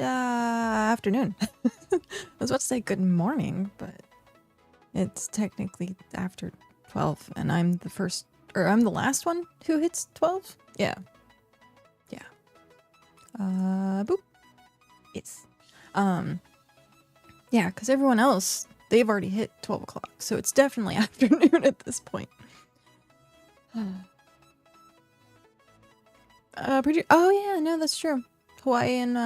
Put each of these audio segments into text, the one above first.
afternoon. I was about to say good morning, but it's technically after 12, and I'm the first, or I'm the last one who hits 12? Yeah. Yeah. Boop. Yes. Yeah, because everyone else, they've already hit 12 o'clock, so it's definitely afternoon at this point. Oh yeah, no, that's true. Hawaii and,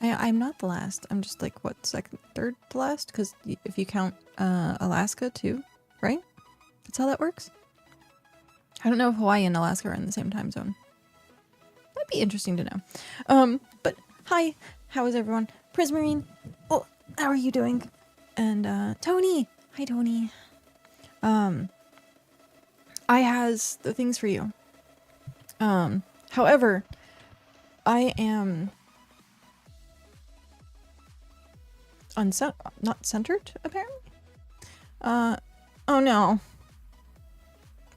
I'm not the last. I'm just like, what, second, third to last? Because if you count Alaska too, right? That's how that works? I don't know if Hawaii and Alaska are in the same time zone. That'd be interesting to know. But hi, how is everyone? Prismarine, oh, how are you doing? And Tony, hi Tony. I has the things for you. However, I am not centered, apparently. Oh no.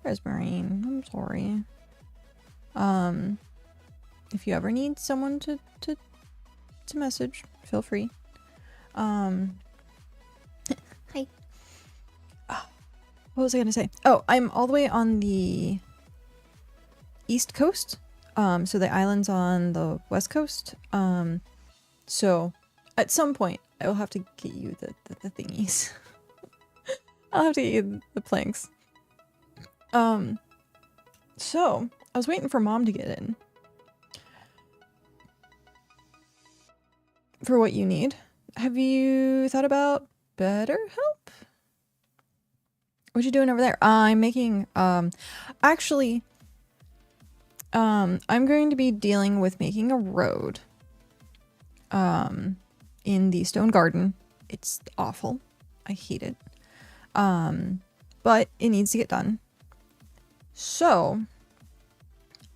Prismarine, I'm sorry. If you ever need someone to message, feel free. Hi. What was I gonna say? Oh, I'm all the way on the East Coast. So the island's on the West Coast. So at some point I will have to get you the thingies. I'll have to get you the planks. So I was waiting for Mom to get in. For what you need. Have you thought about BetterHelp? What you doing over there? I'm making, actually, I'm going to be dealing with making a road, in the stone garden. It's awful. I hate it. But it needs to get done. So,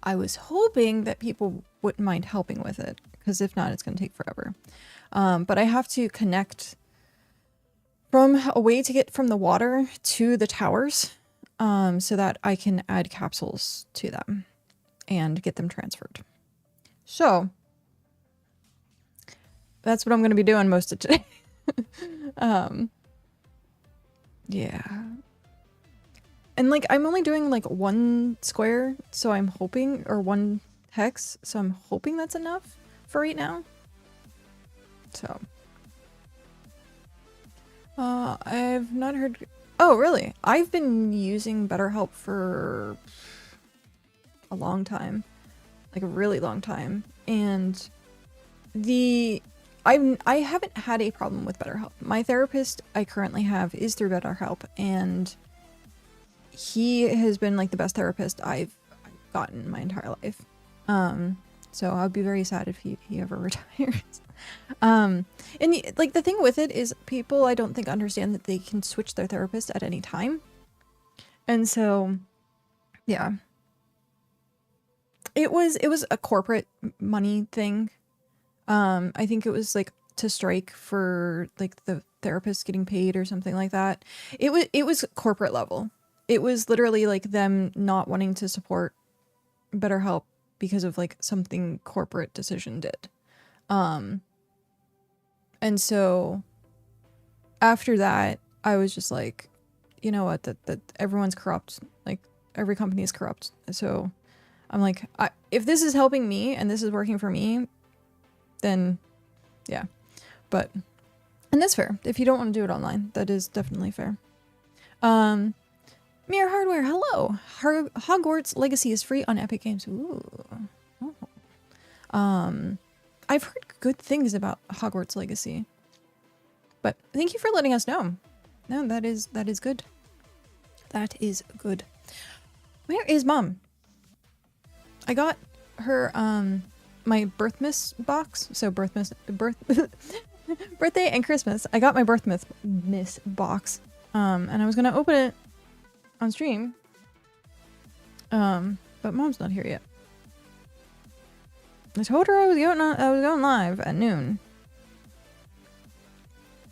I was hoping that people wouldn't mind helping with it, because if not, it's going to take forever. But I have to connect from a way to get from the water to the towers, so that I can add capsules to them and get them transferred. So that's what I'm going to be doing most of today. Yeah. And like, I'm only doing like one square, so I'm hoping, or one hex, so I'm hoping that's enough for right now. So. I've not heard... Oh, really? I've been using BetterHelp for a long time. Like a really long time. And I haven't had a problem with BetterHelp. My therapist I currently have is through BetterHelp, and he has been like the best therapist I've gotten in my entire life. So I'd be very sad if he ever retires. And like the thing with it is people I don't think understand that they can switch their therapist at any time. And so, yeah. It was a corporate money thing. I think it was like to strike for like the therapist getting paid or something like that. It was corporate level. It was literally like them not wanting to support BetterHelp because of like something corporate decision did. And so after that, I was just like, you know what, that everyone's corrupt. Like every company is corrupt. So I'm like, if this is helping me and this is working for me, then yeah. But, and that's fair. If you don't want to do it online, that is definitely fair. Mere Hardware, hello. Hogwarts Legacy is free on Epic Games. Ooh. Oh. I've heard good things about Hogwarts Legacy, but thank you for letting us know. No, that is good. That is good. Where is Mom? I got her my birthmas box. So birthday and Christmas. I got my birthmas box. And I was gonna open it on stream. But Mom's not here yet. I told her I was going live at noon.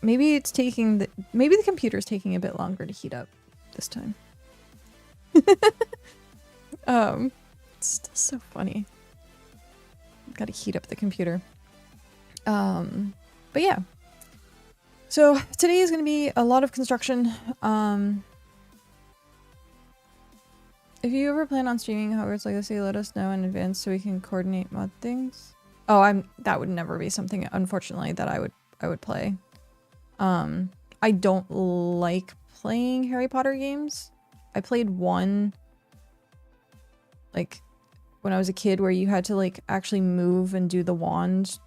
Maybe it's taking maybe the computer's taking a bit longer to heat up this time. It's still so funny. Gotta heat up the computer. But yeah. So today is going to be a lot of construction. If you ever plan on streaming Hogwarts Legacy, let us know in advance so we can coordinate mod things. Oh, that would never be something, unfortunately, that I would play. I don't like playing Harry Potter games. I played one, like, when I was a kid where you had to, like, actually move and do the wand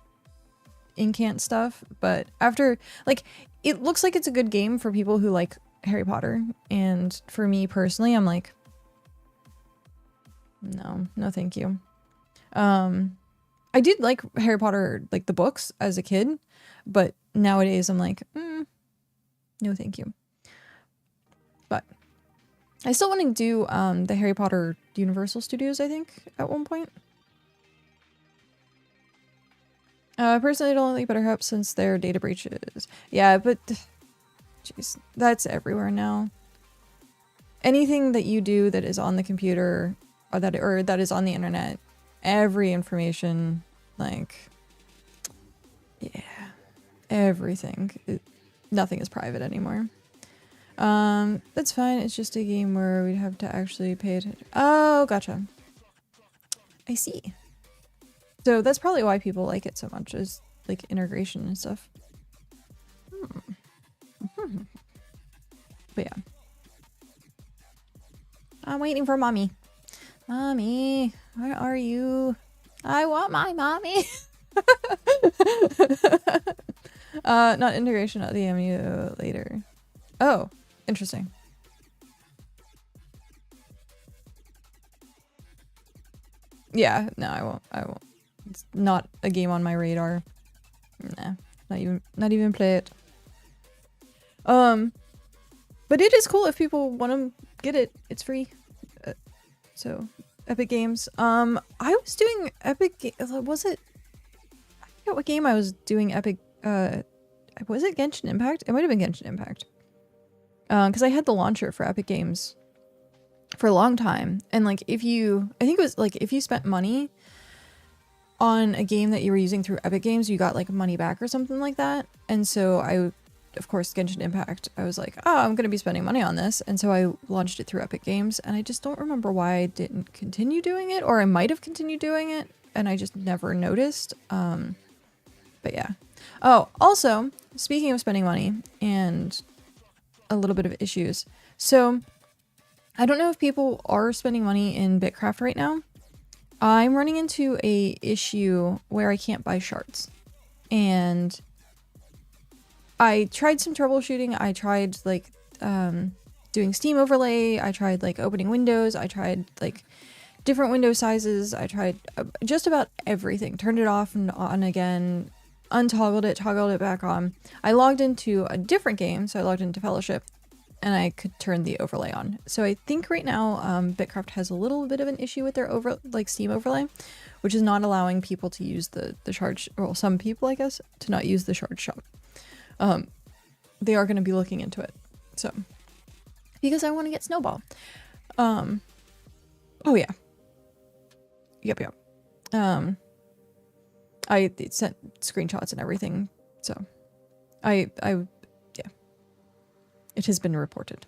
incant stuff. But after, like, it looks like it's a good game for people who like Harry Potter. And for me personally, I'm like, no thank you. I did like Harry Potter, like the books as a kid, but nowadays I'm like, no thank you. But I still want to do the Harry Potter Universal Studios, I think, at one point. Personally, I don't like BitCraft since their data breaches. Yeah, but jeez, that's everywhere now. Anything that you do that is on the computer or that is on the internet, every information, like, yeah, everything. Nothing is private anymore. That's fine. It's just a game where we'd have to actually pay attention. Oh, gotcha. I see. So that's probably why people like it so much, is like integration and stuff. But yeah. I'm waiting for mommy. Mommy, where are you? I want my mommy. Not integration of the emulator. Oh, interesting. Yeah, no, I won't. It's not a game on my radar. Nah, not even play it. But it is cool if people want to get it. It's free. So, Epic Games. I was doing Epic. Was it? I forget what game I was doing. Epic. Was it Genshin Impact? It might have been Genshin Impact. Because I had the launcher for Epic Games for a long time, and like I think it was like if you spent money on a game that you were using through Epic Games, you got like money back or something like that. And so of course, Genshin Impact, I was like, oh, I'm going to be spending money on this. And so I launched it through Epic Games, and I just don't remember why I didn't continue doing it, or I might have continued doing it, and I just never noticed. But yeah. Oh, also, speaking of spending money and a little bit of issues. So I don't know if people are spending money in BitCraft right now. I'm running into a issue where I can't buy shards. And I tried some troubleshooting. I tried like doing Steam overlay. I tried like opening windows. I tried like different window sizes. I tried just about everything. Turned it off and on again. Untoggled it, toggled it back on. I logged into a different game. So I logged into Fellowship, and I could turn the overlay on. So I think right now BitCraft has a little bit of an issue with their Steam overlay, which is not allowing people to use the shard, well, some people, I guess, to not use the shard shop. They are going to be looking into it. So, because I want to get Snowball. Oh yeah. Yep. I sent screenshots and everything. So, yeah. It has been reported.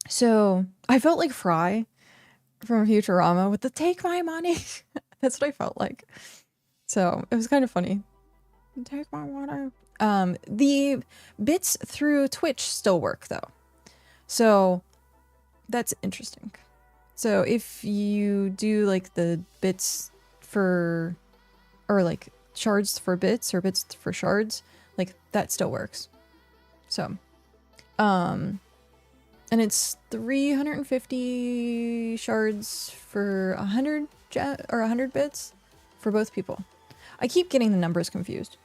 So I felt like Fry from Futurama with the "take my money." That's what I felt like. So it was kind of funny. Take my money. The bits through Twitch still work though. So that's interesting. So if you do like the bits for, or like shards for bits or bits for shards, like that still works. So, and it's 350 shards for 100 or 100 bits for both people. I keep getting the numbers confused.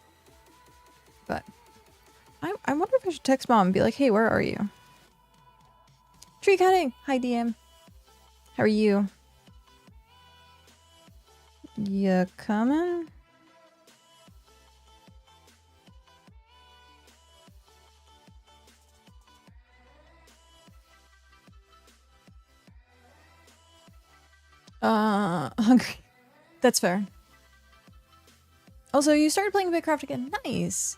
But I wonder if I should text mom and be like, hey, where are you? Tree cutting! Hi, DM. How are you? You coming? Hungry. That's fair. Also, you started playing BitCraft again. Nice.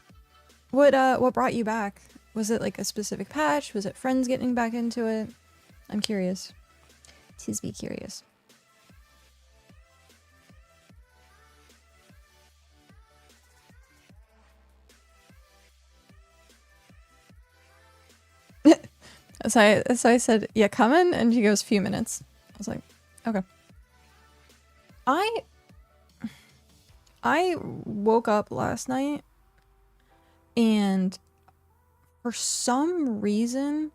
What brought you back? Was it like a specific patch? Was it friends getting back into it? I'm curious. Tis be curious. So I said, yeah, coming, and she goes, few minutes. I was like, okay. I woke up last night, and for some reason,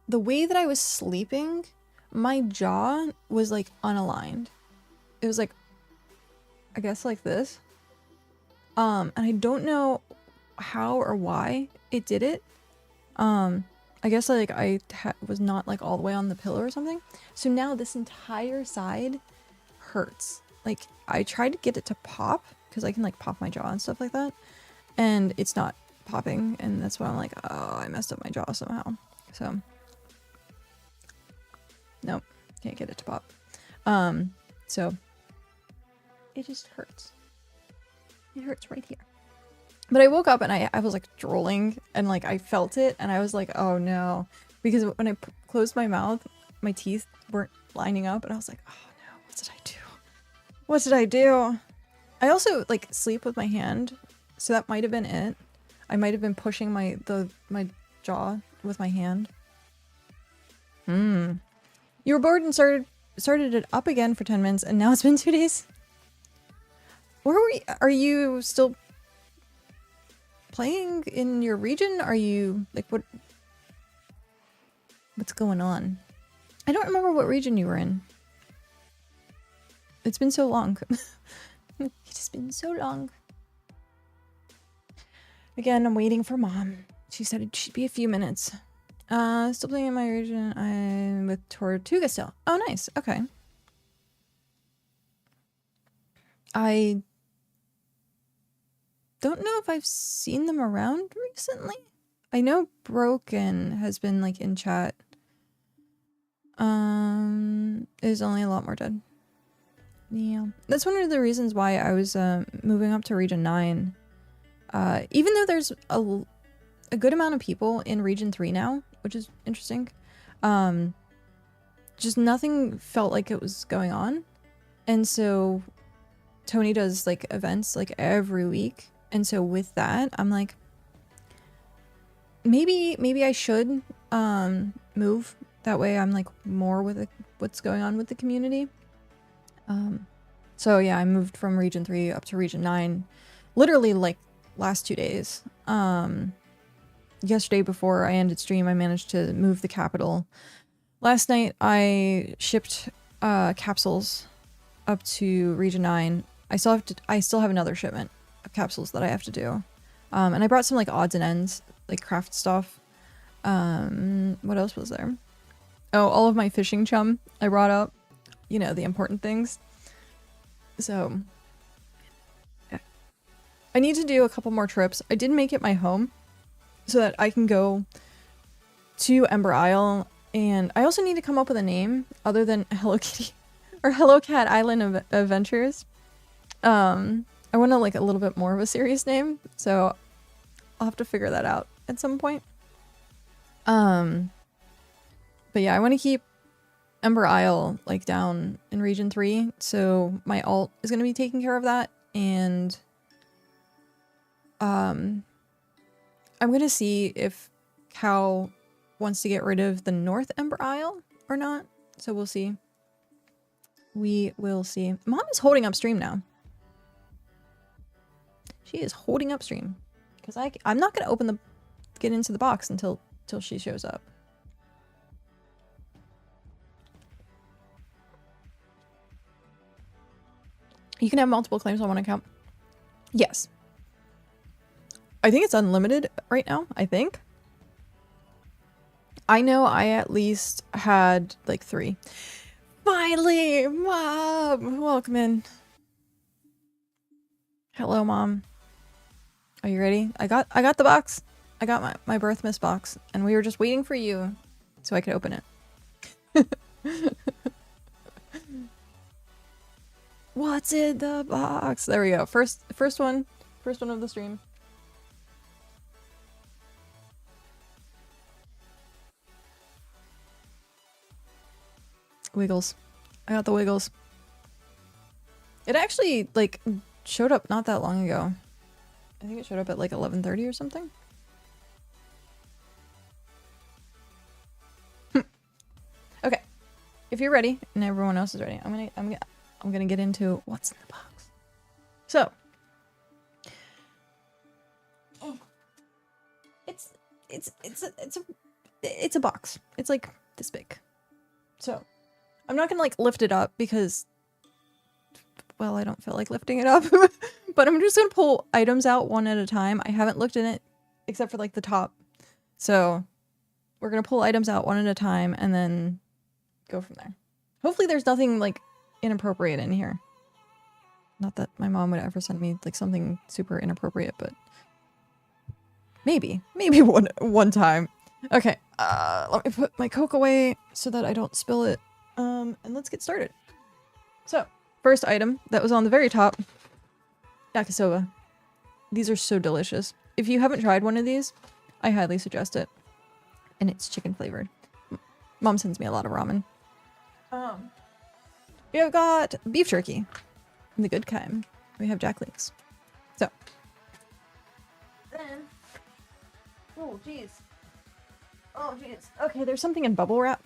the way that I was sleeping, my jaw was like unaligned. It was like, I guess like this. And I don't know how or why it did it. I guess like I was not like all the way on the pillow or something. So now this entire side hurts. Like I tried to get it to pop because I can like pop my jaw and stuff like that. And it's not popping. And that's why I'm like, oh, I messed up my jaw somehow. So nope, can't get it to pop. So it just hurts. It hurts right here. But I woke up and I was like drooling and like I felt it and I was like, oh no. Because when I closed my mouth, my teeth weren't lining up and I was like, oh no, what did I do? What did I do? I also like sleep with my hand, so that might have been it. I might have been pushing my jaw with my hand. You were bored and started it up again for 10 minutes and now it's been 2 days. Where were are you still playing in your region? Are you like what's going on? I don't remember what region you were in. It's been so long. It has been so long. Again, I'm waiting for mom. She said it should be a few minutes. Still playing in my region. I'm with Tortuga still. Oh, nice. Okay. I don't know if I've seen them around recently. I know Broken has been like in chat. Is only a lot more dead. Yeah, that's one of the reasons why I was moving up to Region 9. Even though there's a good amount of people in Region 3 now, which is interesting. Just nothing felt like it was going on. And so Tony does like events like every week. And so with that, I'm like, maybe I should move. That way I'm like more with what's going on with the community. So yeah, I moved from Region 3 up to Region 9 literally like last 2 days. Yesterday before I ended stream, I managed to move the capital. Last night I shipped capsules up to Region 9. I still have another shipment of capsules that I have to do. And I brought some like odds and ends, like craft stuff. What else was there? Oh, all of my fishing chum I brought up. You know, the important things. So yeah. I need to do a couple more trips. I did make it my home so that I can go to Ember Isle, and I also need to come up with a name other than Hello Kitty or Hello Cat Island Adventures. I want to like a little bit more of a serious name, so I'll have to figure that out at some point. But yeah, I want to keep Ember Isle like down in Region 3, so my alt is going to be taking care of that, and I'm going to see if Cow wants to get rid of the North Ember Isle or not, so we'll see. We will see. Mom is holding up stream now. She is holding up stream because I'm not going to get into the box until she shows up. You can have multiple claims on one account. Yes. I think it's unlimited right now, I think. I know I at least had like 3. Finally, Mom! Welcome in. Hello, Mom. Are you ready? I got the box. I got my birth miss box, and we were just waiting for you so I could open it. What's in the box? There we go. First one of the stream. Wiggles. I got the wiggles. It actually, like, showed up not that long ago. I think it showed up at like 11:30 or something. Okay. If you're ready and everyone else is ready, I'm gonna get into what's in the box. So, it's a box. It's like this big. So, I'm not gonna like lift it up because, well, I don't feel like lifting it up. But I'm just gonna pull items out one at a time. I haven't looked in it except for like the top. So, we're gonna pull items out one at a time and then go from there. Hopefully there's nothing like inappropriate in here. Not that my mom would ever send me like something super inappropriate, but maybe one time. Okay, let me put my Coke away so that I don't spill it. And let's get started. So, first item that was on the very top, yakisoba. These are so delicious. If you haven't tried one of these, I highly suggest it. And it's chicken flavored. Mom sends me a lot of ramen. We have got beef jerky, the good kind. We have Jack Links. So, then, oh jeez, okay, there's something in bubble wrap.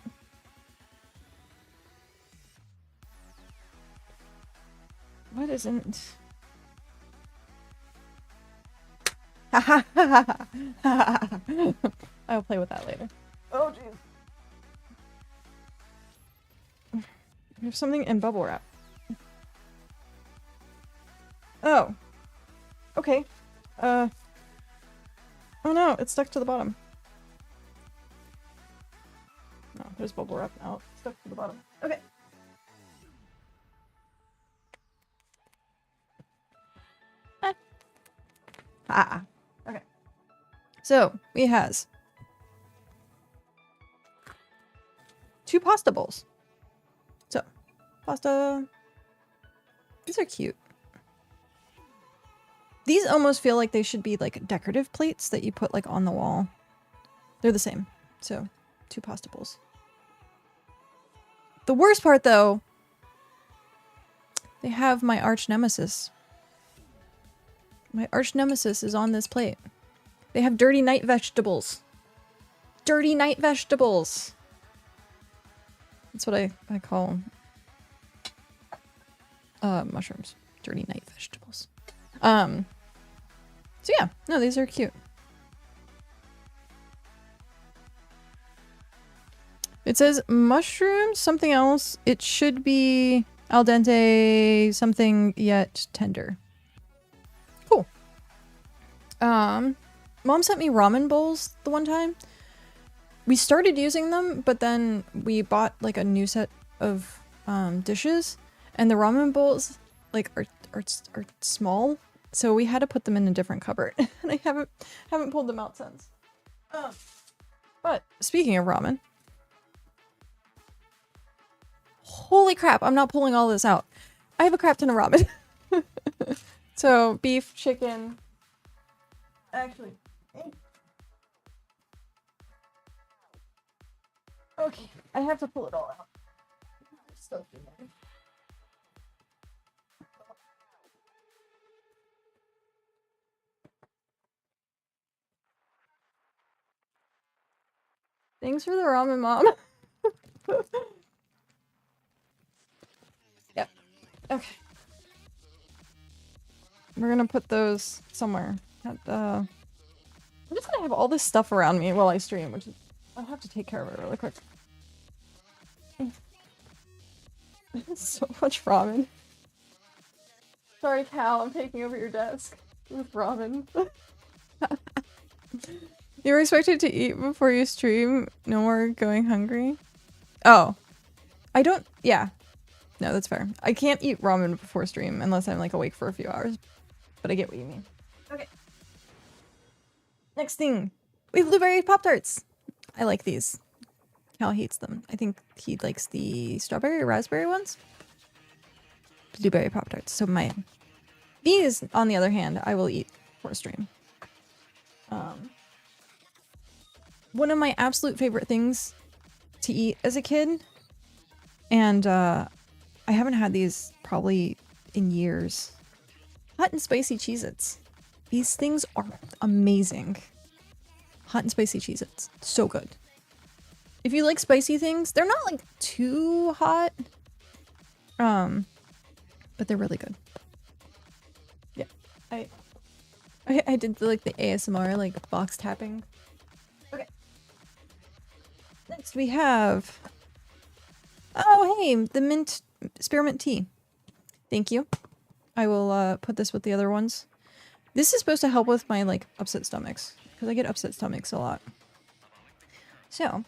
What isn't? I'll play with that later. Oh jeez. There's something in bubble wrap. Oh. Okay. Oh no, it's stuck to the bottom. No, there's bubble wrap now. It's stuck to the bottom. Okay. Okay. So, we has 2 pasta bowls. So, pasta. These are cute. These almost feel like they should be like decorative plates that you put like on the wall. They're the same. So, 2 pasta bowls. The worst part though, they have my arch nemesis. My arch nemesis is on this plate. They have dirty night vegetables. Dirty night vegetables. That's what I call mushrooms. Dirty night vegetables. So yeah, no, these are cute. It says mushrooms, something else. It should be al dente, something yet tender. Cool. Mom sent me ramen bowls the one time. We started using them, but then we bought like a new set of dishes, and the ramen bowls like are small, so we had to put them in a different cupboard, and I haven't pulled them out since. But speaking of ramen, holy crap! I'm not pulling all this out. I have a crap ton of ramen. So beef, chicken. Actually. Okay, I have to pull it all out. Stuff in there. Thanks for the ramen, Mom. Yep. Okay. We're gonna put those somewhere. I'm just gonna have all this stuff around me while I stream, which is... I'll have to take care of it really quick. So much ramen. Sorry, Cal, I'm taking over your desk with ramen. You were expected to eat before you stream? No more going hungry? Oh. I don't... Yeah. No, that's fair. I can't eat ramen before stream unless I'm like awake for a few hours. But I get what you mean. Okay. Next thing. We have blueberry Pop-Tarts. I like these. Cal hates them. I think he likes the strawberry or raspberry ones. blueberry Pop-Tarts. So these, on the other hand, I will eat for a stream. One of my absolute favorite things to eat as a kid, and I haven't had these probably in years. Hot and spicy Cheez-Its. These things are amazing. Hot and spicy Cheez-Its. So good. If you like spicy things, they're not like too hot. But they're really good. Yeah. I did like the ASMR like box tapping. Okay. Next we have, oh hey, the mint spearmint tea. Thank you. I will put this with the other ones. This is supposed to help with my like upset stomachs, because I get upset stomachs a lot. So,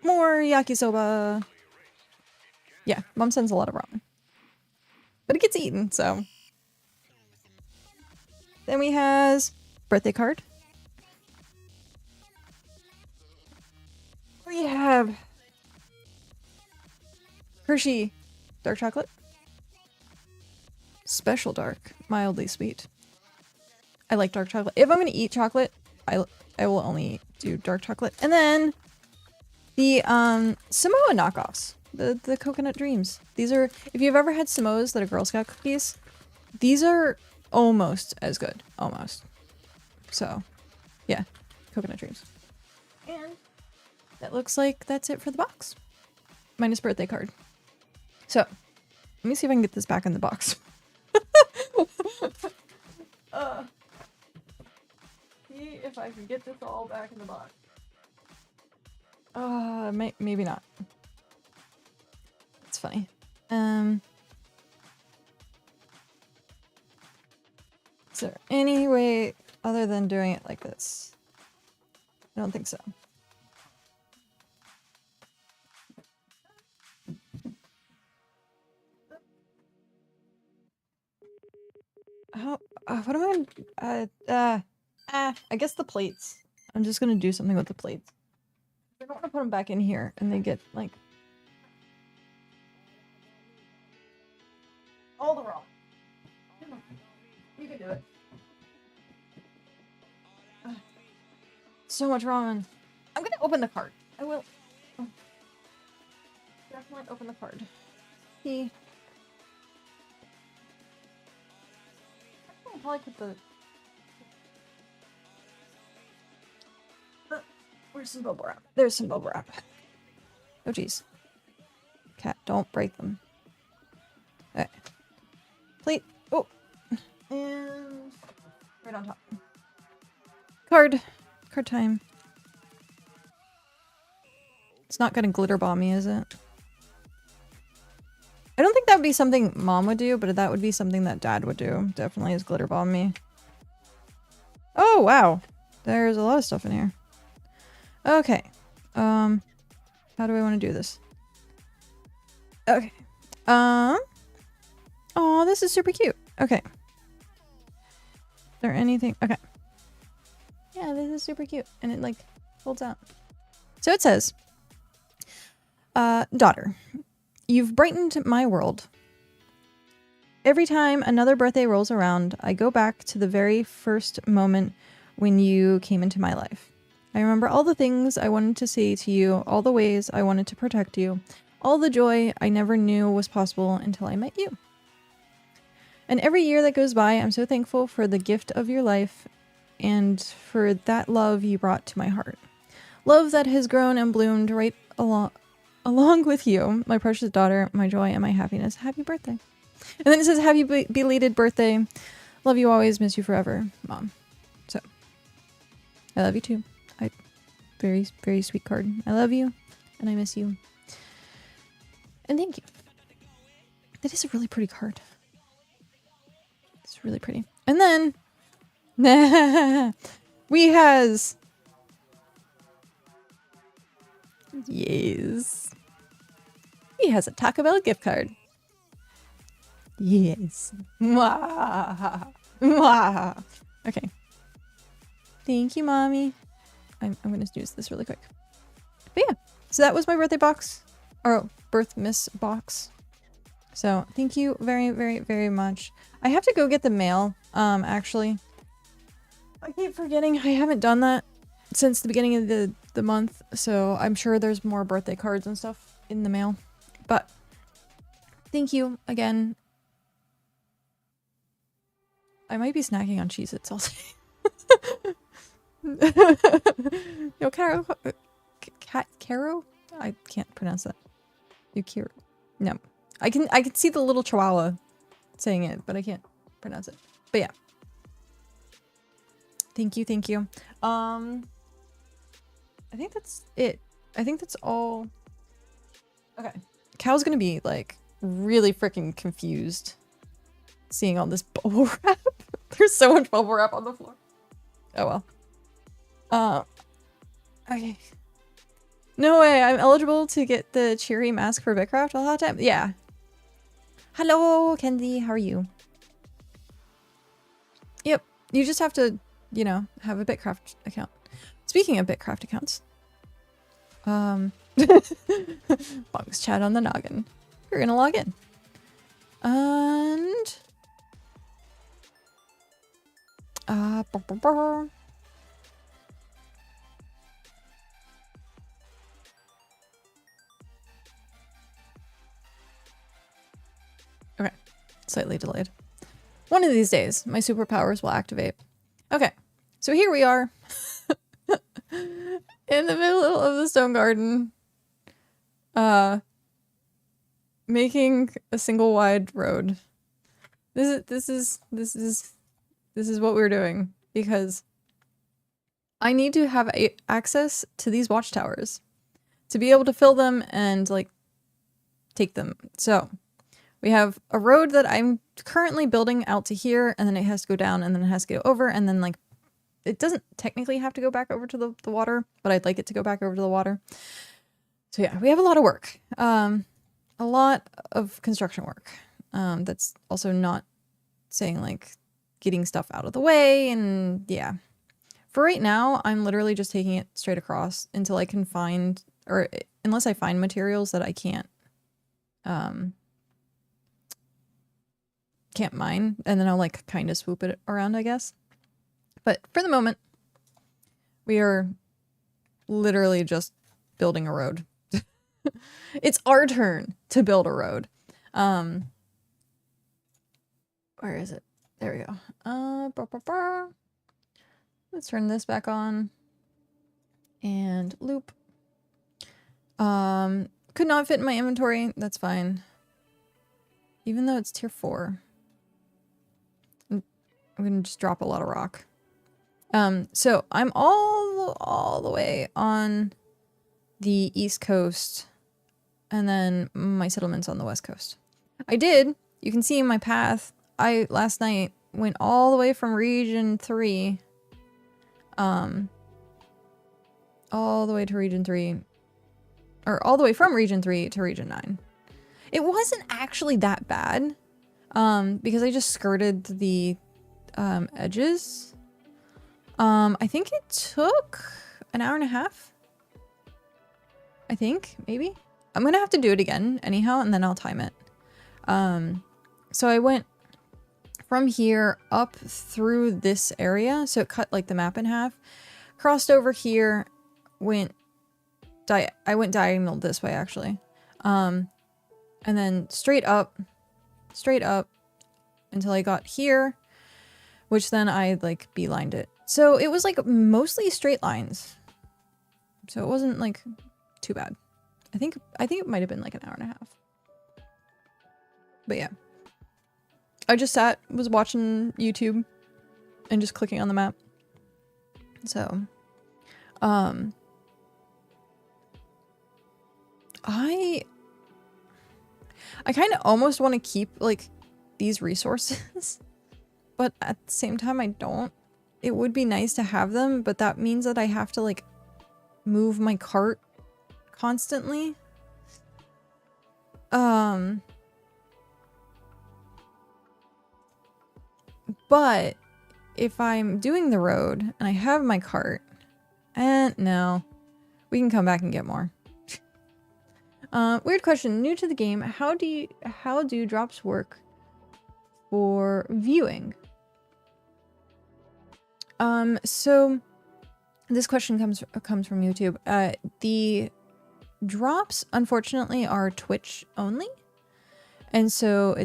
more yakisoba. Yeah, mom sends a lot of ramen. But it gets eaten, so. Then we has birthday card. We have Hershey dark chocolate. Special dark, mildly sweet. I like dark chocolate. If I'm gonna eat chocolate, I will only do dark chocolate. And then the Samoa knockoffs, the coconut dreams. These are, if you've ever had Samoas that are Girl Scout cookies, these are almost as good, almost. So, yeah, coconut dreams. And that looks like that's it for the box, minus birthday card. So, let me see if I can get this back in the box. See if I can get this all back in the box. Maybe not. It's funny. Is there any way other than doing it like this? I don't think so. What am I? I guess the plates. I'm just gonna do something with the plates. I don't want to put them back in here and they get like all the wrong. You can do it. So much ramen. I'm gonna open the card. I will. Oh. Definitely open the card. See. I'll probably put the. Where's some bubble wrap? There's some bubble wrap. Oh jeez. Cat, don't break them. Alright. Plate. Oh. And right on top. Card. Card time. It's not gonna glitter bomb me, is it? I don't think that would be something mom would do, but that would be something that dad would do. Definitely is glitter bomb me. Oh, wow. There's a lot of stuff in here. Okay. How do I want to do this? Okay. Oh, this is super cute. Okay. Is there anything? Okay. Yeah, this is super cute. And it like folds out. So it says, daughter, you've brightened my world. Every time another birthday rolls around, I go back to the very first moment when you came into my life. I remember all the things I wanted to say to you, all the ways I wanted to protect you, all the joy I never knew was possible until I met you. And every year that goes by, I'm so thankful for the gift of your life and for that love you brought to my heart. Love that has grown and bloomed right along with you, my precious daughter, my joy and my happiness. Happy birthday. And then it says, happy belated birthday. Love you always, miss you forever, Mom. So, I love you too. Very, very sweet card. I love you, and I miss you. And thank you. That is a really pretty card. It's really pretty. And then, we has... Yes. He has a Taco Bell gift card. Yes. Mwah. Mwah. Okay. Thank you, Mommy. I'm going to use this really quick. But yeah, so that was my birthday box. Or birth miss box. So thank you very, very, very much. I have to go get the mail, actually. I keep forgetting I haven't done that since the beginning of the month, so I'm sure there's more birthday cards and stuff in the mail. But thank you again. I might be snacking on Cheez-Its all day. Yo, Caro? Caro? I can't pronounce that. Yukiro. No. I can see the little chihuahua saying it, but I can't pronounce it. But yeah. Thank you, thank you. I think that's it. I think that's all. Okay. Cal's gonna be like really freaking confused seeing all this bubble wrap. There's so much bubble wrap on the floor. Oh well. Okay. No way, I'm eligible to get the cheery mask for BitCraft all the time? Yeah. Hello, Kenzie, how are you? Yep, you just have to, you know, have a BitCraft account. Speaking of BitCraft accounts, Bugs chat on the noggin. We're gonna log in. And okay, slightly delayed. One of these days, my superpowers will activate. Okay, so here we are in the middle of the stone garden, making a single wide road. This is what we're doing because I need to have access to these watchtowers to be able to fill them and like take them. So we have a road that I'm currently building out to here, and then it has to go down, and then it has to go over, and then like it doesn't technically have to go back over to the water, but I'd like it to go back over to the water. So yeah, we have a lot of work. A lot of construction work. That's also not saying like getting stuff out of the way, and yeah. For right now, I'm literally just taking it straight across until I can find, or unless I find materials that I can't mine, and then I'll like kind of swoop it around, I guess. But for the moment, we are literally just building a road. It's our turn to build a road. Where is it? There we go. Let's turn this back on. And loop. Could not fit in my inventory. That's fine. Even though it's tier 4. I'm gonna just drop a lot of rock. So I'm all the way on the east coast, and then my settlement's on the west coast. You can see in my path, I last night went all the way from region 3, all the way to region 3, or all the way from region 3 to region 9. It wasn't actually that bad, because I just skirted the edges. I think it took an hour and a half. I think, maybe. I'm gonna have to do it again anyhow, and then I'll time it. So I went from here up through this area, so it cut like the map in half. Crossed over here, I went diagonal this way actually. And then straight up until I got here, which then I like beelined it. So it was like mostly straight lines. So it wasn't like too bad. I think it might have been like an hour and a half. But yeah. I just was watching YouTube and just clicking on the map. So, I kind of almost want to keep like these resources, but at the same time I don't. It would be nice to have them, but that means that I have to like move my cart constantly. But if I'm doing the road and I have my cart, and no, we can come back and get more. Weird question. New to the game. How do drops work for viewing? So this question comes from YouTube. The drops, unfortunately, are Twitch only. And so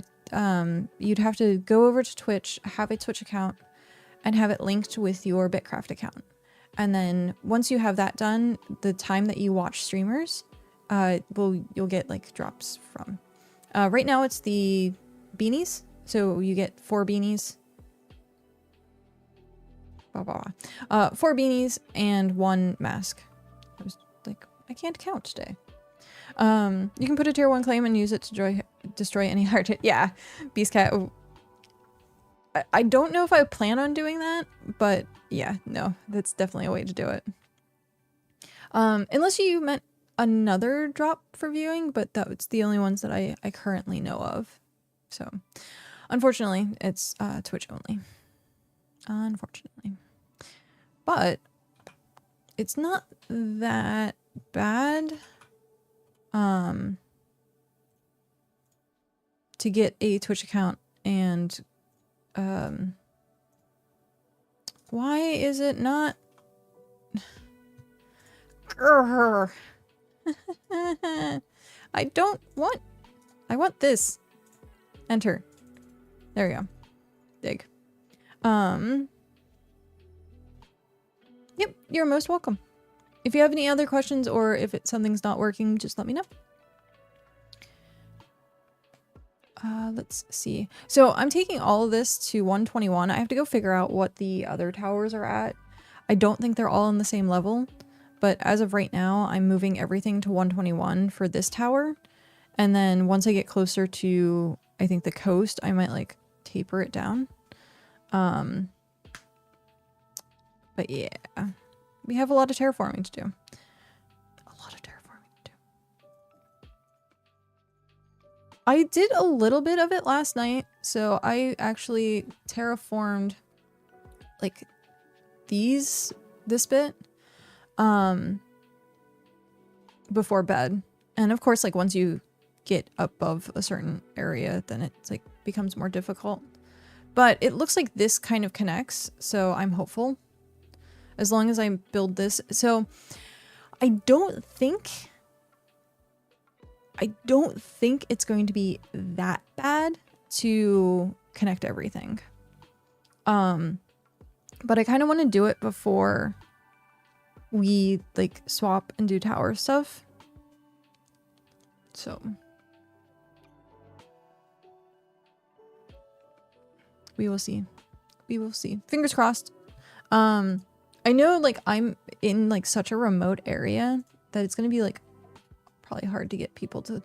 you'd have to go over to Twitch, have a Twitch account, and have it linked with your BitCraft account. And then once you have that done, the time that you watch streamers, you'll get like drops from. Right now it's the beanies. So you get 4 beanies. 4 beanies and 1 mask. I was like, I can't count today. You can put a tier 1 claim and use it to destroy any heart hit. Yeah, BeastCat. I don't know if I plan on doing that, but yeah, no, that's definitely a way to do it. Unless you meant another drop for viewing, but that's the only ones that I currently know of. So, unfortunately, it's Twitch only. Unfortunately. But it's not that bad to get a Twitch account and why is it not I don't want I want this. Enter. There we go. Dig. Yep, you're most welcome. If you have any other questions or if something's not working, just let me know. Let's see. So I'm taking all of this to 121. I have to go figure out what the other towers are at. I don't think they're all on the same level, but as of right now, I'm moving everything to 121 for this tower. And then once I get closer to, I think, the coast, I might like taper it down. But yeah, we have a lot of terraforming to do. I did a little bit of it last night, so I actually terraformed like this bit before bed. And of course, like once you get above a certain area, then it's like becomes more difficult. But it looks like this kind of connects, so I'm hopeful. As long as I build this. So I don't think it's going to be that bad to connect everything. But I kind of want to do it before we like swap and do tower stuff. So we will see. We will see. Fingers crossed. I know like I'm in like such a remote area that it's going to be like probably hard to get people to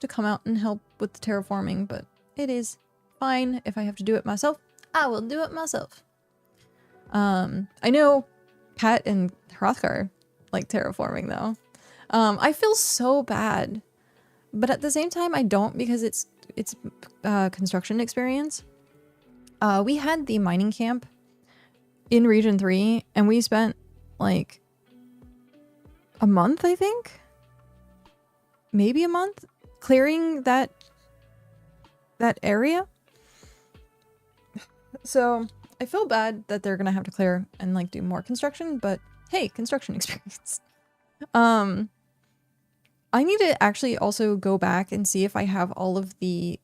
come out and help with the terraforming, but it is fine. If I have to do it myself, I will do it myself. I know Pat and Hrothgar like terraforming though. I feel so bad, but at the same time I don't, because it's construction experience. We had the mining camp in Region 3 and we spent like a month, I think. Maybe a month clearing that area. So I feel bad that they're gonna have to clear and like do more construction, but hey, construction experience. I need to actually also go back and see if I have all of the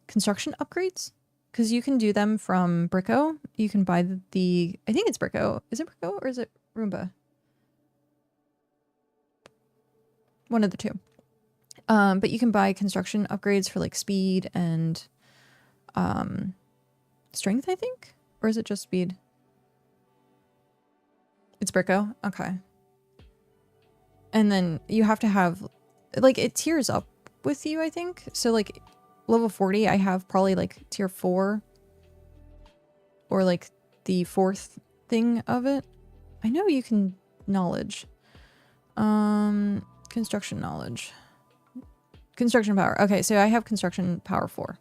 construction upgrades, because you can do them from Bricko. You can buy the I think it's Bricko. Is it Bricko or is it Roomba? One of the two. But you can buy construction upgrades for like speed and strength, I think? Or is it just speed? It's Bricko? Okay. And then you have to have, like, it tiers up with you, I think. So like level 40, I have probably like tier 4 or like the 4th thing of it. I know you can knowledge. Construction knowledge. Construction power. Okay, so I have construction power 4.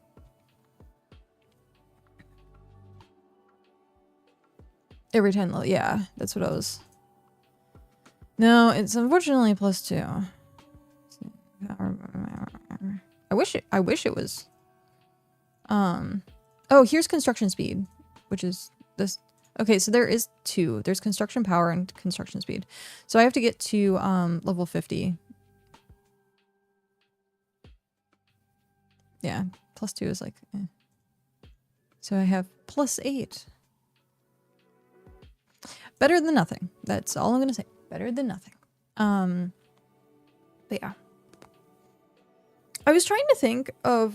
Every 10 level. Yeah, that's what I was. No, it's unfortunately +2. I wish it was. Oh, here's construction speed, which is this. Okay, so there is two. There's construction power and construction speed. So I have to get to level 50. Yeah, +2 is like eh. So I have +8. Better than nothing. That's all I'm gonna say. Better than nothing. But yeah. I was trying to think of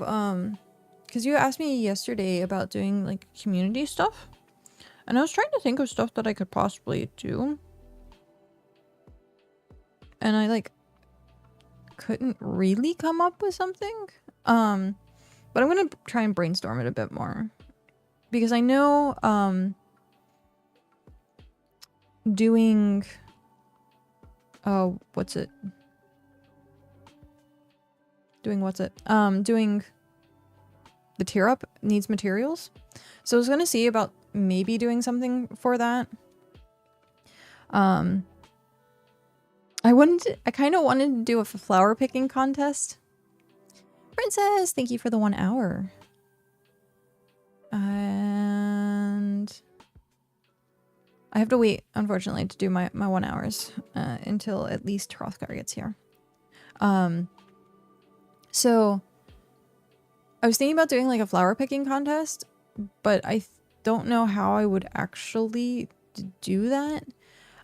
because you asked me yesterday about doing like community stuff. And I was trying to think of stuff that I could possibly do. And I like couldn't really come up with something. But I'm gonna try and brainstorm it a bit more. Because I know doing what's it? Doing the tier up needs materials. So I was gonna see about maybe doing something for that. I kind of wanted to do a flower picking contest. Princess, thank you for the 1 hour. And I have to wait, unfortunately, to do my 1 hours until at least Hrothgar gets here. So I was thinking about doing like a flower picking contest, but I don't know how I would actually do that.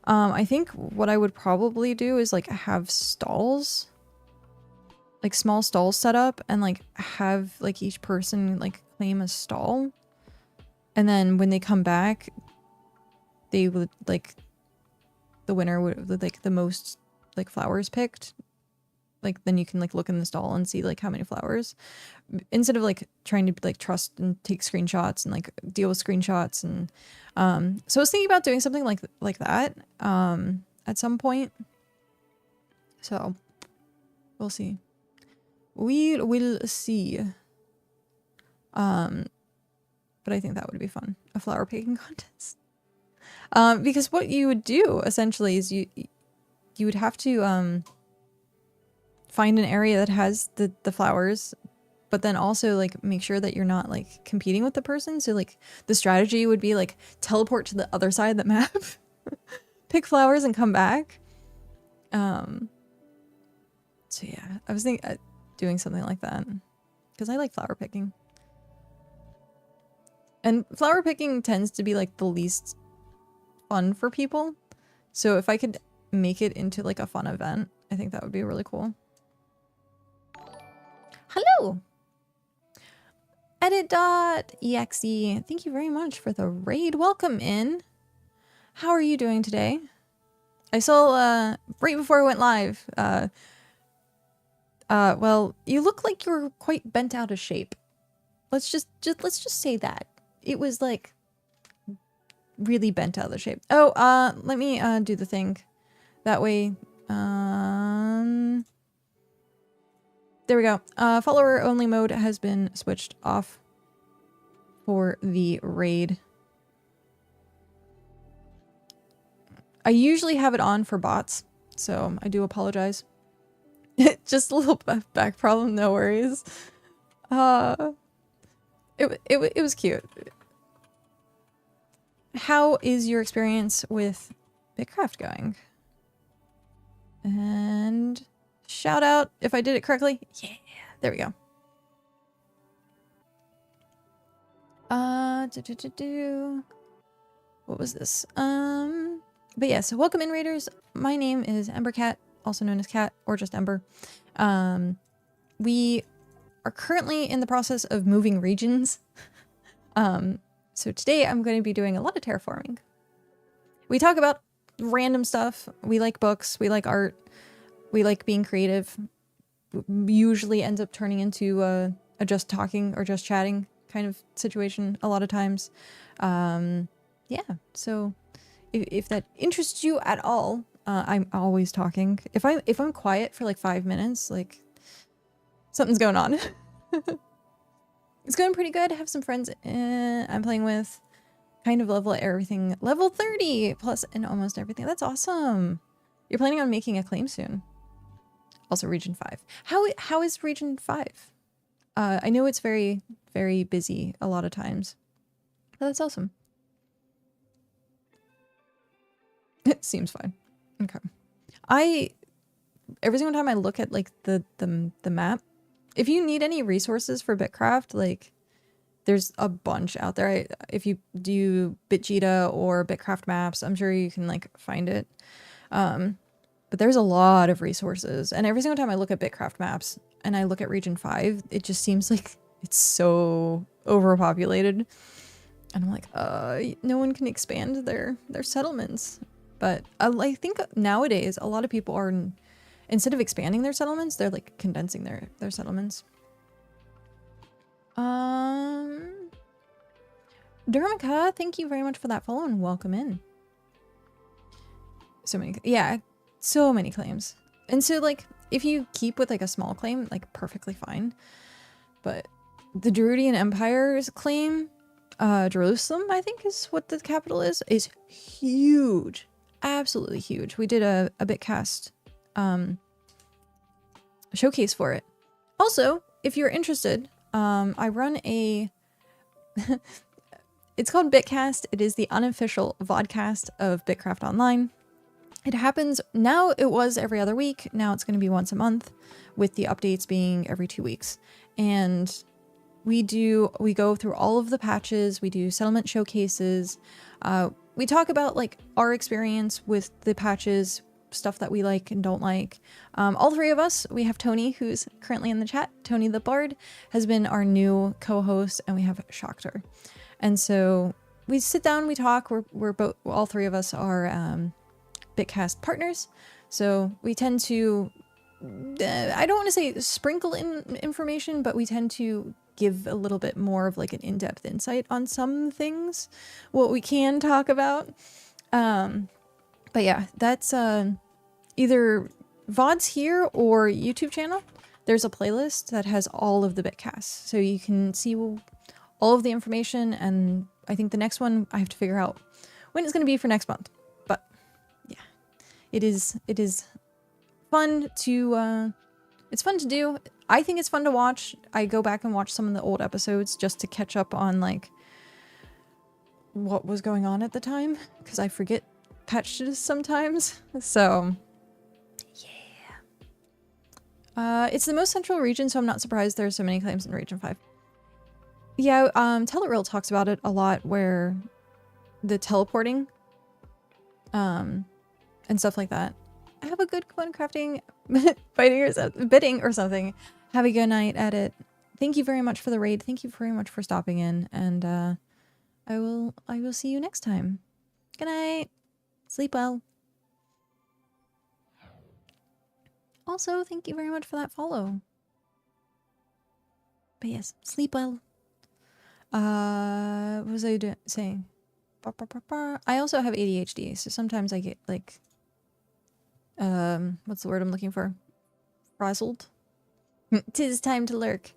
I think what I would probably do is like have stalls, like small stalls set up, and like have like each person like claim a stall. And then when they come back, they would like, the winner would like the most like flowers picked. Like then you can like look in the stall and see like how many flowers, instead of like trying to like trust and take screenshots and like deal with screenshots. And so I was thinking about doing something like that at some point. So we'll see. We will see. But I think that would be fun, a flower picking contest. Because what you would do essentially is you would have to find an area that has the flowers, but then also like make sure that you're not like competing with the person. So like the strategy would be like teleport to the other side of the map, pick flowers and come back. So yeah, I was thinking doing something like that because I like flower picking. And flower picking tends to be like the least fun for people. So if I could make it into like a fun event, I think that would be really cool. Hello! Edit.exe. Thank you very much for the raid. Welcome in. How are you doing today? I saw right before I went live. Well, you look like you're quite bent out of shape. Let's just say that. It was like really bent out of shape. Oh, let me do the thing. That way, there we go. Follower only mode has been switched off for the raid. I usually have it on for bots, so I do apologize. Just a little back problem, no worries. It was cute. How is your experience with BitCraft going? And shout out if I did it correctly. Yeah, there we go. What was this? But yeah, so welcome in, raiders. My name is emberKat, also known as Cat, or just Ember. We are currently in the process of moving regions. So today I'm going to be doing a lot of terraforming. We talk about random stuff. We like books. We like art. We like being creative. Usually ends up turning into a just talking or just chatting kind of situation a lot of times. Yeah, so if that interests you at all, I'm always talking. If I'm quiet for like 5 minutes, like something's going on. It's going pretty good. I have some friends I'm playing with. Kind of level everything. Level 30 plus in almost everything. That's awesome. You're planning on making a claim soon. Also region 5. How is region 5? I know it's very, very busy a lot of times. But that's awesome. It seems fine. Okay. Every single time I look at like the map, if you need any resources for BitCraft, like there's a bunch out there. If you do BitJita or BitCraft maps, I'm sure you can like find it. But there's a lot of resources, and every single time I look at BitCraft maps and I look at region 5, it just seems like it's so overpopulated. And I'm like, no one can expand their settlements. But I think nowadays a lot of people are, instead of expanding their settlements, they're like condensing their settlements. Dermika, thank you very much for that follow and welcome in. So many, yeah, so many claims. And so like, if you keep with like a small claim, like perfectly fine. But the Druidian Empire's claim, Jerusalem, I think is what the capital is huge. Absolutely huge. We did a bitcast showcase for it. Also, if you're interested, I run a it's called BitCast. It is the unofficial vodcast of BitCraft Online. It happens now. It was every other week. Now it's going to be once a month, with the updates being every 2 weeks. And we go through all of the patches. We do settlement showcases. We talk about like our experience with the patches, stuff that we like and don't like. All three of us, we have Tony, who's currently in the chat. Tony the Bard has been our new co-host, and we have Shakhtar. And so we sit down, we talk. We're both, all three of us are BitCast partners. So we tend to, I don't want to say sprinkle in information, but we tend to give a little bit more of like an in-depth insight on some things, what we can talk about. But yeah, that's either VODs here or YouTube channel. There's a playlist that has all of the bitcasts, so you can see all of the information. And I think the next one I have to figure out when it's going to be for next month. But yeah, it is fun to it's fun to do. I think it's fun to watch. I go back and watch some of the old episodes just to catch up on like what was going on at the time, because I forget patches sometimes. So yeah, it's the most central region, so I'm not surprised there's so many claims in region 5. Yeah, Telereal talks about it a lot, where the teleporting and stuff like that. Have a good one crafting, fighting or bidding or something. Have a good night at it. Thank you very much for the raid. Thank you very much for stopping in, and I will see you next time. Good night. Sleep well. Also, thank you very much for that follow. But yes, sleep well. What was I saying? I also have ADHD, so sometimes I get like, what's the word I'm looking for? Frazzled. 'Tis time to lurk.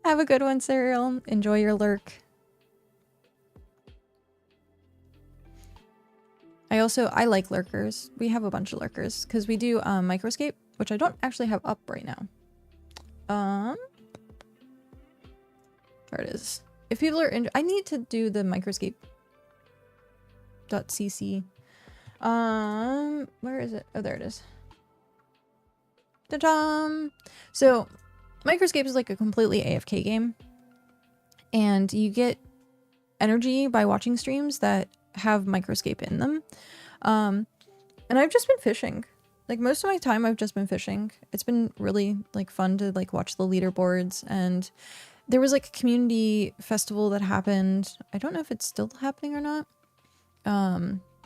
Have a good one, Serial. Enjoy your lurk. I like lurkers. We have a bunch of lurkers because we do Microscape, which I don't actually have up right now. There it is. If people are I need to do the Microscape.cc. Where is it? Oh, there it is. Ta-da! So, Microscape is like a completely AFK game, and you get energy by watching streams that have Microscape in them. And I've just been fishing. Like, most of my time I've just been fishing. It's been really like fun to like watch the leaderboards, and there was like a community festival that happened. I don't know if it's still happening or not.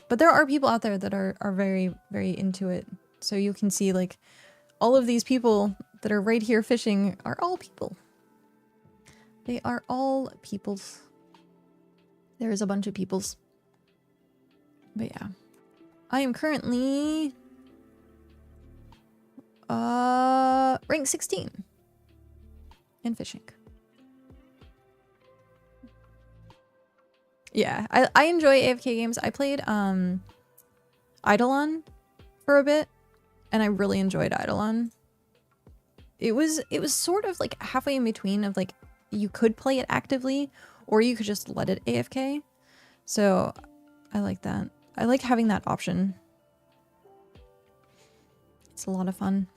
But there are people out there that are very, very into it. So you can see like all of these people that are right here fishing are all people. They are all peoples. There is a bunch of peoples. But yeah. I am currently rank 16 in fishing. Yeah, I enjoy AFK games. I played Eidolon for a bit, and I really enjoyed Eidolon. it was sort of like halfway in between of like you could play it actively or you could just let it AFK. So I like that. I like having that option. It's a lot of fun.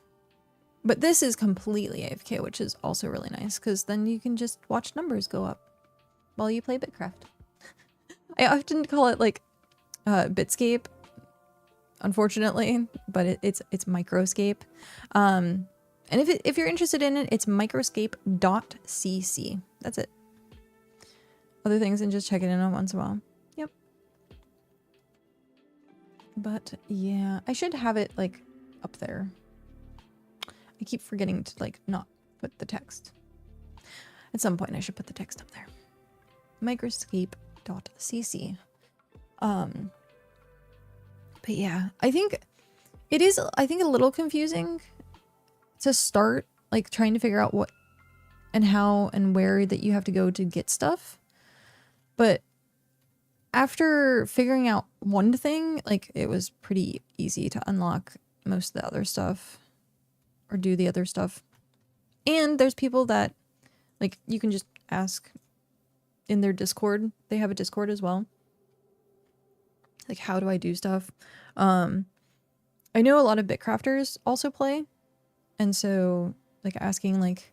But this is completely AFK, which is also really nice because then you can just watch numbers go up while you play BitCraft. I often call it like Bitscape, unfortunately, but it's Microscape. And if you're interested in it, it's microscape.cc. That's it. Other things and just check it in on once in a while. Yep. But yeah, I should have it like up there. I keep forgetting to like not put the text. At some point I should put the text up there. Microscape.cc. But yeah, I think it is, I think, a little confusing to start like trying to figure out what and how and where that you have to go to get stuff. But after figuring out one thing, like it was pretty easy to unlock most of the other stuff or do the other stuff. And there's people that like you can just ask in their Discord. They have a Discord as well. Like, how do I do stuff? I know a lot of BitCrafters also play. And so like asking like,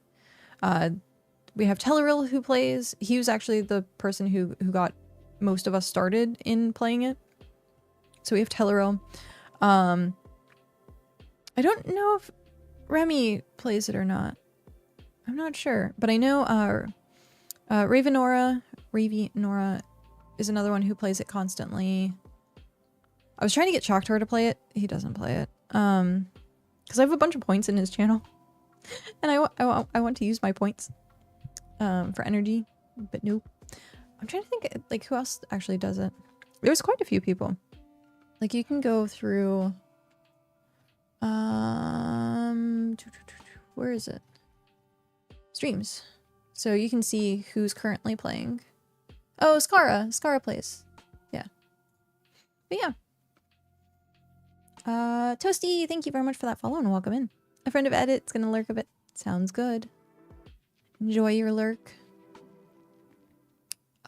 we have Telleril who plays. He was actually the person who got most of us started in playing it. So we have Telleril. I don't know if Remy plays it or not. I'm not sure, but I know Ravenora is another one who plays it constantly. I was trying to get Choctaw to play it. He doesn't play it. Because I have a bunch of points in his channel, and I want to use my points for energy, but nope. I'm trying to think like who else actually does it. There's quite a few people. Like you can go through. Where is it? Streams. So you can see who's currently playing. Oh, Skara plays. Yeah. But yeah. Toasty, thank you very much for that follow and welcome in. A friend of Edit's gonna lurk a bit. Sounds good. Enjoy your lurk.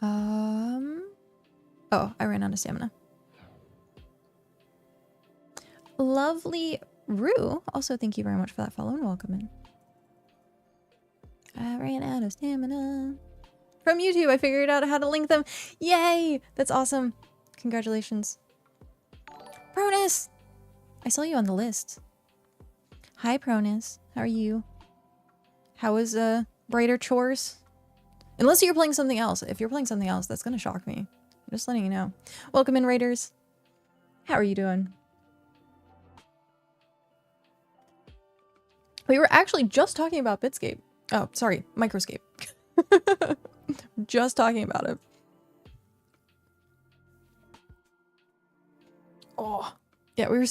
Oh, I ran out of stamina. Lovely Rue, also thank you very much for that follow and welcome in. I ran out of stamina. From YouTube, I figured out how to link them. Yay! That's awesome. Congratulations. Pronus! I saw you on the list. Hi, Pronus. How are you? How was, Brighter Chores? Unless you're playing something else. If you're playing something else, that's gonna shock me. I'm just letting you know. Welcome in, Raiders. How are you doing? We were actually just talking about Bitscape. Oh, sorry, Microscape. Just talking about it. Oh, yeah, we were.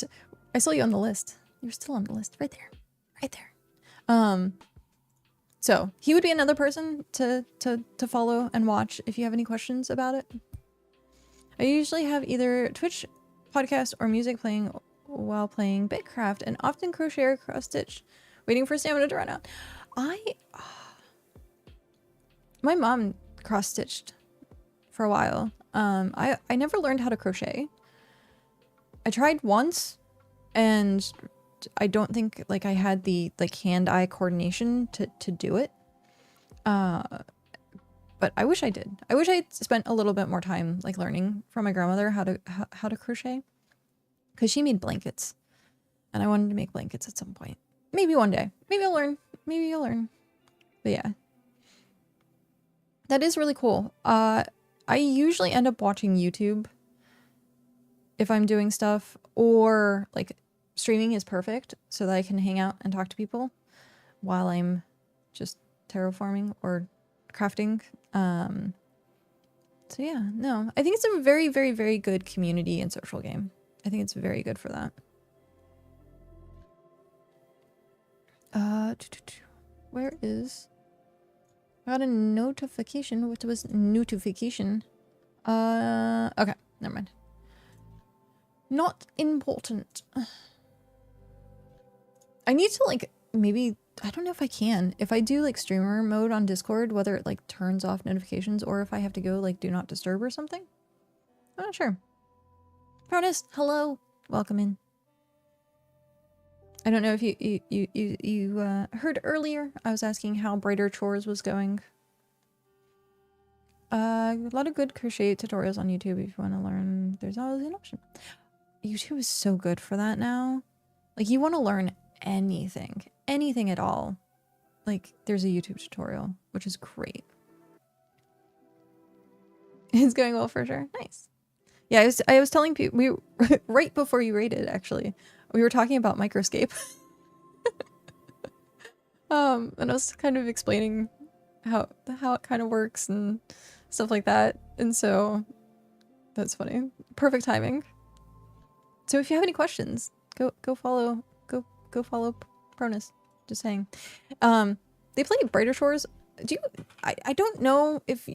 I saw you on the list. You're still on the list, right there, right there. So he would be another person to follow and watch if you have any questions about it. I usually have either Twitch, podcast, or music playing while playing BitCraft, and often crochet or cross stitch, waiting for stamina to run out. My mom cross stitched for a while. I never learned how to crochet. I tried once, and I don't think like I had the like hand-eye coordination to do it. But I wish I did. I wish I spent a little bit more time like learning from my grandmother how to crochet, because she made blankets, and I wanted to make blankets at some point. Maybe one day. Maybe I'll learn. Maybe you'll learn. But yeah. That is really cool. I usually end up watching YouTube if I'm doing stuff, or like streaming is perfect so that I can hang out and talk to people while I'm just terraforming or crafting. So yeah, no, I think it's a very, very, very good community and social game. I think it's very good for that. Where is... I got a notification. What was notification? Okay, never mind. Not important. I need to like maybe I don't know if I can. If I do like streamer mode on Discord, whether it like turns off notifications or if I have to go like do not disturb or something. I'm not sure. Cronus, hello. Welcome in. I don't know if you heard earlier. I was asking how Brighter Chores was going. A lot of good crochet tutorials on YouTube if you want to learn. There's always an option. YouTube is so good for that now. Like, you want to learn anything at all. Like, there's a YouTube tutorial, which is great. It's going well for sure. Nice. Yeah, I was telling people, right before you raided, actually, we were talking about Microscape. And I was kind of explaining how it kind of works and stuff like that. And so that's funny. Perfect timing. So if you have any questions, go follow Cronus. Just saying. They play Brighter Shores. I don't know if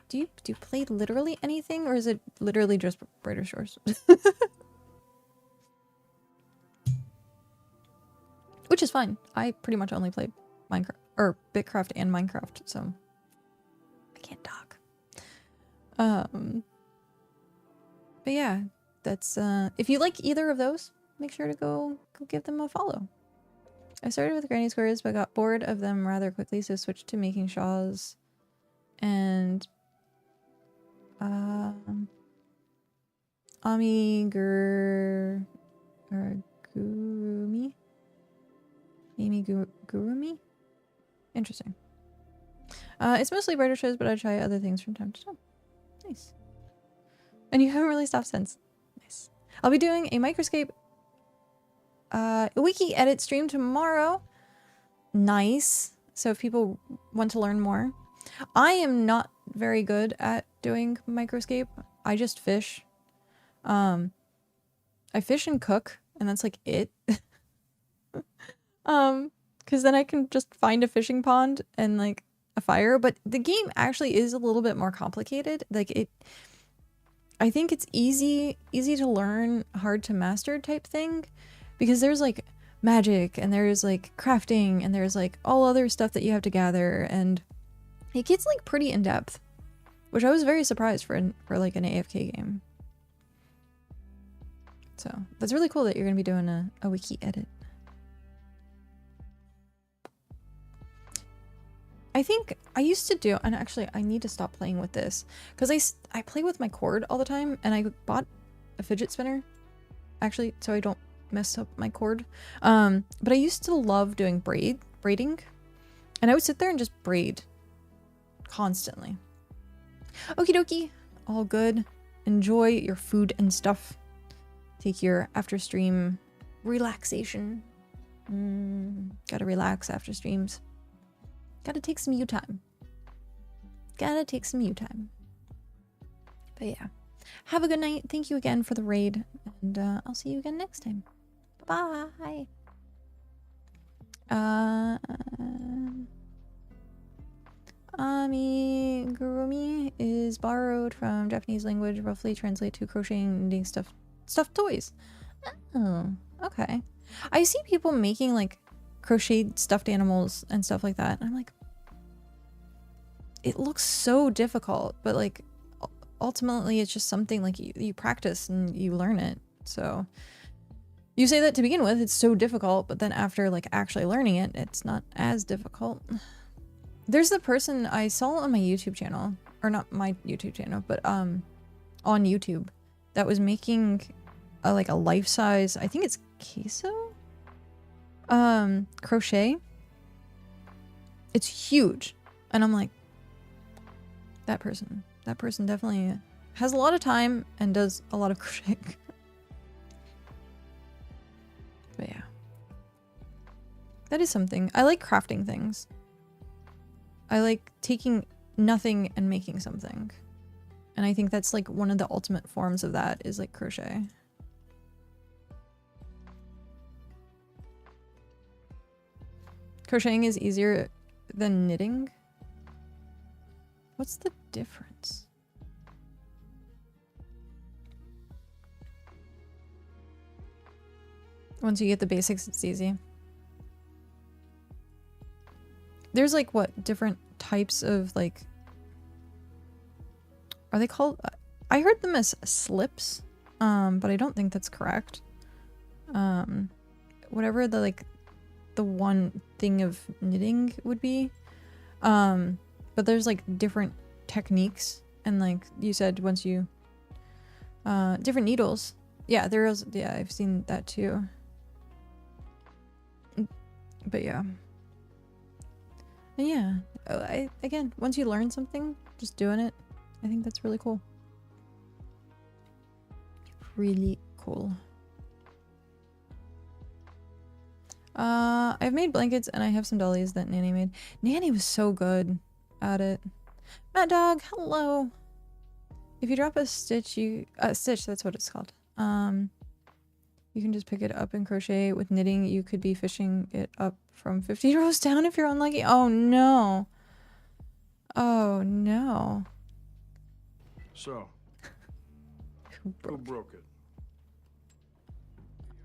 do you play literally anything, or is it literally just Brighter Shores? Which is fine. I pretty much only play Minecraft or BitCraft and Minecraft, so I can't talk. But yeah, that's if you like either of those, make sure to go give them a follow. I started with granny squares but got bored of them rather quickly, so switched to making shawls and Gurumi? Interesting. It's mostly Brighter Shows, but I try other things from time to time. Nice. And you haven't really stopped since. Nice. I'll be doing a Microscape wiki edit stream tomorrow. Nice. So if people want to learn more. I am not very good at doing Microscape. I just fish. I fish and cook, and that's like it. Because then I can just find a fishing pond and like a fire. But the game actually is a little bit more complicated. Like I think it's easy to learn, hard to master type thing, because there's like magic and there's like crafting and there's like all other stuff that you have to gather, and it gets like pretty in depth, which I was very surprised for like an AFK game. So that's really cool that you're gonna be doing a wiki edit. I think I used to do, and actually I need to stop playing with this because I play with my cord all the time, and I bought a fidget spinner actually so I don't mess up my cord. But I used to love doing braiding, and I would sit there and just braid constantly. Okie dokie, all good. Enjoy your food and stuff. Take your after stream relaxation. Gotta relax after streams. Gotta take some you time. But yeah. Have a good night. Thank you again for the raid. And I'll see you again next time. Bye-bye. Amigurumi is borrowed from Japanese language, roughly translate to crocheting and knitting stuffed toys. Oh, okay. I see people making like crocheted stuffed animals and stuff like that, and I'm like, it looks so difficult, but like ultimately it's just something like you practice and you learn it. So you say that to begin with, it's so difficult, but then after like actually learning it, it's not as difficult. There's the person I saw on my YouTube channel, or not my YouTube channel, but on YouTube, that was making like a life-size, I think it's queso? Crochet. It's huge. And I'm like, that person definitely has a lot of time and does a lot of crocheting. But yeah. That is something. I like crafting things. I like taking nothing and making something. And I think that's like one of the ultimate forms of that is like crochet. Crocheting is easier than knitting. What's the difference? Once you get the basics, it's easy. There's like what different types of like, are they called? I heard them as slips, but I don't think that's correct. Whatever the like the one thing of knitting would be. But there's like different techniques, and like you said, once you different needles. Yeah, there is. Yeah, I've seen that too. But yeah. And yeah, again, once you learn something, just doing it, I think that's really cool. Really cool. I've made blankets and I have some dollies that Nanny made. Nanny was so good at it. Mad Dog, hello. If you drop a stitch, stitch, that's what it's called. You can just pick it up and crochet. With knitting, you could be fishing it up from 50 rows down if you're unlucky. Oh no. Oh no. So, who broke it?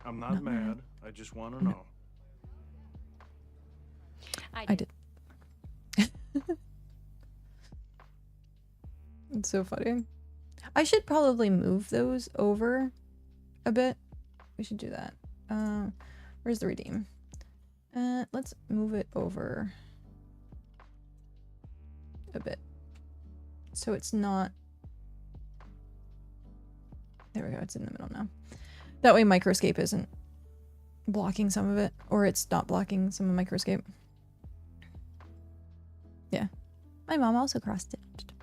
I'm not mad. I just want to know. I did. It's so funny. I should probably move those over a bit. We should do that. Where's the redeem? Let's move it over a bit. So it's not... There we go, it's in the middle now. That way Microscape isn't blocking some of it, or it's not blocking some of Microscape. Yeah. My mom also cross-stitched.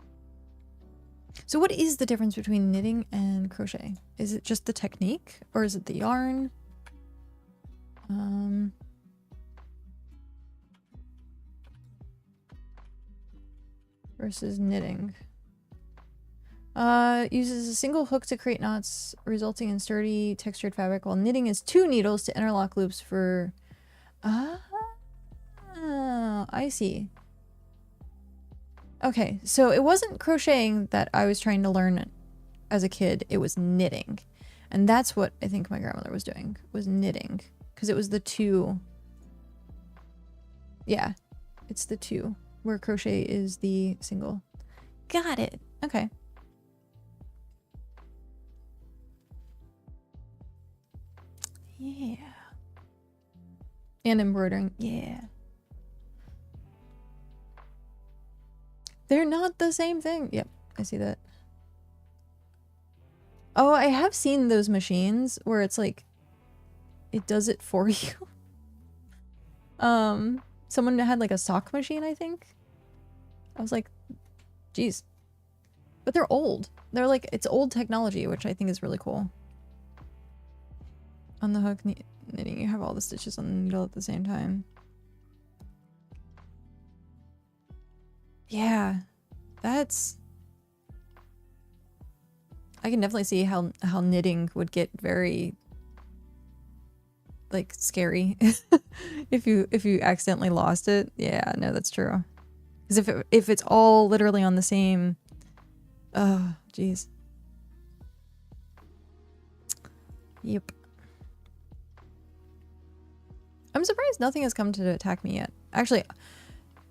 So what is the difference between knitting and crochet? Is it just the technique, or is it the yarn? Versus knitting. Uses a single hook to create knots, resulting in sturdy textured fabric, while knitting is 2 needles to interlock loops for... Ah, I see. Okay, so it wasn't crocheting that I was trying to learn as a kid, it was knitting. And that's what I think my grandmother was doing, was knitting. Because it was the 2... Yeah, it's the 2, where crochet is the single. Got it! Okay. Yeah. And embroidering, yeah. They're not the same thing. Yep, I see that. Oh, I have seen those machines where it's like, it does it for you. Someone had like a sock machine, I think. I was like, geez. But they're old. They're like, it's old technology, which I think is really cool. On the hook knitting, you have all the stitches on the needle at the same time. Yeah, that's... I can definitely see how knitting would get very, like, scary if you accidentally lost it. Yeah, no, that's true. Because if it's all literally on the same... Oh, jeez. Yep. I'm surprised nothing has come to attack me yet. Actually,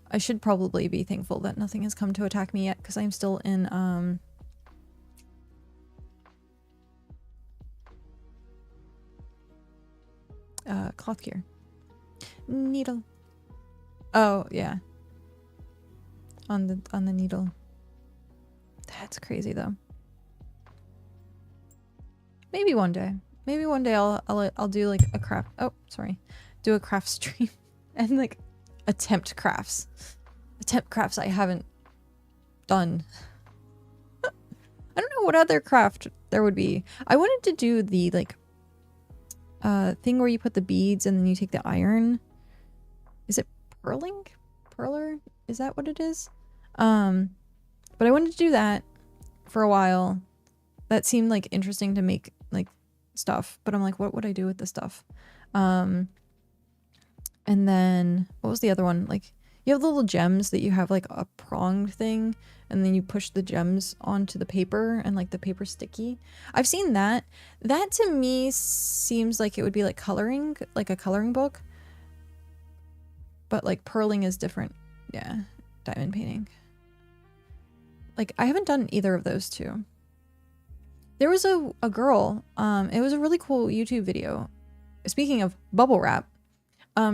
I should probably be thankful that nothing has come to attack me yet, because I'm still in, cloth gear. Needle. Oh, yeah. On the needle. That's crazy, though. Maybe one day. Maybe one day I'll do, like, a craft... Oh, sorry. Do a craft stream. And, like... Attempt crafts I haven't done. I don't know what other craft there would be. I wanted to do the like thing where you put the beads and then you take the iron. Is it purling? Perler? Is that what it is? But I wanted to do that for a while. That seemed like interesting to make like stuff, but I'm like, what would I do with the stuff? And then, what was the other one? Like, you have the little gems that you have like a pronged thing, and then you push the gems onto the paper, and like the paper's sticky. I've seen that. That to me seems like it would be like coloring, like a coloring book. But like purling is different. Yeah, diamond painting. Like, I haven't done either of those two. There was a girl, it was a really cool YouTube video. Speaking of bubble wrap,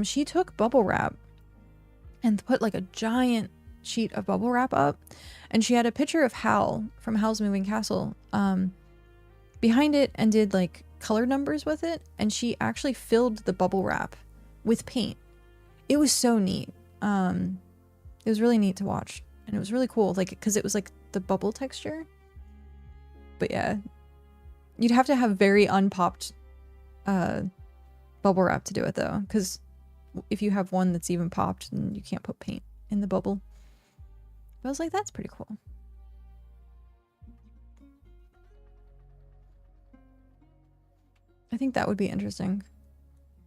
she took bubble wrap and put like a giant sheet of bubble wrap up, and she had a picture of Hal from Hal's Moving Castle behind it and did like color numbers with it, and she actually filled the bubble wrap with paint. It was so neat. It was really neat to watch, and it was really cool, like, because it was like the bubble texture. But yeah, you'd have to have very unpopped bubble wrap to do it though, because if you have one that's even popped, then you can't put paint in the bubble. But I was like, that's pretty cool. I think that would be interesting,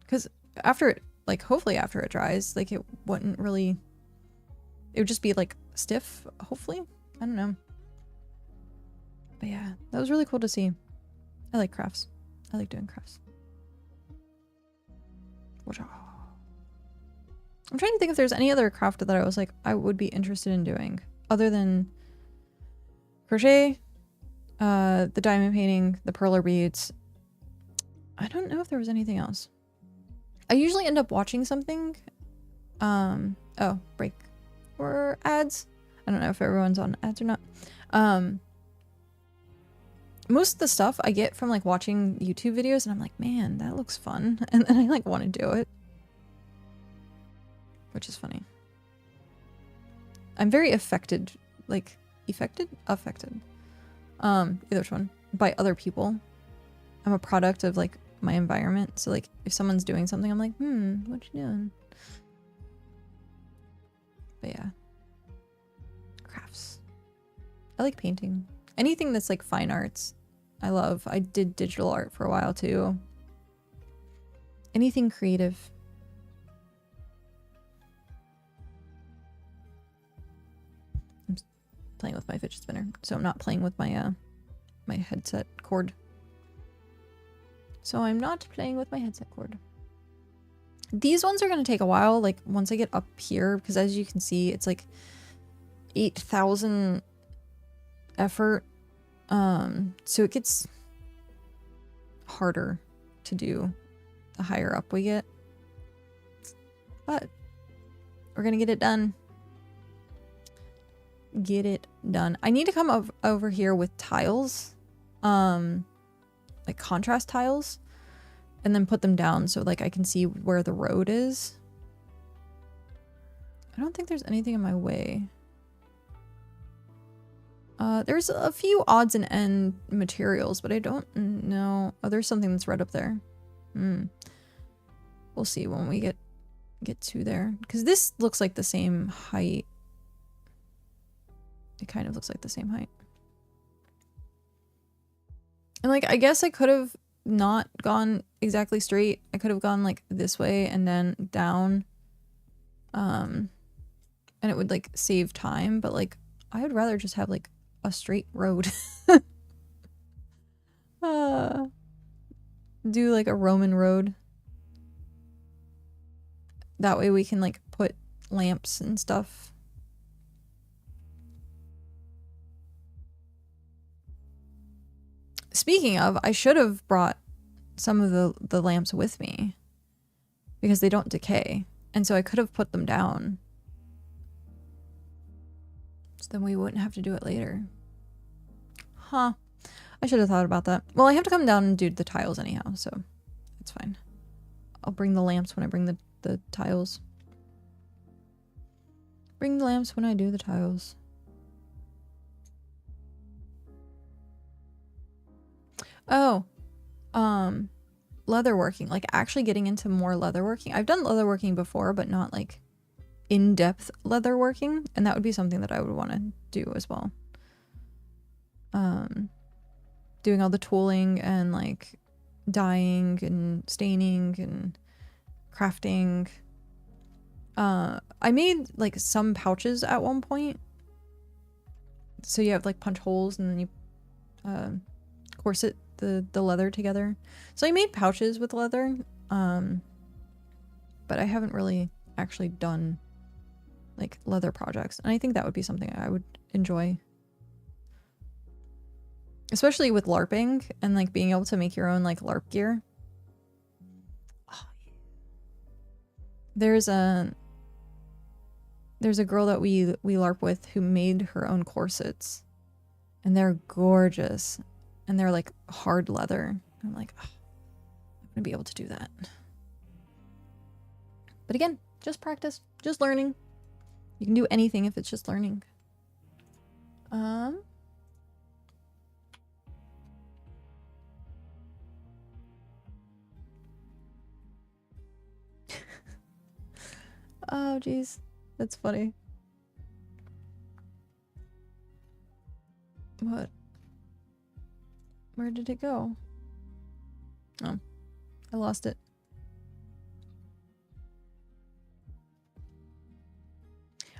because after it, like, hopefully after it dries, like, it wouldn't really, it would just be like stiff, hopefully. I don't know. But yeah, that was really cool to see. I like crafts. I like doing crafts. I'm trying to think if there's any other craft that I was like, I would be interested in doing other than crochet, the diamond painting, the perler beads. I don't know if there was anything else. I usually end up watching something. Oh, break or ads. I don't know if everyone's on ads or not. Most of the stuff I get from like watching YouTube videos, and I'm like, man, that looks fun. And then I like want to do it. Which is funny. I'm very affected, like, affected, either which one, by other people. I'm a product of like my environment. So like if someone's doing something, I'm like, what you doing? But yeah. Crafts. I like painting. Anything that's like fine arts, I love. I did digital art for a while too. Anything creative. I'm playing with my fidget spinner, so I'm not playing with my my headset cord. So I'm not playing with my headset cord. These ones are going to take a while, like once I get up here, because as you can see, it's like 8,000 effort. So it gets harder to do the higher up we get. But we're going to get it done. Get it done. I need to come over here with tiles. Like contrast tiles, and then put them down so like I can see where the road is. I don't think there's anything in my way. There's a few odds and end materials, but I don't know. Oh, there's something that's right up there. We'll see when we get to there, because this looks like the same height. It kind of looks like the same height. And like, I guess I could have not gone exactly straight. I could have gone like this way and then down. And it would like save time, but like, I would rather just have like a straight road. Do like a Roman road. That way we can like put lamps and stuff. Speaking of, I should have brought some of the lamps with me because they don't decay. And so I could have put them down. So then we wouldn't have to do it later. Huh. I should have thought about that. Well, I have to come down and do the tiles anyhow, so it's fine. I'll bring the lamps when I bring the tiles. Bring the lamps when I do the tiles. Oh, leatherworking, like actually getting into more leatherworking. I've done leatherworking before, but not like in-depth leatherworking, and that would be something that I would want to do as well. Doing all the tooling and like dyeing and staining and crafting. I made like some pouches at one point. So you have like punch holes and then you corset the leather together. So I made pouches with leather, but I haven't really actually done like leather projects. And I think that would be something I would enjoy. Especially with LARPing and like being able to make your own like LARP gear. Oh, yeah. There's a girl that we LARP with who made her own corsets. And they're gorgeous. And they're like hard leather. I'm like, oh, I'm gonna be able to do that. But again, just practice, just learning. You can do anything if it's just learning. Oh, geez. That's funny. What? Where did it go? Oh, I lost it.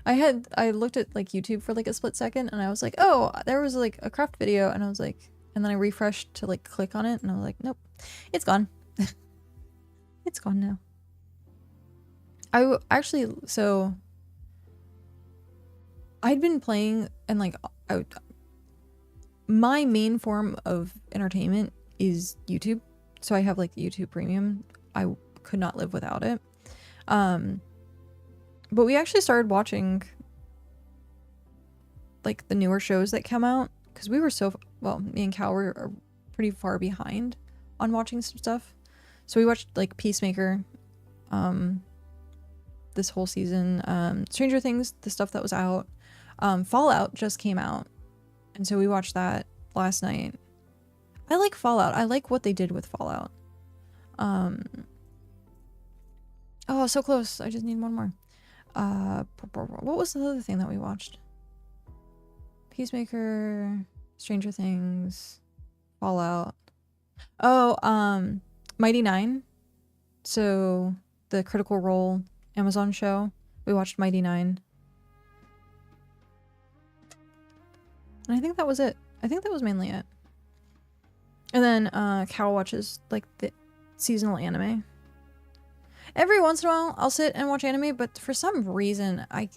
I looked at like YouTube for like a split second and I was like, oh, there was like a craft video, and I was like, and then I refreshed to like click on it and I was like, nope, it's gone. It's gone now. So I'd been playing and like my main form of entertainment is YouTube. So I have like YouTube Premium. I could not live without it. But we actually started watching like the newer shows that come out because we were well, me and Cal are pretty far behind on watching some stuff. So we watched like Peacemaker this whole season, Stranger Things, the stuff that was out. Fallout just came out, and so we watched that last night. I like Fallout. I like what they did with Fallout. Oh, so close. I just need one more. What was the other thing that we watched? Peacemaker, Stranger Things, Fallout. Oh, Mighty Nine. So the Critical Role Amazon show. We watched Mighty Nine. And I think that was it. I think that was mainly it. And then Cal watches like the seasonal anime. Every once in a while I'll sit and watch anime, but for some reason I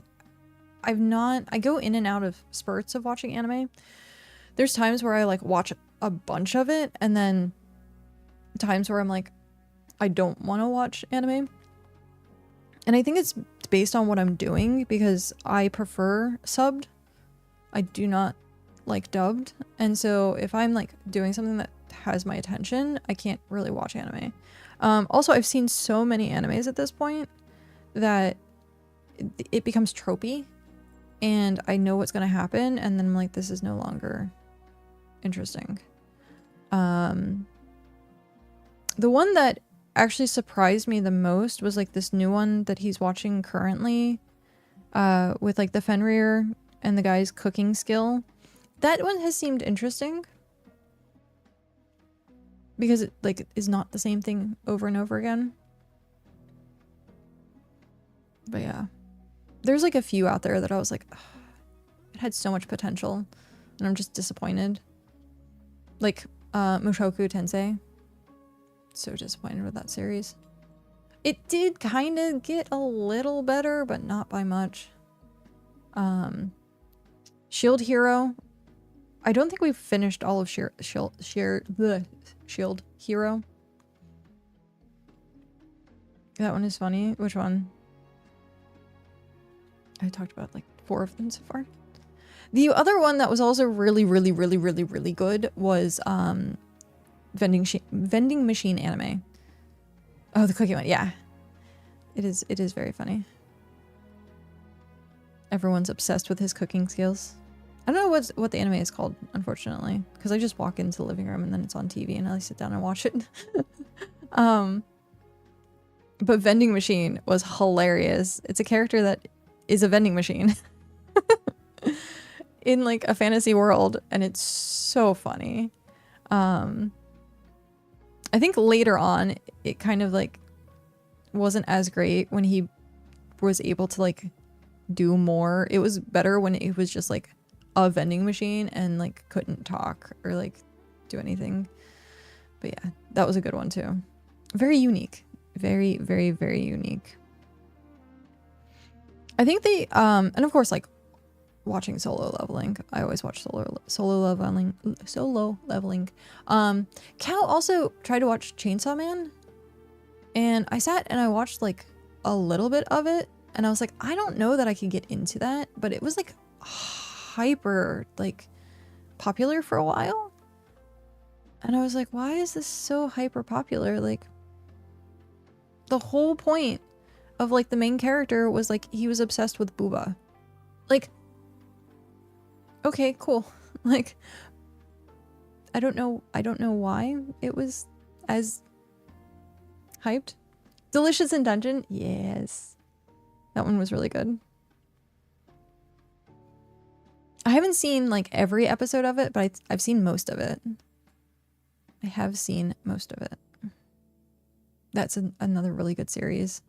go in and out of spurts of watching anime. There's times where I like watch a bunch of it, and then times where I'm like, I don't want to watch anime. And I think it's based on what I'm doing, because I prefer subbed. I do not like dubbed. And so if I'm like doing something that has my attention, I can't really watch anime. Also, I've seen so many animes at this point that it becomes tropey, and I know what's going to happen, and then I'm like, this is no longer interesting. The one that actually surprised me the most was like this new one that he's watching currently, with like the Fenrir and the guy's cooking skill. That one has seemed interesting, because it like is not the same thing over and over again. But yeah, there's like a few out there that I was like, ugh, it had so much potential, and I'm just disappointed. Like Mushoku Tensei. So disappointed with that series. It did kind of get a little better, but not by much. Shield Hero. I don't think we've finished all of Shield Hero. That one is funny. Which one? I talked about like 4 of them so far. The other one that was also really good was vending machine anime. Oh, the cookie one. Yeah, it is very funny. Everyone's obsessed with his cooking skills. I don't know what the anime is called, unfortunately, because I just walk into the living room and then it's on TV and I sit down and watch it. But vending machine was hilarious. It's a character that is a vending machine in like a fantasy world, and it's so funny. I think later on it kind of like wasn't as great when he was able to like do more. It was better when it was just like a vending machine and like couldn't talk or like do anything. But yeah, that was a good one too. Very unique. Very unique. I think they and of course like watching solo leveling. I always watch solo leveling. Cal also tried to watch Chainsaw Man, and I sat and I watched like a little bit of it, and I was like, I don't know that I could get into that, but it was like hyper like popular for a while. And I was like, why is this so hyper popular? Like the whole point of like the main character was like he was obsessed with Booba. Like, okay, cool. Like, I don't know why it was as hyped. Delicious in Dungeon? Yes. That one was really good. I haven't seen like every episode of it, but I've seen most of it. I have seen most of it. That's another really good series.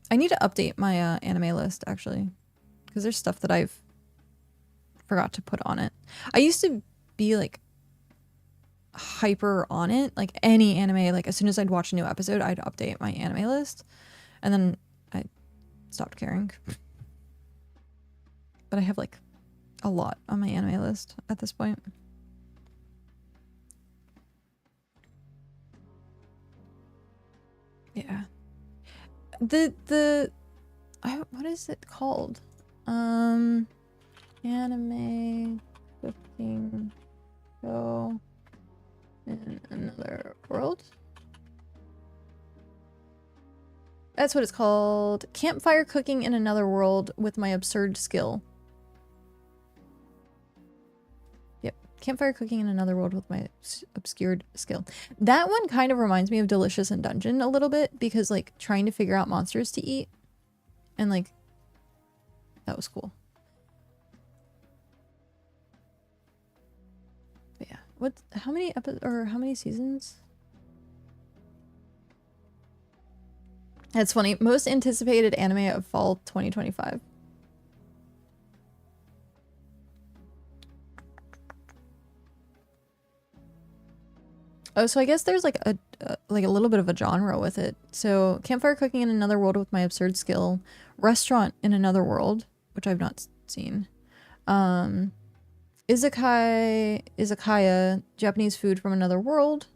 I need to update my anime list, actually, because there's stuff that I've forgot to put on it. I used to be like hyper on it, like any anime, like as soon as I'd watch a new episode, I'd update my anime list, and then I stopped caring. But I have like a lot on my anime list at this point. Yeah. What is it called? Anime cooking show in another world? That's what it's called. Campfire cooking in another world with my absurd skill. Yep. Campfire cooking in another world with my obscured skill. That one kind of reminds me of Delicious in Dungeon a little bit, because like trying to figure out monsters to eat, and like that was cool. But yeah, how many episodes or how many seasons? That's funny. Most anticipated anime of fall 2025. Oh, so I guess there's like a little bit of a genre with it. So campfire cooking in another world with my absurd skill, restaurant in another world, which I've not seen, izakaya, Japanese food from another world,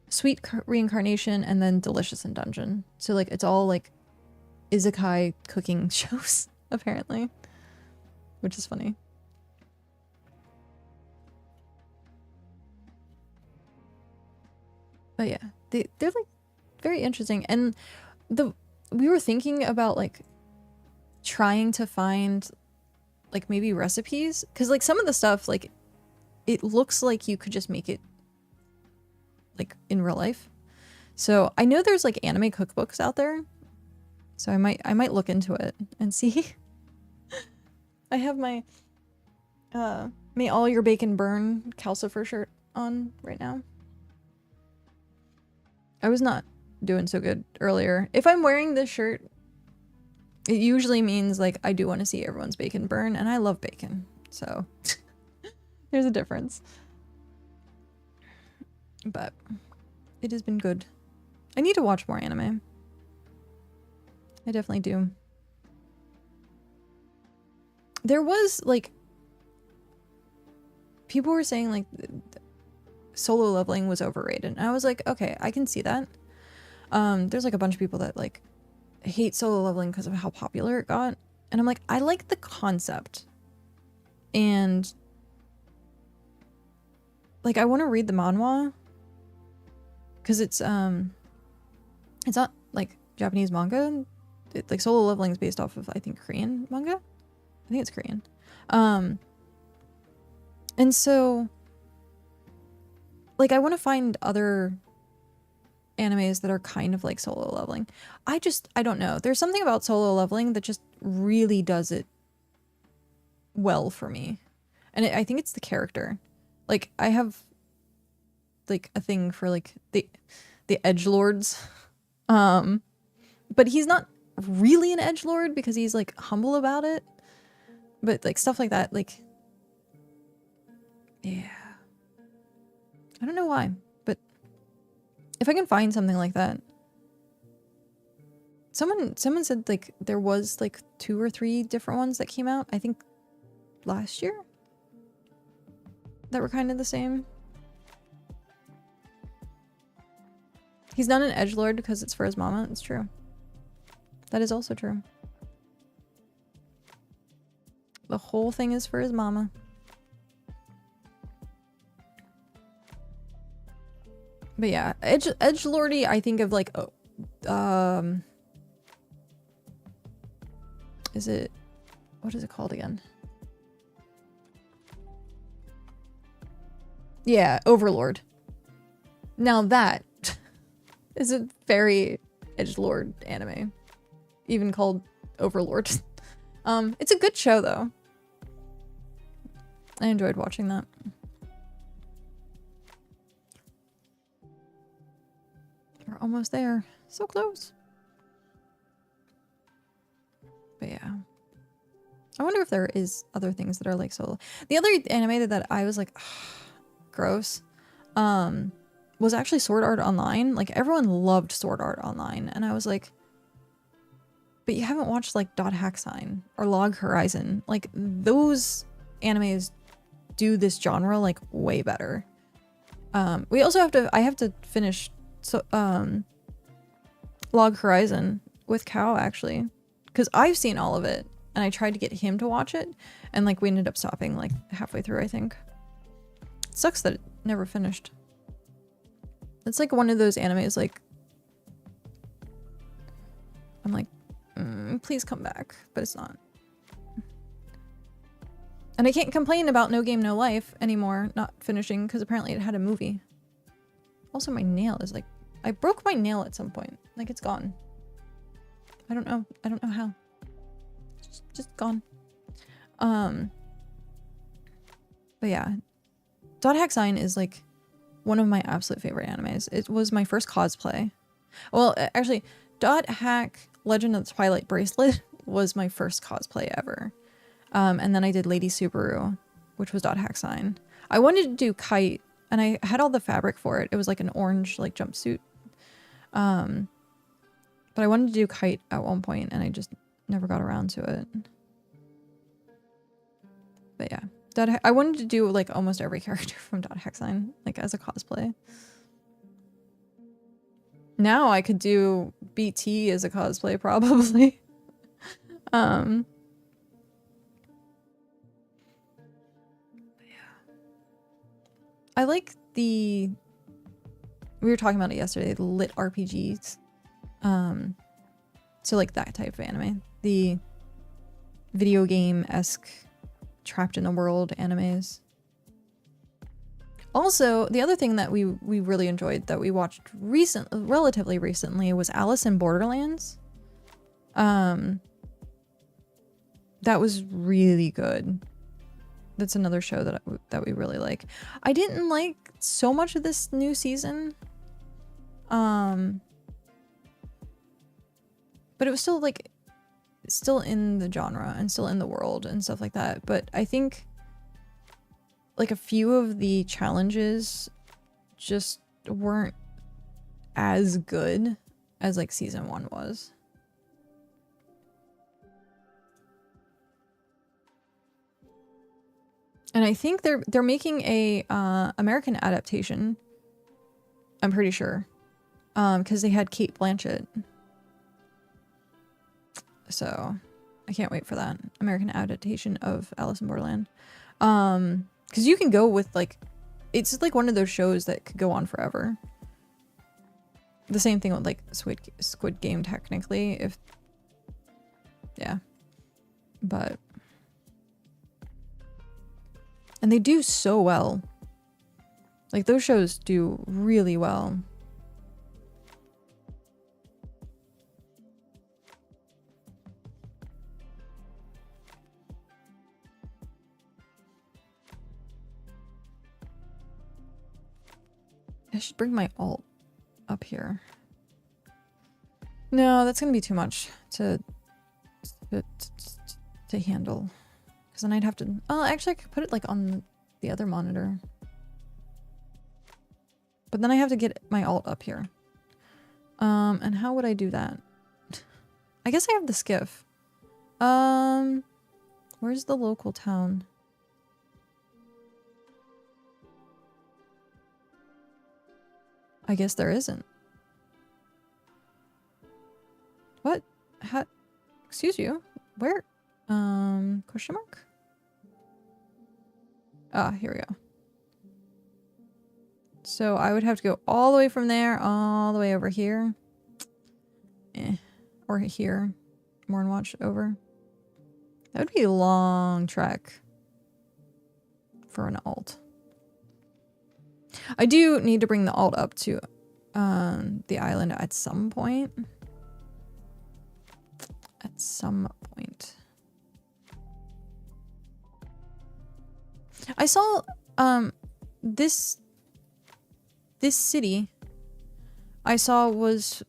sweet reincarnation, and then delicious in dungeon. So like it's all like izakaya cooking shows apparently, which is funny. But yeah, they're like very interesting. And we were thinking about like trying to find like maybe recipes, because like some of the stuff, like it looks like you could just make it like in real life. So I know there's like anime cookbooks out there, so I might look into it and see. I have my may all your bacon burn Calcifer shirt on right now. I was not doing so good earlier. If I'm wearing this shirt, it usually means like I do want to see everyone's bacon burn, and I love bacon, so there's a difference. But it has been good. I need to watch more anime. I definitely do. There was like people were saying like solo leveling was overrated, and I was like, okay, I can see that. There's like a bunch of people that like hate solo leveling because of how popular it got, and I'm like, I like the concept, and like I want to read the manhwa because it's not like Japanese manga. Like solo leveling is based off of, I think, Korean manga. I think it's Korean. And so like I want to find other animes that are kind of like solo leveling. I don't know. There's something about solo leveling that just really does it well for me. And I think it's the character. Like I have like a thing for like the edgelords. But he's not really an edgelord because he's like humble about it. But like stuff like that, like yeah. I don't know why, but if I can find something like that, Someone said like there was like 2 or 3 different ones that came out, I think last year, that were kind of the same. He's not an edgelord because it's for his mama. It's true. That is also true. The whole thing is for his mama. But yeah, edgelordy, I think of like, is it, what is it called again? Yeah, Overlord. Now that is a very edgelord anime, even called Overlord. It's a good show though. I enjoyed watching that. We're almost there. So close. But yeah. I wonder if there is other things that are like solo. The other anime that I was like, gross, was actually Sword Art Online. Like everyone loved Sword Art Online. And I was like, but you haven't watched like Dot Hack Sign or Log Horizon. Like those animes do this genre like way better. We also have to, I have to finish Log Horizon with Cow actually, because I've seen all of it and I tried to get him to watch it and like we ended up stopping like halfway through, I think. It sucks that it never finished. It's like one of those animes like I'm like, please come back, but it's not. And I can't complain about No Game No Life anymore not finishing because apparently it had a movie. Also my nail is like, I broke my nail at some point. Like it's gone. I don't know how. It's just gone. But yeah. Dot Hack Sign is like one of my absolute favorite animes. It was my first cosplay. Well, actually, Dot Hack Legend of the Twilight Bracelet was my first cosplay ever. And then I did Lady Subaru, which was Dot Hack Sign. I wanted to do Kite, and I had all the fabric for it. It was like an orange like jumpsuit. But I wanted to do Kite at one point, and I just never got around to it. But yeah, I wanted to do like almost every character from Dot Hack Sign, like as a cosplay. Now I could do BT as a cosplay probably. I like we were talking about it yesterday, the lit RPGs. So like that type of anime. The video game-esque trapped in a world animes. Also, the other thing that we really enjoyed that we watched relatively recently was Alice in Borderlands. That was really good. That's another show that we really like. I didn't like so much of this new season. But it was still like still in the genre and still in the world and stuff like that. But I think like a few of the challenges just weren't as good as like season 1 was. And I think they're making a American adaptation. I'm pretty sure. Because they had Cate Blanchett. So I can't wait for that American adaptation of Alice in Borderland. Because you can go with like, it's like one of those shows that could go on forever. The same thing with like Squid Game technically, yeah, but, and they do so well. Like those shows do really well. I should bring my alt up here. No, that's gonna be too much to handle. Because then I'd have to... Oh, actually I could put it like on the other monitor. But then I have to get my alt up here. And how would I do that? I guess I have the skiff. Where's the local town? I guess there isn't. What? How? Excuse you? Where? Question mark? Ah, here we go. So I would have to go all the way from there, all the way over here. Or here. Morn watch over. That would be a long trek for an alt. I do need to bring the alt up to the island at some point. At some point. I saw this city I saw was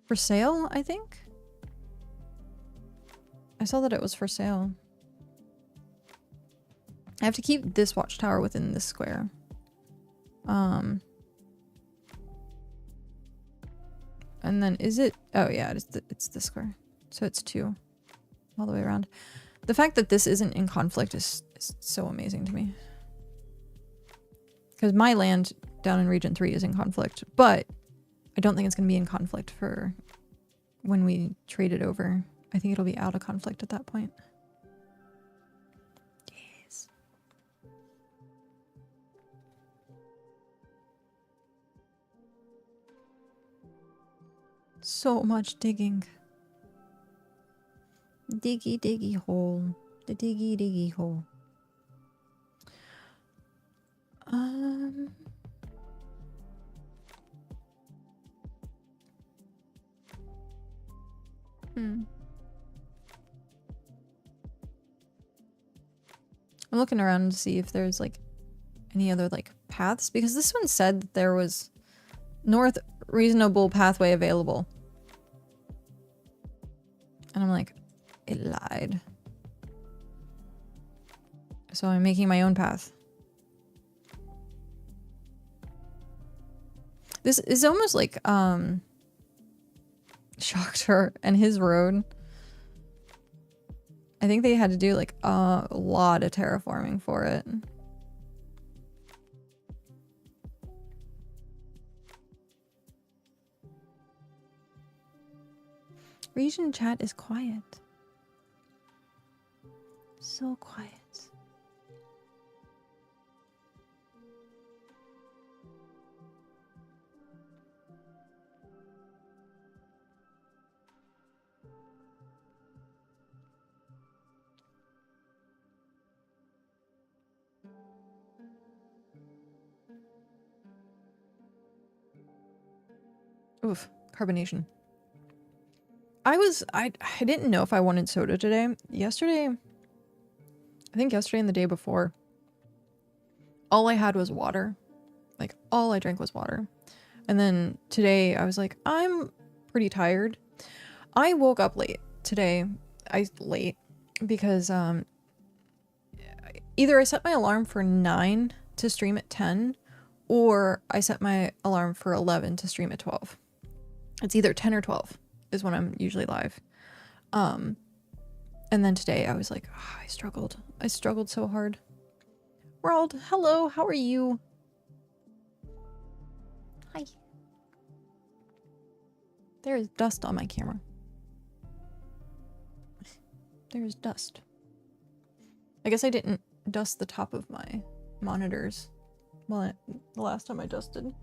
for sale, I think. I saw that it was for sale. I have to keep this watchtower within this square. And then is it? Oh yeah, it's this square. So it's 2 all the way around. The fact that this isn't in conflict is so amazing to me. Because my land down in Region 3 is in conflict, but I don't think it's going to be in conflict for when we trade it over. I think it'll be out of conflict at that point. Yes. So much digging. Diggy diggy hole. The diggy diggy hole. I'm looking around to see if there's like any other like paths, because this one said that there was north reasonable pathway available. And I'm like, it lied. So I'm making my own path. This is almost like Shockter and his road. I think they had to do like a lot of terraforming for it. Region chat is quiet. So quiet. Oof, carbonation. I didn't know if I wanted soda today. Yesterday, I think yesterday and the day before, all I had was water. Like, all I drank was water. And then today, I was like, I'm pretty tired. I woke up late today. Late because either I set my alarm for 9 to stream at 10, or I set my alarm for 11 to stream at 12. It's either 10 or 12 is when I'm usually live. And then today I was like, oh, I struggled so hard. World, hello, how are you? Hi. There is dust on my camera. There's dust. I guess I didn't dust the top of my monitors. Well, the last time I dusted.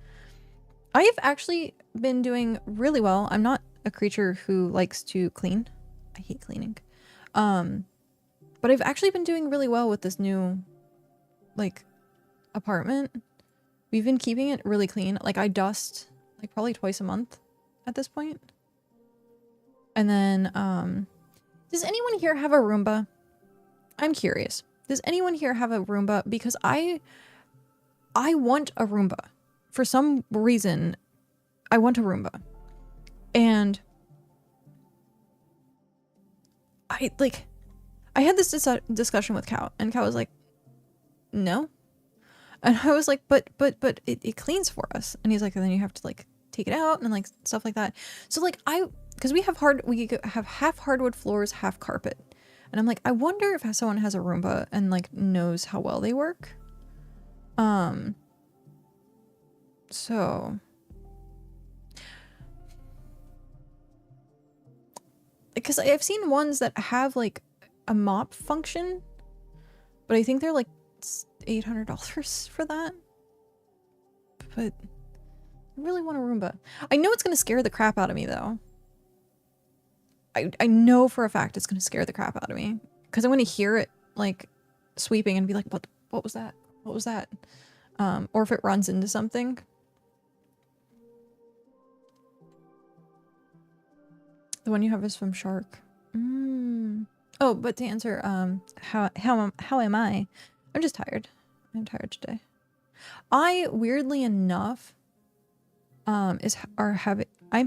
I have actually been doing really well. I'm not a creature who likes to clean. I hate cleaning. But I've actually been doing really well with this new, like, apartment. We've been keeping it really clean. Like, I dust, like, probably twice a month at this point. And then, does anyone here have a Roomba? I'm curious. Does anyone here have a Roomba? Because I want a Roomba. For some reason, I want a Roomba. And I had this discussion with Cow, and Cow was like, no. And I was like, but it cleans for us. And he's like, and then you have to like take it out and like stuff like that. So like because we have half hardwood floors, half carpet. And I'm like, I wonder if someone has a Roomba and like knows how well they work. So because I've seen ones that have like a mop function, but I think they're like $800 for that. But I really want a Roomba. I know it's going to scare the crap out of me though. I know for a fact it's going to scare the crap out of me because I'm going to hear it like sweeping and be like, what was that? What was that? Or if it runs into something. The one you have is from Shark. Oh, but to answer, how am I? I'm just tired. I'm tired today. I, weirdly enough, I'm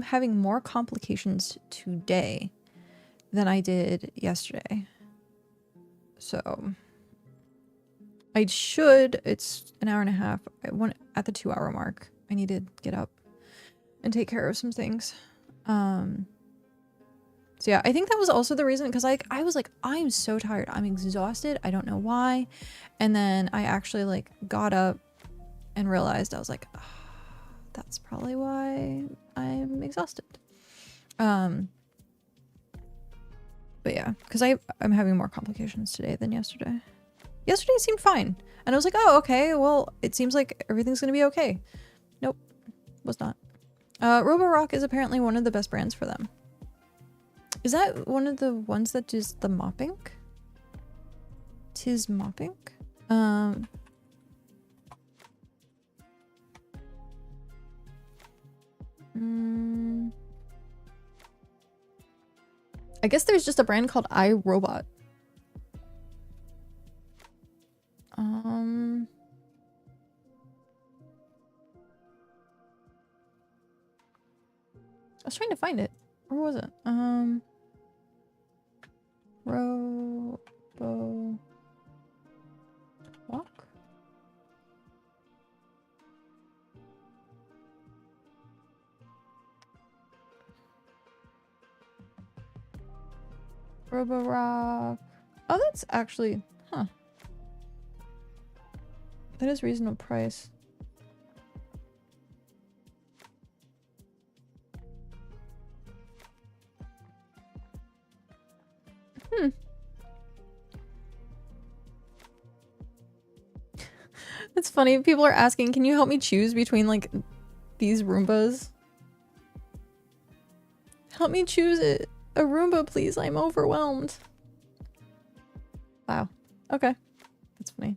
having more complications today than I did yesterday. So it's an hour and a half. At the 2-hour mark. I need to get up and take care of some things. So yeah, I think that was also the reason, because I was like, I'm so tired. I'm exhausted. I don't know why. And then I actually like got up and realized I was like, oh, that's probably why I'm exhausted. But yeah, because I'm having more complications today than yesterday. Yesterday seemed fine. And I was like, oh, okay, well, it seems like everything's gonna be okay. Nope, was not. Roborock is apparently one of the best brands for them. Is that one of the ones that does the mopping? Tis mopping? I guess there's just a brand called iRobot. I was trying to find it. Where was it? Robo Walk? Roborock. Oh, that's actually, huh. That is reasonable price. It's funny. People are asking, can you help me choose between like these Roombas? Help me choose a Roomba, please. I'm overwhelmed. Wow. Okay. That's funny.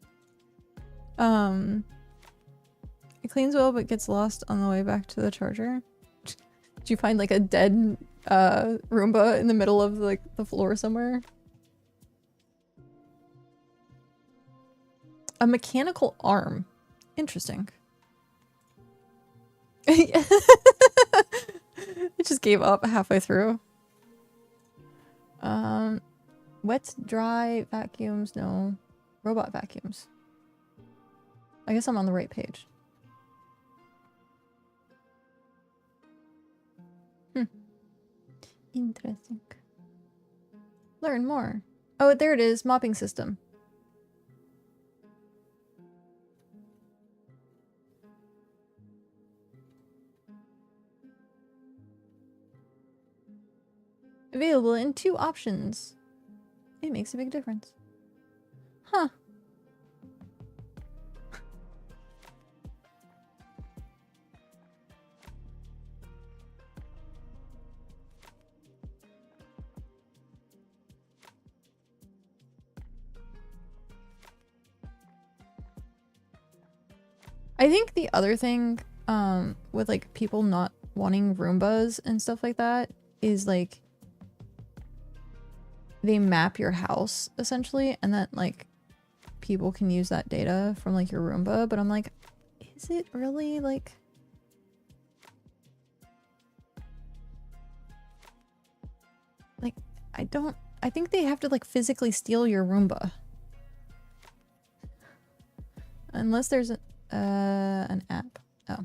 It cleans well but gets lost on the way back to the charger. Did you find like a dead Roomba in the middle of like the floor somewhere? A mechanical arm. Interesting. It just gave up halfway through. Wet, dry vacuums, no. Robot vacuums. I guess I'm on the right page. Interesting. Learn more. Oh, there it is. Mopping system. Available in 2 options. It makes a big difference. Huh. I think the other thing with like people not wanting Roombas and stuff like that is like they map your house essentially, and that like people can use that data from like your Roomba, but I'm like, is it really like I think they have to like physically steal your Roomba. Unless there's an app. Oh.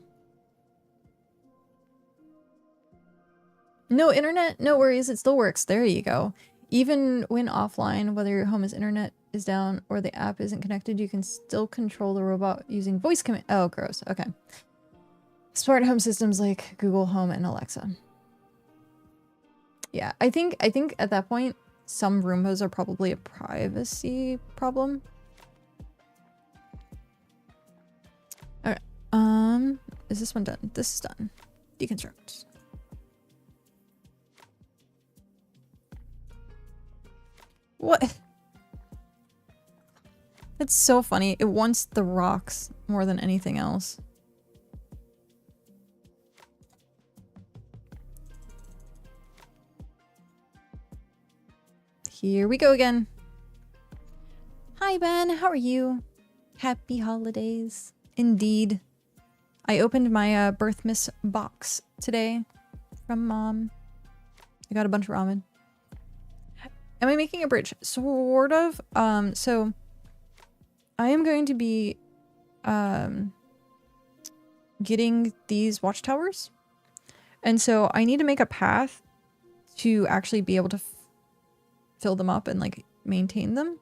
No internet, no worries, it still works. There you go. Even when offline, whether your home's internet is down or the app isn't connected, you can still control the robot using voice command. Oh, gross. Okay. Smart home systems like Google Home and Alexa. Yeah, I think at that point, some Roombas are probably a privacy problem. Alright. Is this one done? This is done. Deconstruct. What? That's so funny. It wants the rocks more than anything else. Here we go again. Hi, Ben. How are you? Happy holidays. Indeed. I opened my Birthmas box today from Mom. I got a bunch of ramen. Am I making a bridge? Sort of. So I am going to be getting these watchtowers. And so I need to make a path to actually be able to fill them up and like maintain them.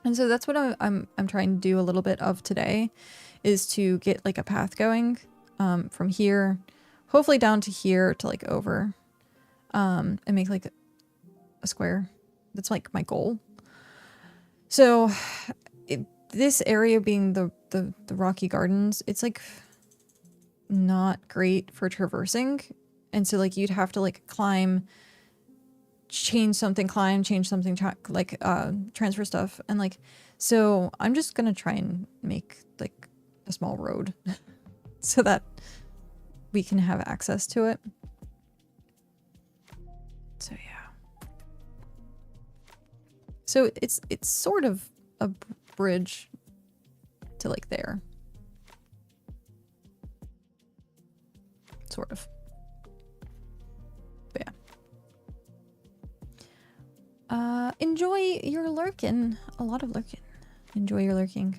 And so that's what I'm trying to do a little bit of today, is to get like a path going from here, hopefully down to here to like over, and make like a square. That's like my goal. So this area being the rocky gardens, it's like not great for traversing. And so like you'd have to like climb, change something, climb, change something, like transfer stuff. And like, so I'm just gonna try and make like a small road so that we can have access to it. So yeah. So it's sort of a bridge to like there. Sort of. But yeah. Enjoy your lurking. A lot of lurking. Enjoy your lurking.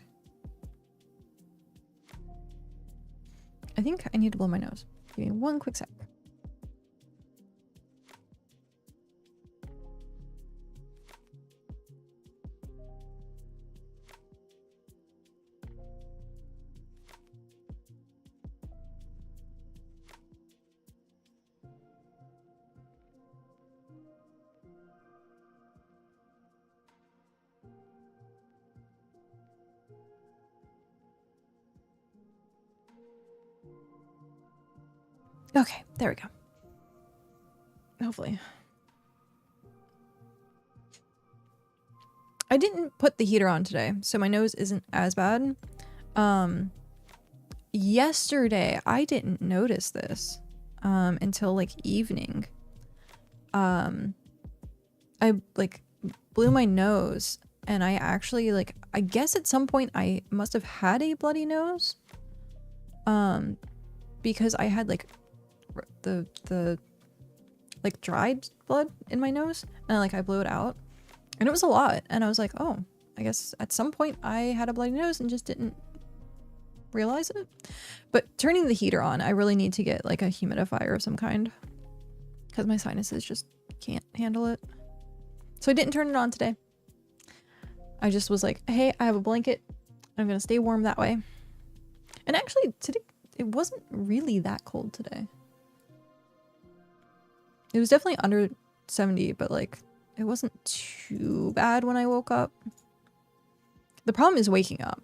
I think I need to blow my nose. Give me one quick sec. Okay, there we go. Hopefully. I didn't put the heater on today, so my nose isn't as bad. Yesterday, I didn't notice this until like evening. I like blew my nose, and I actually like, I guess at some point I must have had a bloody nose. Because I had like the like dried blood in my nose, and like I blew it out, and it was a lot, and I was like, oh, I guess at some point I had a bloody nose and just didn't realize it. But turning the heater on, I really need to get like a humidifier of some kind, because my sinuses just can't handle it. So I didn't turn it on today. I just was like, hey, I have a blanket, I'm gonna stay warm that way. And actually today it wasn't really that cold today. It was definitely under 70, but like it wasn't too bad when I woke up. The problem is waking up.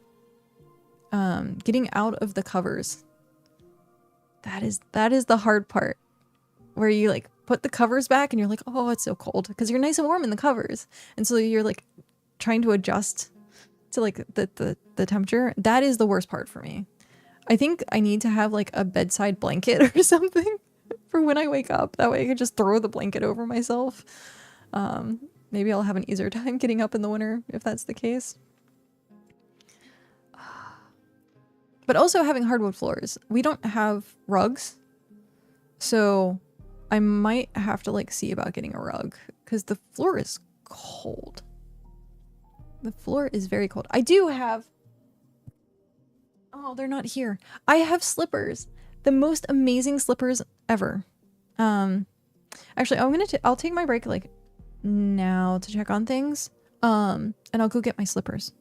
Getting out of the covers. That is the hard part. Where you like put the covers back and you're like, oh, it's so cold, because you're nice and warm in the covers. And so you're like trying to adjust to like the temperature. That is the worst part for me. I think I need to have like a bedside blanket or something for when I wake up. That way I can just throw the blanket over myself. Maybe I'll have an easier time getting up in the winter if that's the case. But also having hardwood floors. We don't have rugs. So I might have to like see about getting a rug, because the floor is cold. The floor is very cold. I do have... Oh, they're not here. I have slippers. The most amazing slippers ever. Actually, I'll take my break like now to check on things. And I'll go get my slippers.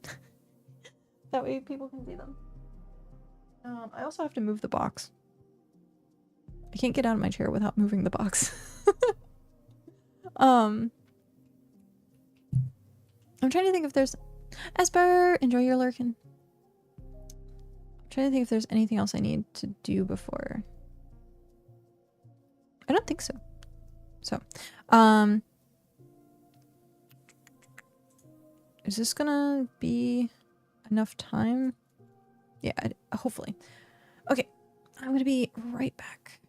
That way people can see them. I also have to move the box. I can't get out of my chair without moving the box. I'm trying to think if there's... Esper! Enjoy your lurkin. I'm trying to think if there's anything else I need to do before. I don't think so. So, is this gonna be enough time? Yeah, hopefully. Okay, I'm gonna be right back.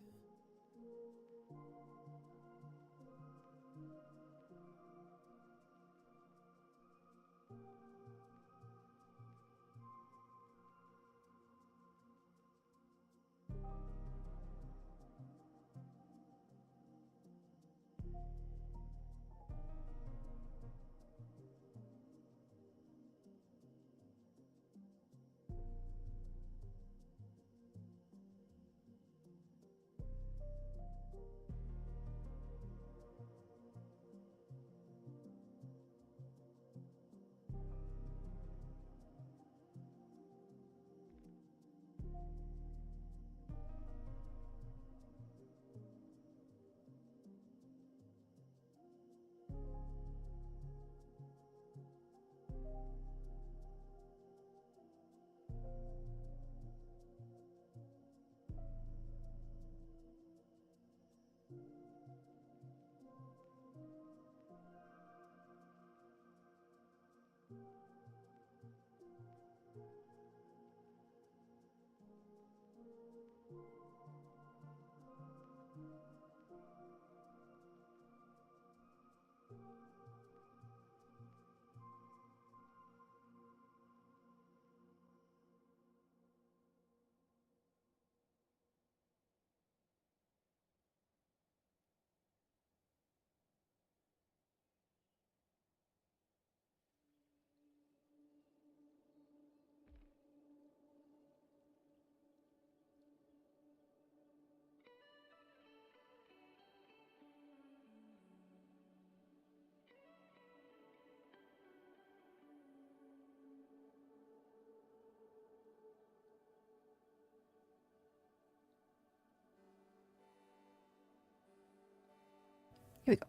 Here we go.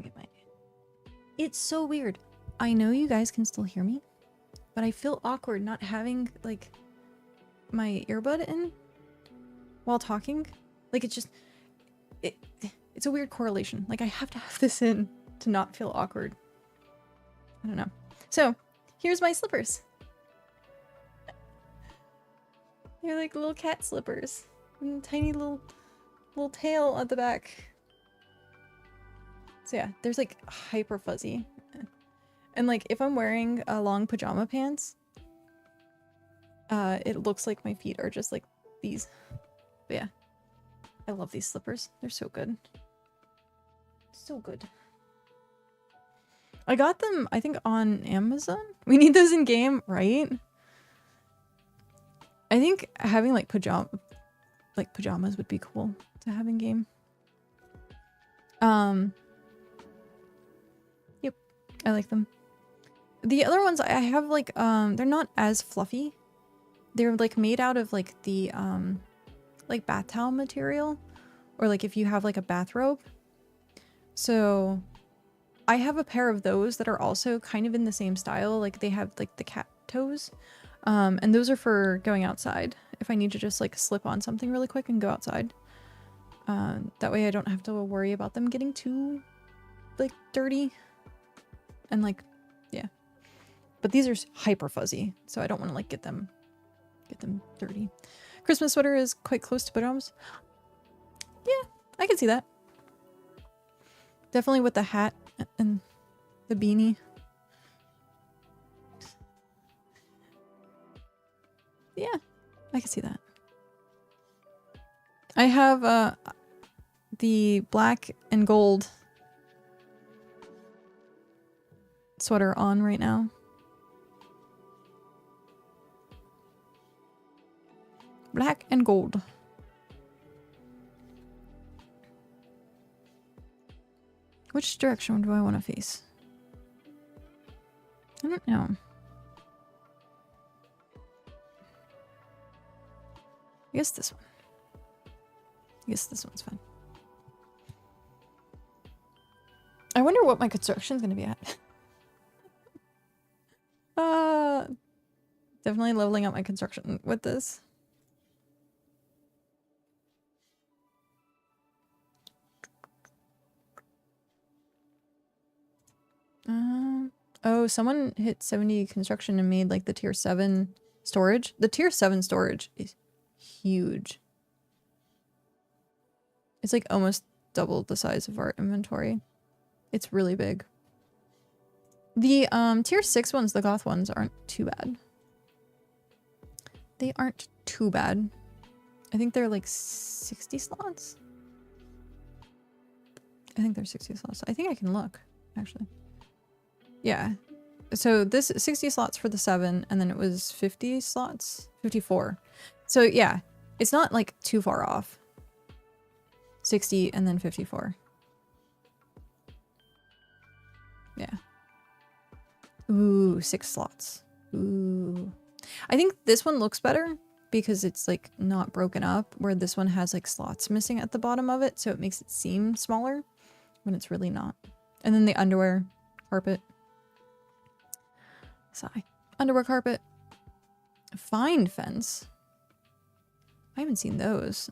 Get my... It's so weird. I know you guys can still hear me, but I feel awkward not having, like, my earbud in while talking. Like, it's just... It's a weird correlation. Like, I have to have this in to not feel awkward. I don't know. So, here's my slippers. They're like little cat slippers. And tiny little tail at the back. So yeah, there's like hyper fuzzy. And like if I'm wearing long pajama pants, it looks like my feet are just like these. But yeah, I love these slippers. They're so good. So good. I got them, I think, on Amazon. We need those in game, right? I think having like pajamas would be cool to have in game. Yep, I like them. The other ones I have like they're not as fluffy. They're like made out of like the like bath towel material, or like if you have like a bathrobe. So I have a pair of those that are also kind of in the same style. Like they have like the cat toes. And those are for going outside. If I need to just like slip on something really quick and go outside. That way I don't have to worry about them getting too like dirty. And like, yeah. But these are hyper fuzzy, so I don't want to like get them dirty. Christmas sweater is quite close to pajamas. Yeah, I can see that. Definitely with the hat and the beanie. Yeah, I can see that. I have the black and gold sweater on right now. Black and gold. Which direction do I want to face? I don't know. I guess this one. I guess this one's fine. I wonder what my construction's gonna be at. Definitely leveling up my construction with this. Oh, someone hit 70 construction and made like the tier 7 storage. The tier 7 storage is huge. It's like almost double the size of our inventory. It's really big. The tier 6 ones, the goth ones, aren't too bad. They aren't too bad. I think they're like 60 slots. I think they're 60 slots. I think I can look, actually. Yeah. So this 60 slots for the 7, and then it was 50 slots? 54. So yeah, it's not like too far off. 60 and then 54. Yeah. Ooh, 6 slots. Ooh. I think this one looks better because it's like not broken up, where this one has like slots missing at the bottom of it, so it makes it seem smaller when it's really not. And then the underwear carpet. Sigh. Underwear carpet. Fine fence. I haven't seen those.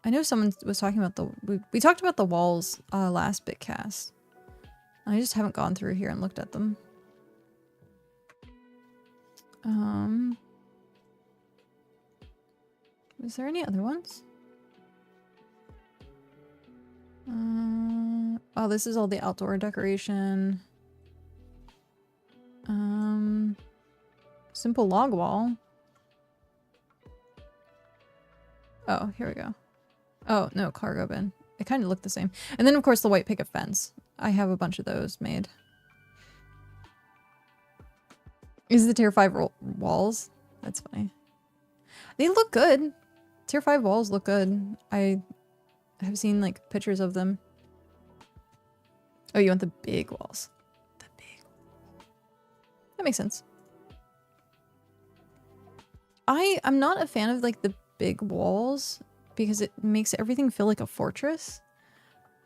I know someone was talking about the... We talked about the walls last bitcast. I just haven't gone through here and looked at them. Is there any other ones? Oh, this is all the outdoor decoration. Simple log wall. Oh, here we go. Oh, no, cargo bin. They kind of look the same. And then, of course, the white picket fence. I have a bunch of those made. Is the tier 5 walls? That's funny. They look good. Tier 5 walls look good. I have seen, like, pictures of them. Oh, you want the big walls. The big. That makes sense. I'm not a fan of, like, the big walls because it makes everything feel like a fortress.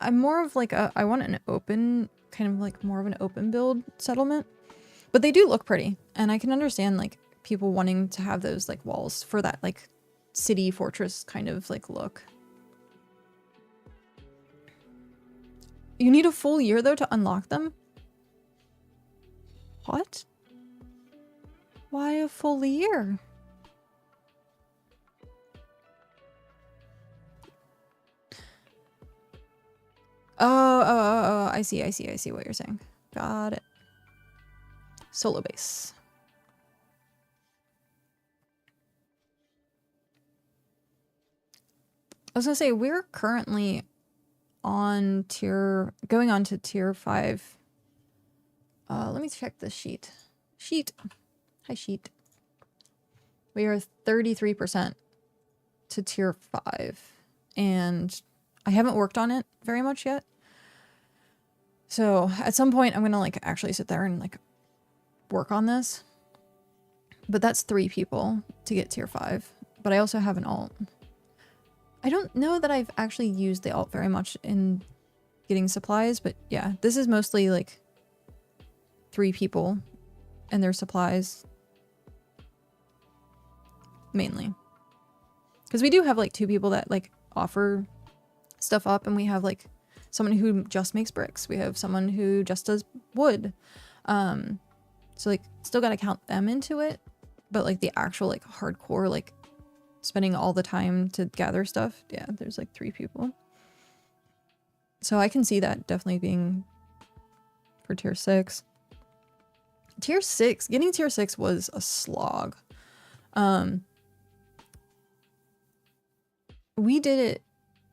I'm more of, like, I want an open, kind of, like, more of an open build settlement. But they do look pretty. And I can understand, like, people wanting to have those, like, walls for that, like, city fortress kind of, like, look. You need a full year, though, to unlock them? What? Why a full year? Oh, I see what you're saying. Got it. Solo base. I was gonna say, we're currently on going on to tier 5. Let me check the sheet. Hi, sheet. We are 33% to tier 5. And I haven't worked on it very much yet. So at some point I'm gonna like actually sit there and like work on this. But that's 3 people to get tier 5. But I also have an alt. I don't know that I've actually used the alt very much in getting supplies, but yeah, this is mostly like 3 people and their supplies. Mainly. Because we do have like 2 people that like offer stuff up, and we have like someone who just makes bricks. We have someone who just does wood. So like still gotta count them into it, but like the actual like hardcore like spending all the time to gather stuff, yeah, there's like 3 people. So I can see that definitely being for tier 6. Tier 6, getting tier 6 was a slog. We did it,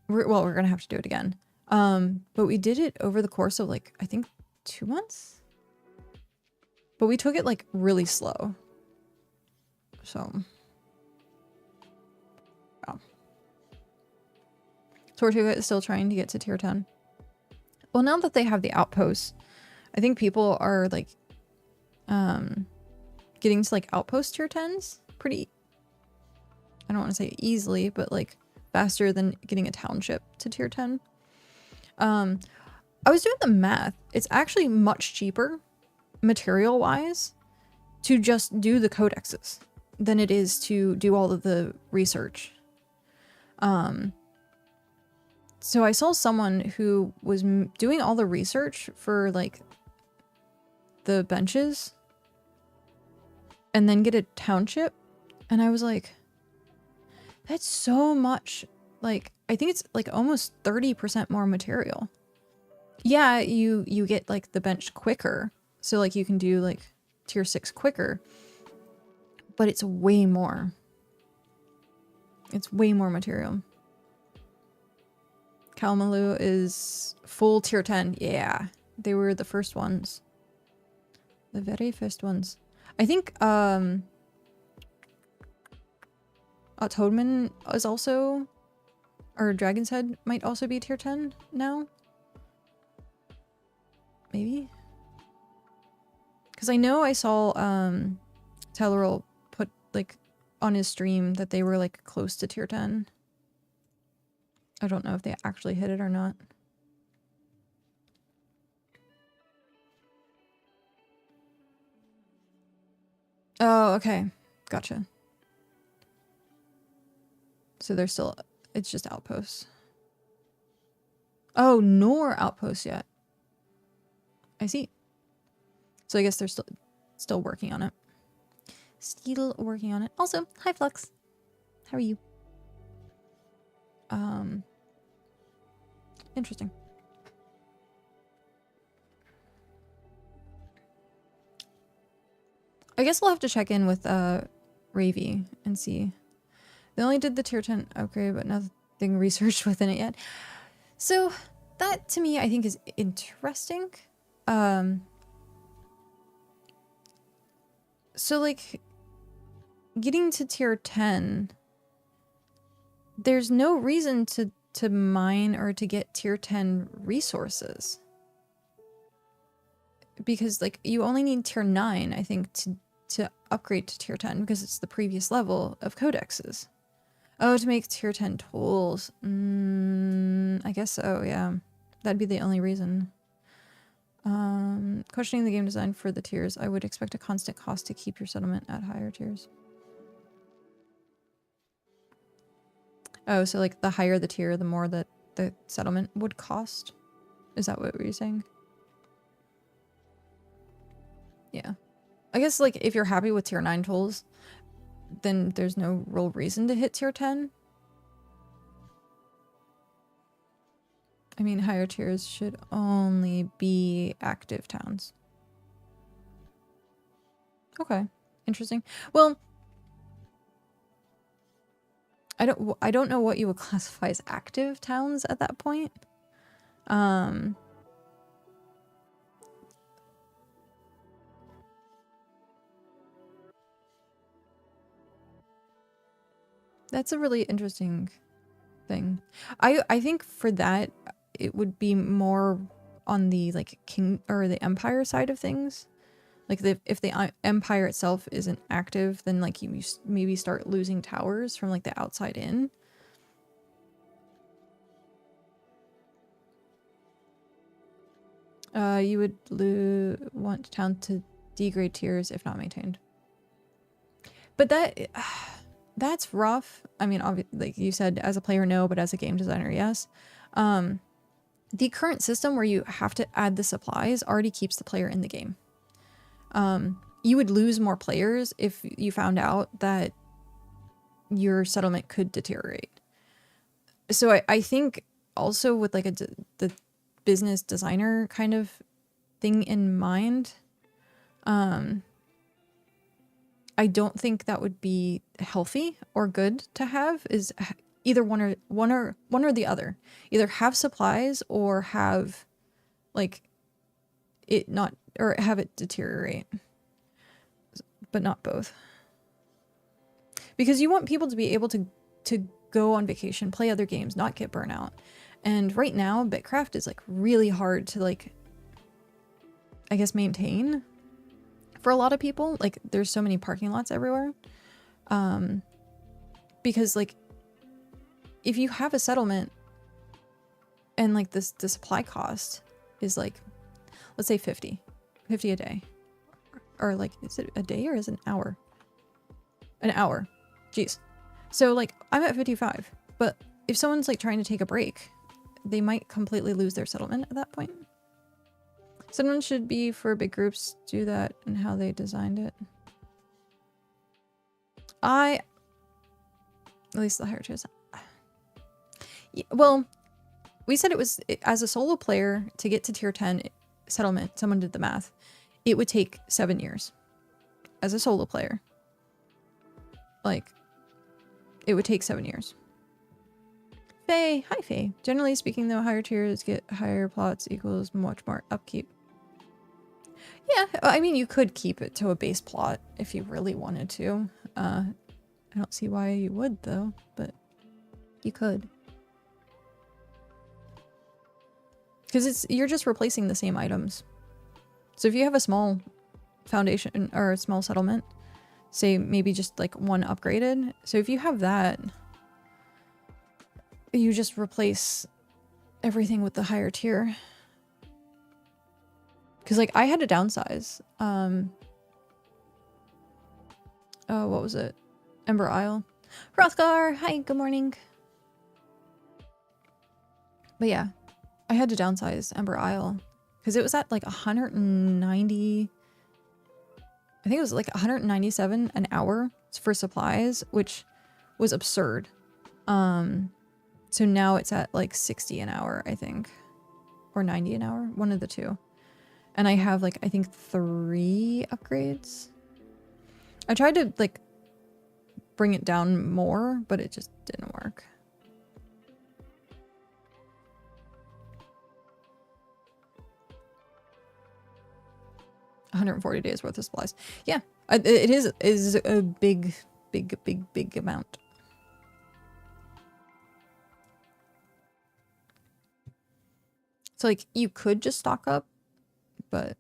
well, we're gonna have to do it again. But we did it over the course of like, I think 2 months? But we took it like really slow. So. Wow. Tortuga is still trying to get to tier 10. Well, now that they have the outposts, I think people are like getting to like outpost tier 10s pretty, I don't want to say easily, but like faster than getting a township to tier 10. I was doing the math. It's actually much cheaper material wise to just do the codexes than it is to do all of the research. So I saw someone who was doing all the research for like the benches and then get a township, and I was like, that's so much. Like, I think it's like almost 30% more material. Yeah, you get like the bench quicker, so like you can do like tier 6 quicker, but it's way more. It's way more material. Kalmalu is full tier 10. Yeah, they were the first ones. The very first ones. I think Toadman is also, or Dragon's Head might also be tier 10 now. Maybe? Because I know I saw Tellerl put like on his stream that they were like close to tier 10. I don't know if they actually hit it or not. Oh, okay. Gotcha. So they're still, it's just outposts. Oh, nor outposts yet. I see. So I guess they're still working on it. Still working on it. Also, hi Flux. How are you? Interesting. I guess we'll have to check in with Ravy and see. They only did the tier 10 upgrade, but nothing researched within it yet. So that to me I think is interesting. So like getting to tier 10, there's no reason to mine or to get tier 10 resources. Because like you only need tier 9, I think, to upgrade to tier 10 because it's the previous level of codexes. Oh, to make tier 10 tools. I guess so, yeah. That'd be the only reason. Questioning the game design for the tiers. I would expect a constant cost to keep your settlement at higher tiers. Oh, so like the higher the tier, the more that the settlement would cost? Is that what you're saying? Yeah. I guess like if you're happy with tier 9 tools, then there's no real reason to hit tier 10. I mean, higher tiers should only be active towns. Okay, interesting. Well, I don't know what you would classify as active towns at that point. That's a really interesting thing. I think for that it would be more on the like king or the empire side of things. Like if the empire itself isn't active, then like you maybe start losing towers from like the outside in. You would want town to degrade tiers if not maintained. But that's rough. I mean, like you said, as a player, no, but as a game designer, yes. The current system where you have to add the supplies already keeps the player in the game. You would lose more players if you found out that your settlement could deteriorate. So I think also with like the business designer kind of thing in mind, I don't think that would be healthy or good to have, is either one or the other. Either have supplies or have like it not, or have it deteriorate, but not both. Because you want people to be able to go on vacation, play other games, not get burnout. And right now, BitCraft is like really hard to like, I guess, maintain for a lot of people. Like there's so many parking lots everywhere. Because like if you have a settlement and like the supply cost is like, let's say 50 a day, or like, is it a day or is it an hour? An hour. Jeez. So like I'm at 55, but if someone's like trying to take a break, they might completely lose their settlement at that point. Someone should be for big groups do that and how they designed it. At least the higher tiers. Yeah, well, we said it was, as a solo player, to get to tier 10 settlement, someone did the math, it would take 7 years. As a solo player. Like, it would take 7 years. Faye, hi Faye. Generally speaking though, higher tiers get higher plots equals much more upkeep. Yeah, I mean, you could keep it to a base plot if you really wanted to. I don't see why you would though, but you could. Because you're just replacing the same items. So if you have a small foundation or a small settlement, say maybe just like one upgraded. So if you have that, you just replace everything with the higher tier. Because like I had to downsize. Oh, what was it? Ember Isle. Hrothgar, hi, good morning. But yeah, I had to downsize Ember Isle because it was at like 190. I think it was like 197 an hour for supplies, which was absurd. So now it's at like 60 an hour, I think, or 90 an hour, one of the two. And I have like, I think 3 upgrades. I tried to like bring it down more, but it just didn't work. $140 days worth of supplies. Yeah, it is a big amount. So like you could just stock up, but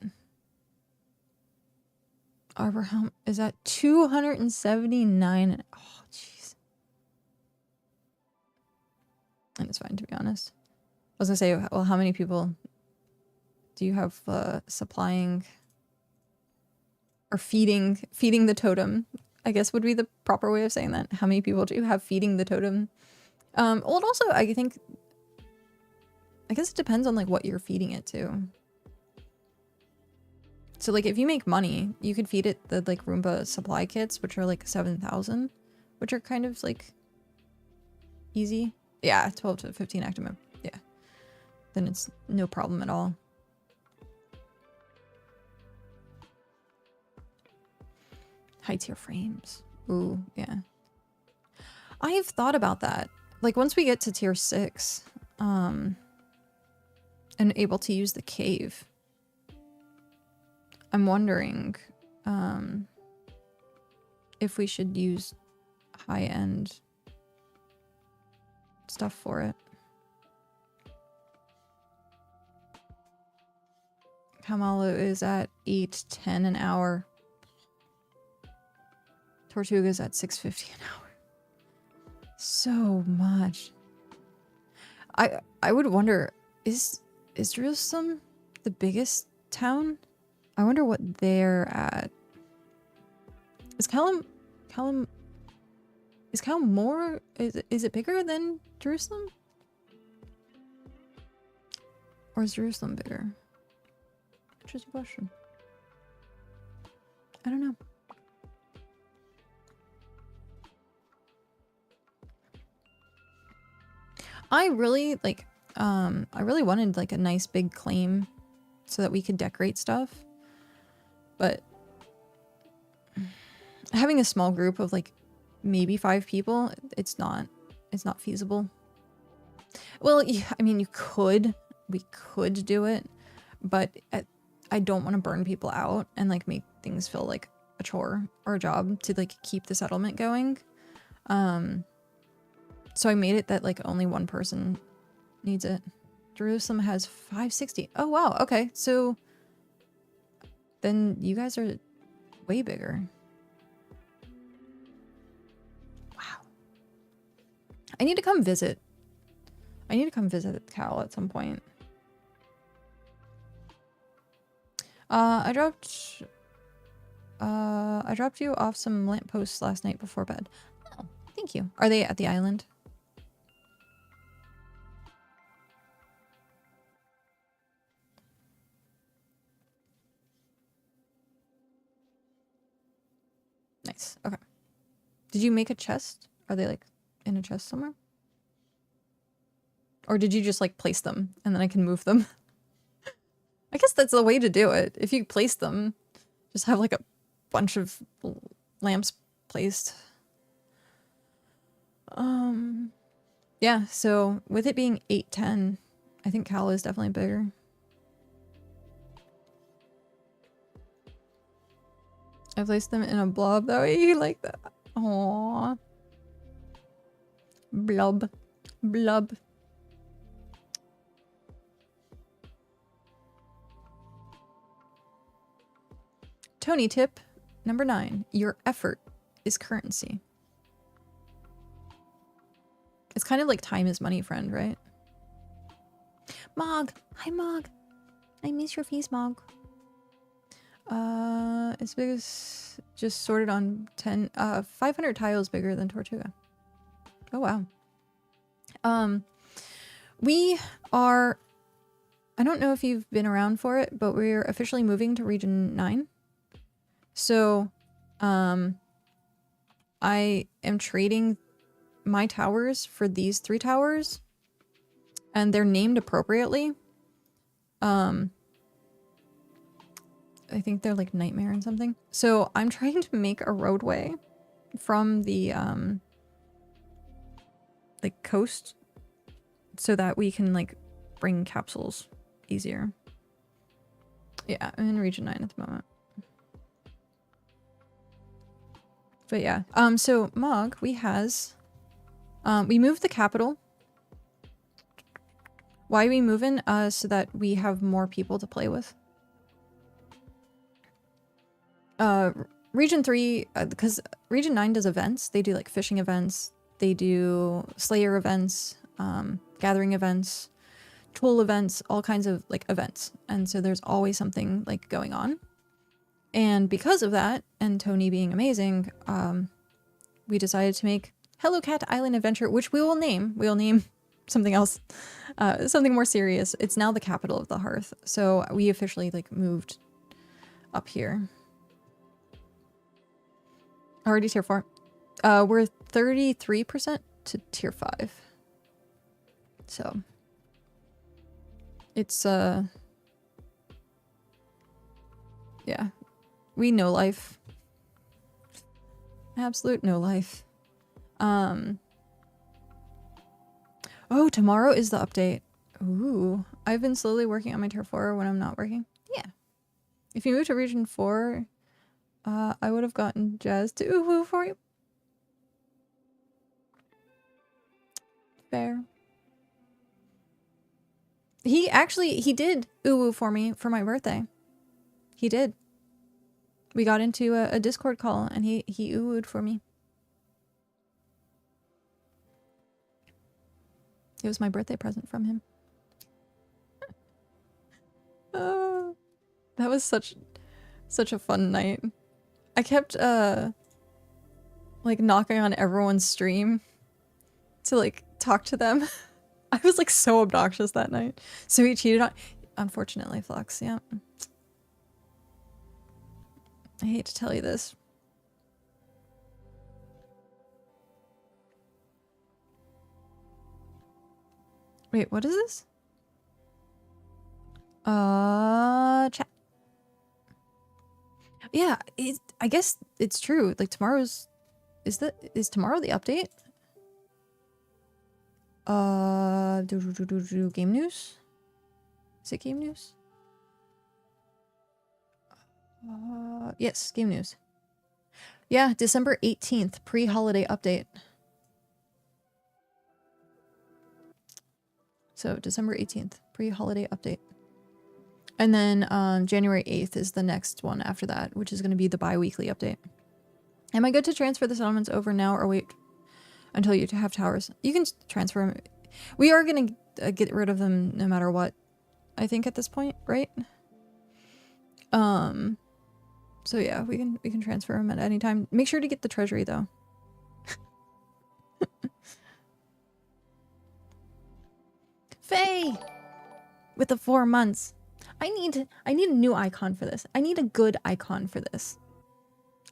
Arbor Helm is at 279. Oh, jeez. And it's fine, to be honest. I was gonna say, well, how many people do you have supplying or feeding the totem? I guess would be the proper way of saying that. How many people do you have feeding the totem? Well, and also I guess it depends on like what you're feeding it to. So like if you make money, you could feed it the like Roomba supply kits, which are like 7,000, which are kind of like easy. Yeah, 12 to 15 active mode. Yeah. Then it's no problem at all. High tier frames. Ooh, yeah. I've thought about that. Like once we get to tier 6, and able to use the cave, I'm wondering if we should use high-end stuff for it. Kamalu is at 810 an hour. Tortuga's at 650 an hour. So much. I would wonder, is Jerusalem the biggest town? I wonder what they're at. Is Callum more, is it bigger than Jerusalem? Or is Jerusalem bigger? Interesting question. I don't know. I really like, I really wanted like a nice big claim so that we could decorate stuff. But having a small group of like maybe 5 people, it's not feasible. Well, yeah, I mean, we could do it, but I don't want to burn people out and like make things feel like a chore or a job to like keep the settlement going. So I made it that like only one person needs it. Jerusalem has 560. Oh, wow. Okay, so then you guys are way bigger. Wow. I need to come visit. I need to come visit Cal at some point. I dropped you off some lampposts last night before bed. Oh, thank you. Are they at the island? Nice. Okay. Did you make a chest? Are they like in a chest somewhere? Or did you just like place them and then I can move them? I guess that's the way to do it. If you place them, just have like a bunch of lamps placed. Yeah, so with it being 810, I think Cal is definitely bigger. I placed them in a blob though. You like that? Aww. Blob. Blob. Tony tip number 9. Your effort is currency. It's kind of like time is money, friend, right? Mog! Hi, Mog! I miss your face, Mog. As big as just sorted on 10, 500 tiles bigger than Tortuga. Oh, wow. We are, I don't know if you've been around for it, but we're officially moving to Region 9. So, I am trading my towers for these 3 towers, and they're named appropriately. I think they're like Nightmare and something. So I'm trying to make a roadway from the like coast so that we can like bring capsules easier. Yeah, I'm in Region 9 at the moment. But yeah, so Mog, we moved the capital. Why are we moving? So that we have more people to play with. Region 3, because Region 9 does events. They do like fishing events. They do Slayer events, gathering events, tool events, all kinds of like events. And so there's always something like going on. And because of that, and Tony being amazing, we decided to make Hello Cat Island Adventure, which we will name. We'll name something else, something more serious. It's now the capital of the Hearth. So we officially like moved up here. Already tier 4. We're 33% to tier 5. So it's yeah. We know life. Absolute no life. Oh, tomorrow is the update. Ooh. I've been slowly working on my tier 4 when I'm not working. Yeah. If you move to region 4, I would have gotten Jazz to ooh for you. Fair. He did ooh for me for my birthday. He did. We got into a Discord call and he oohed for me. It was my birthday present from him. That was such a fun night. I kept like knocking on everyone's stream to like talk to them. I was like so obnoxious that night. So he cheated on, unfortunately, Flux. Yeah. I hate to tell you this. Wait, what is this? Chat. Yeah, I guess it's true. Like tomorrow's, is tomorrow the update? Game news? Is it game news? Yes, game news. Yeah, December 18th, pre-holiday update. So December 18th, pre-holiday update. And then January 8th is the next one after that, which is going to be the bi-weekly update. Am I good to transfer the settlements over now or wait until you have towers? You can transfer them. We are going to get rid of them no matter what, I think, at this point, right? So yeah, we can transfer them at any time. Make sure to get the treasury though. Faye! With the 4 months. I need a new icon for this. I need a good icon for this.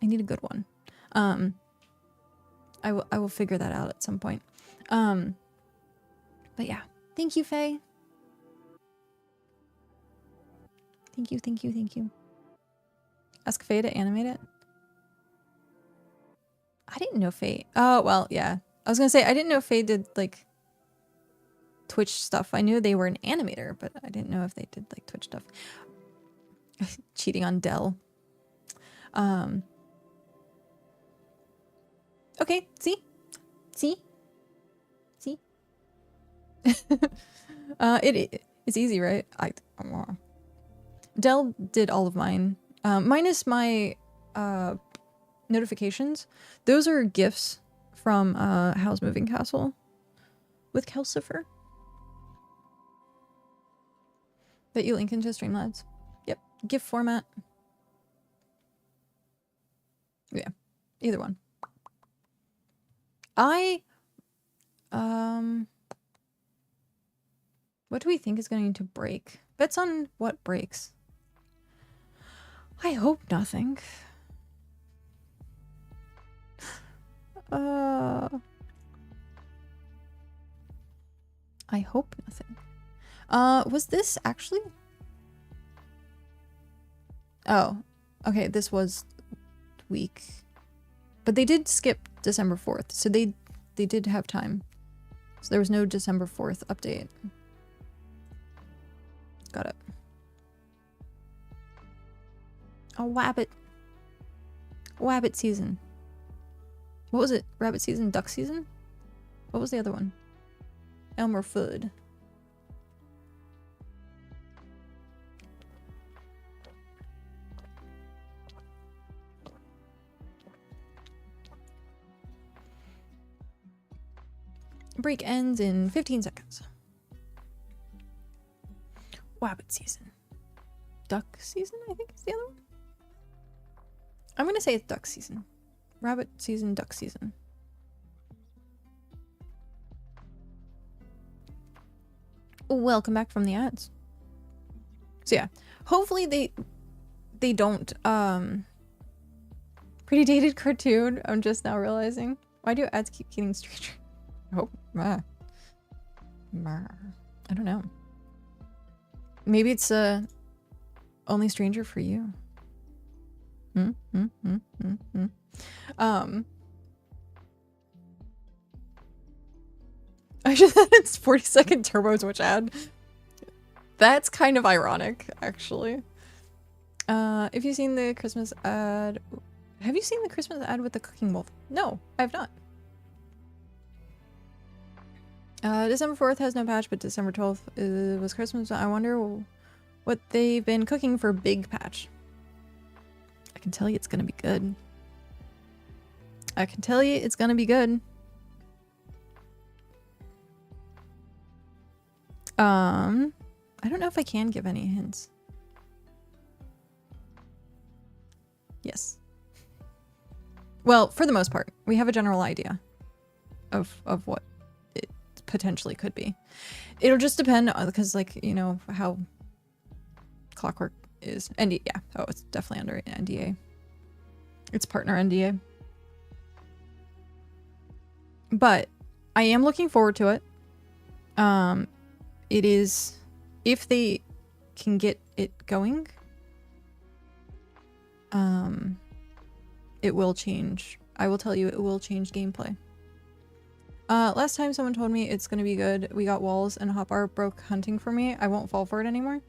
I need a good one. I will figure that out at some point. But yeah. Thank you, Faye. Thank you, thank you, thank you. Ask Faye to animate it. I didn't know Faye. Oh, well, yeah. I was gonna say, I didn't know Faye did, like, Twitch stuff. I knew they were an animator, but I didn't know if they did, like, Twitch stuff. Cheating on Dell. Okay, see? See? See? It's easy, right? Dell did all of mine. Minus my notifications. Those are gifts from How's Moving Castle with Calcifer that you link into Streamlabs. Yep, GIF format. Yeah, either one. What do we think is going to break? Bets on what breaks. I hope nothing. I hope nothing. Was this actually? Oh, okay, this was week. But they did skip December 4th, so they did have time. So there was no December 4th update. Got it. Oh, Wabbit. Wabbit season. What was it? Rabbit season? Duck season? What was the other one? Elmer Fudd. Break ends in 15 seconds. Wabbit season. Duck season, I think is the other one. I'm gonna say it's duck season. Rabbit season, duck season. Welcome back from the ads. So yeah, hopefully they don't pretty dated cartoon. I'm just now realizing. Why do ads keep getting stranger? Oh, I don't know. Maybe it's only stranger for you. I just had its 40-second turbo switch ad. That's kind of ironic, actually. If you've seen the Christmas ad, have you seen the Christmas ad with the cooking wolf? No, I have not. December 4th has no patch, but December 12th was Christmas. I wonder what they've been cooking for big patch. I can tell you it's gonna be good. I can tell you it's gonna be good. I don't know if I can give any hints. Yes. Well, for the most part, we have a general idea of what it potentially could be. It'll just depend on, because, like, you know, how Clockwork is. And yeah, oh, it's definitely under NDA. It's partner NDA. But I am looking forward to it. It is, if they can get it going, it will change. I will tell you, it will change gameplay. Last time someone told me it's gonna be good. We got walls and hotbar broke hunting for me. I won't fall for it anymore.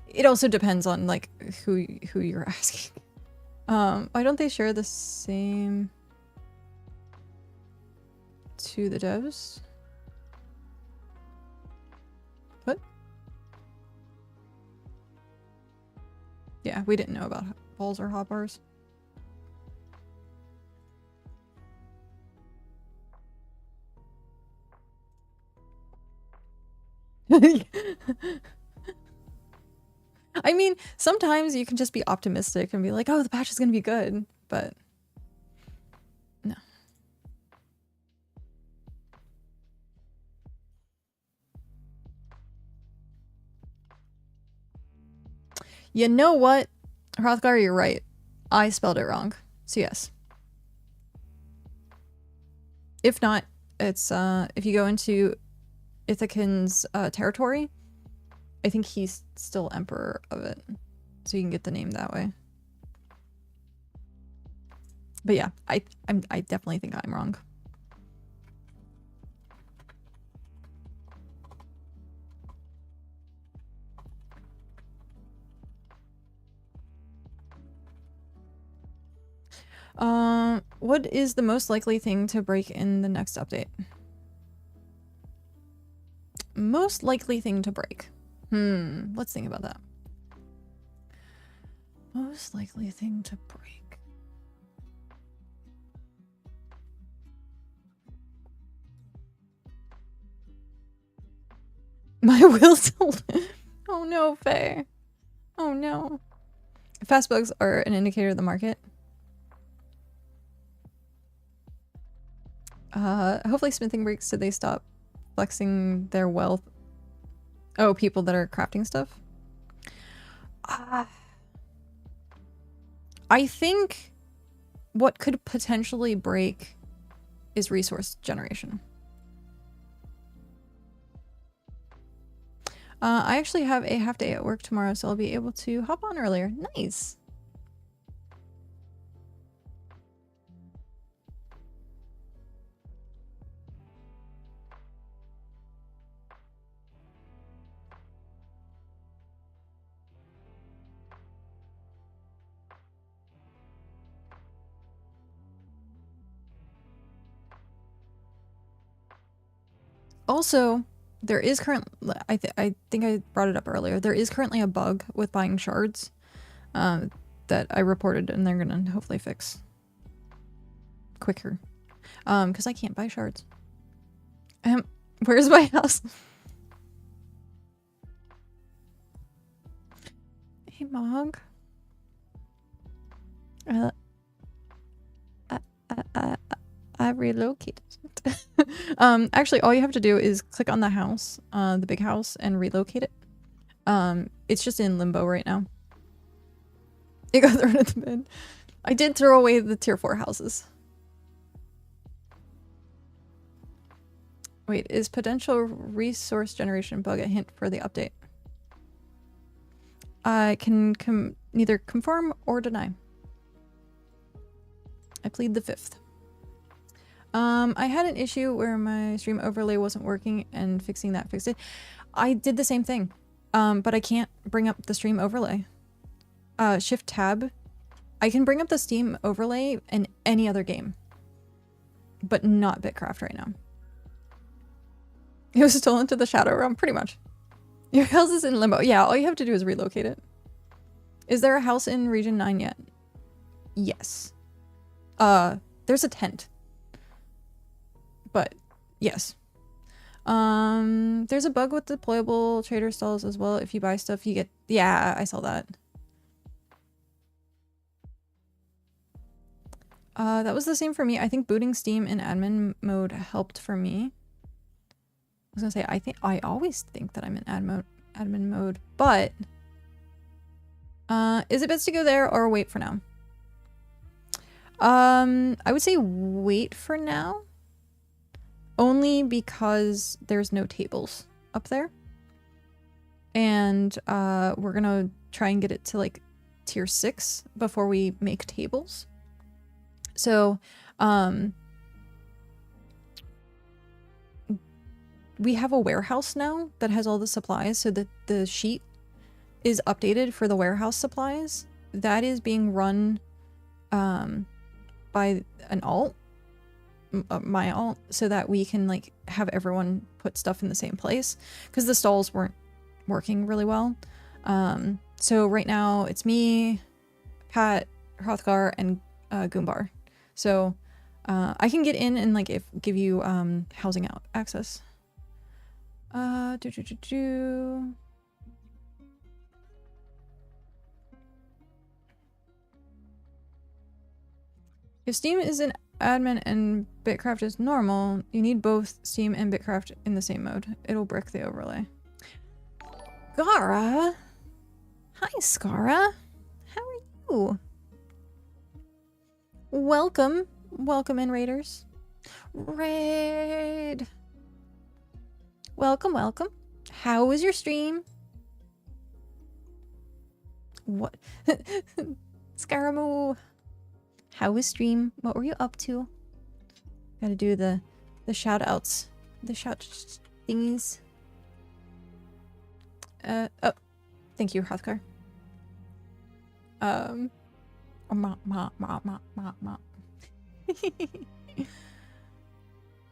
It also depends on, like, who you're asking. Why don't they share the same to the devs? Yeah, we didn't know about balls or hotbars. I mean, sometimes you can just be optimistic and be like, oh, the patch is going to be good, but no. You know what? Hrothgar, you're right. I spelled it wrong. So yes. If not, it's if you go into Ithacan's territory, I think he's still emperor of it. So you can get the name that way. But yeah, I definitely think I'm wrong. What is the most likely thing to break in the next update? Most likely thing to break. Let's think about that. Most likely thing to break. My will told. Oh no, Faye. Oh no. Fast bugs are an indicator of the market. Hopefully smithing breaks so they stop flexing their wealth. Oh, people that are crafting stuff? I think what could potentially break is resource generation. I actually have a half day at work tomorrow, so I'll be able to hop on earlier. Nice. Also, there is I think I brought it up earlier. There is currently a bug with buying shards that I reported, and they're gonna hopefully fix quicker. Because I can't buy shards. Where's my house? Hey, Mog. I relocated. Actually, all you have to do is click on the house, the big house, and relocate it. It's just in limbo right now. It got thrown in the bin. I did throw away the tier 4 houses. Wait, is potential resource generation bug a hint for the update? I can neither confirm or deny. I plead the 5th. I had an issue where my stream overlay wasn't working and fixing that fixed it. I did the same thing, but I can't bring up the stream overlay. Shift tab. I can bring up the Steam overlay in any other game, but not BitCraft right now. It was stolen to the Shadow Realm, pretty much. Your house is in limbo. Yeah, all you have to do is relocate it. Is there a house in Region 9 yet? Yes. There's a tent. But yes. There's a bug with deployable trader stalls as well. If you buy stuff, you get... Yeah, I saw that. That was the same for me. I think booting Steam in admin mode helped for me. I was gonna say, I always think that I'm in admin mode, but is it best to go there or wait for now? I would say wait for now, only because there's no tables up there, and we're gonna try and get it to like tier 6 before we make tables. So we have a warehouse now that has all the supplies, so that the sheet is updated for the warehouse supplies. That is being run by an alt, my alt, so that we can like have everyone put stuff in the same place, because the stalls weren't working really well. So right now it's me, Pat, Hrothgar, and Goombar. So I can get in and like give you housing out access. If Steam is an admin and BitCraft is normal, you need both Steam and BitCraft in the same mode. It'll brick the overlay. Gara! Hi, Skara! How are you? Welcome. Welcome in, Raiders. Raid! Welcome, welcome. How was your stream? What? Scaramoo! How was stream? What were you up to? Gotta do the shout outs. The shout thingies. Oh. Thank you, Hrothgar.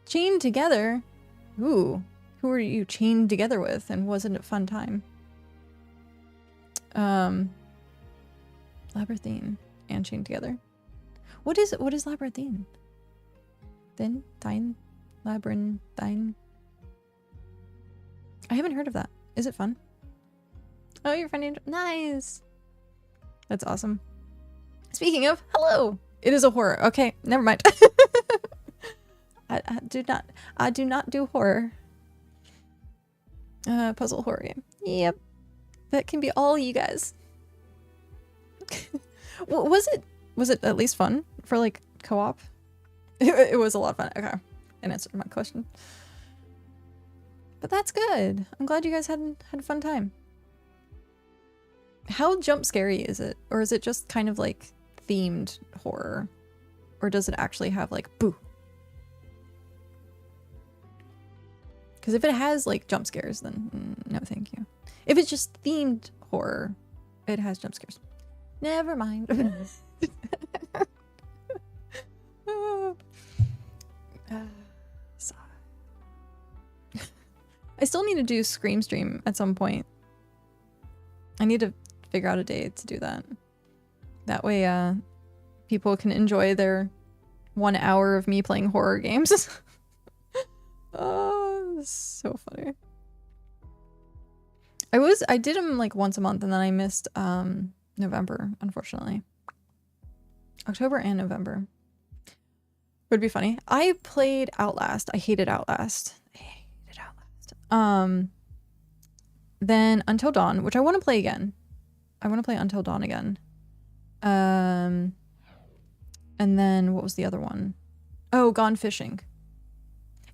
Chained together? Ooh. Who were you chained together with, and wasn't it a fun time? Labyrinthine and chained together. What is labyrinthine? Thine? Labyrinthine? I haven't heard of that. Is it fun? Oh, you're funny. Nice. That's awesome. Speaking of, hello. It is a horror. Okay, never mind. I do not do horror. Puzzle horror game. Yep. That can be all you guys. Was it at least fun for like co-op? It was a lot of fun. Okay. And answered my question. But that's good. I'm glad you guys had a fun time. How jump scary is it? Or is it just kind of like themed horror? Or does it actually have like boo? Because if it has like jump scares, then no thank you. If it's just themed horror, it has jump scares. Never mind. I still need to do Scream Stream at some point. I need to figure out a day to do that. That way, people can enjoy their 1 hour of me playing horror games. Oh, this is so funny. I did them like once a month, and then I missed November, unfortunately. October and November. Would be funny. I played Outlast. I hated Outlast. Then Until Dawn, which I want to play again. I want to play Until Dawn again. And then what was the other one? Oh, Gone Fishing.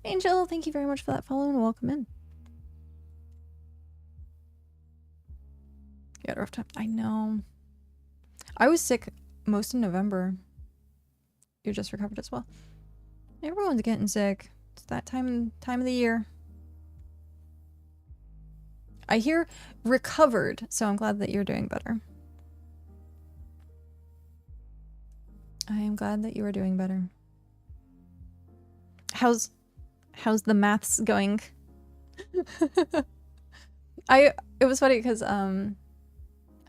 Angel, thank you very much for that follow and welcome in. You had a rough time. I know. I was sick most of November. You just recovered as well. Everyone's getting sick. It's that time of the year. I hear recovered, so I'm glad that you're doing better. I am glad that you are doing better. How's the maths going? It was funny because I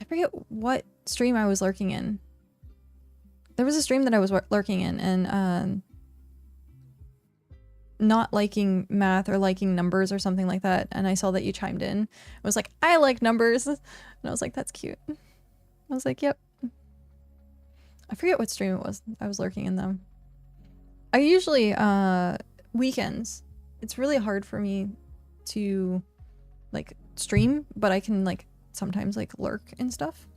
forget what stream I was lurking in. There was a stream that I was lurking in, and not liking math or liking numbers or something like that, and I saw that you chimed in. I was like, I like numbers, and I was like, that's cute. I was like, yep. I forget what stream it was I was lurking in though. I usually weekends, it's really hard for me to like stream, but I can like sometimes like lurk and stuff.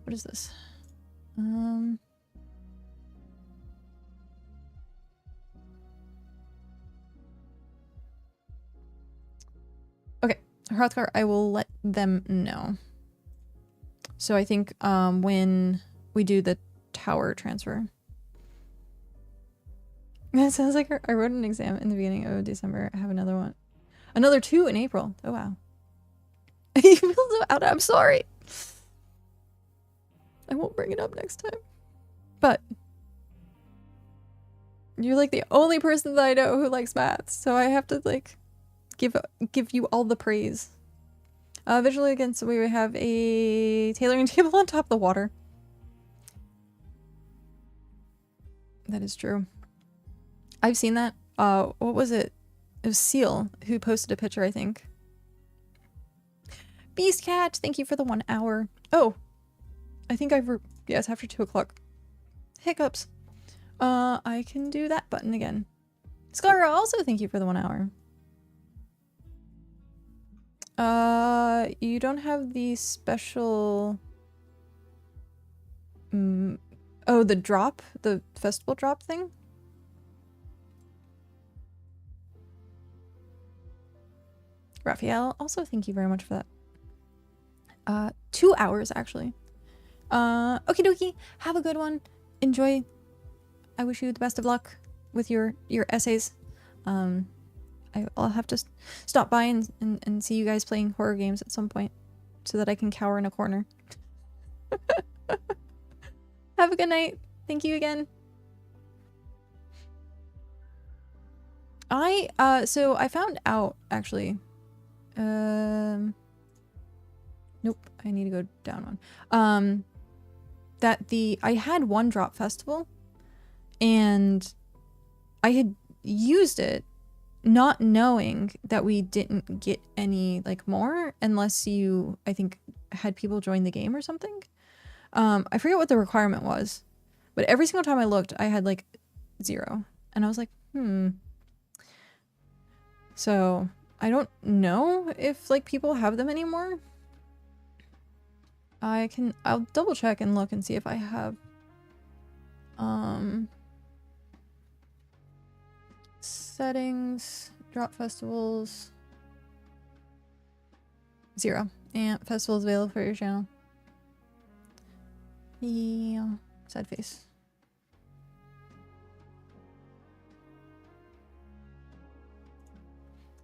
What is this? Okay, Hrothgar, I will let them know. So I think when we do the tower transfer. It sounds like I wrote an exam in the beginning of December. I have another one. Another 2 in April. Oh, wow. You feel so out. I'm sorry. I won't bring it up next time. But you're like the only person that I know who likes maths. So I have to like give you all the praise. Visually against, we have a tailoring table on top of the water. That is true. I've seen that. What was it? It was Seal who posted a picture, I think. BeastCat, thank you for the 1 hour. Oh, I think yeah, it's after 2 o'clock. Hiccups. I can do that button again. Scara, also thank you for the 1 hour. You don't have the special... Oh, the drop? The festival drop thing? Raphael, also thank you very much for that. 2 hours, actually. Okie dokie. Have a good one. Enjoy. I wish you the best of luck with your essays. I'll have to stop by and see you guys playing horror games at some point so that I can cower in a corner. Have a good night. Thank you again. So I found out, actually. Nope, I need to go down one. That I had one drop festival and I had used it not knowing that we didn't get any like more unless you, I think, had people join the game or something. I forget what the requirement was, but every single time I looked, I had like 0. And I was like, So I don't know if like people have them anymore. I'll double check and look and see if I have settings, drop festivals, 0. And festivals available for your channel. Yeah, sad face.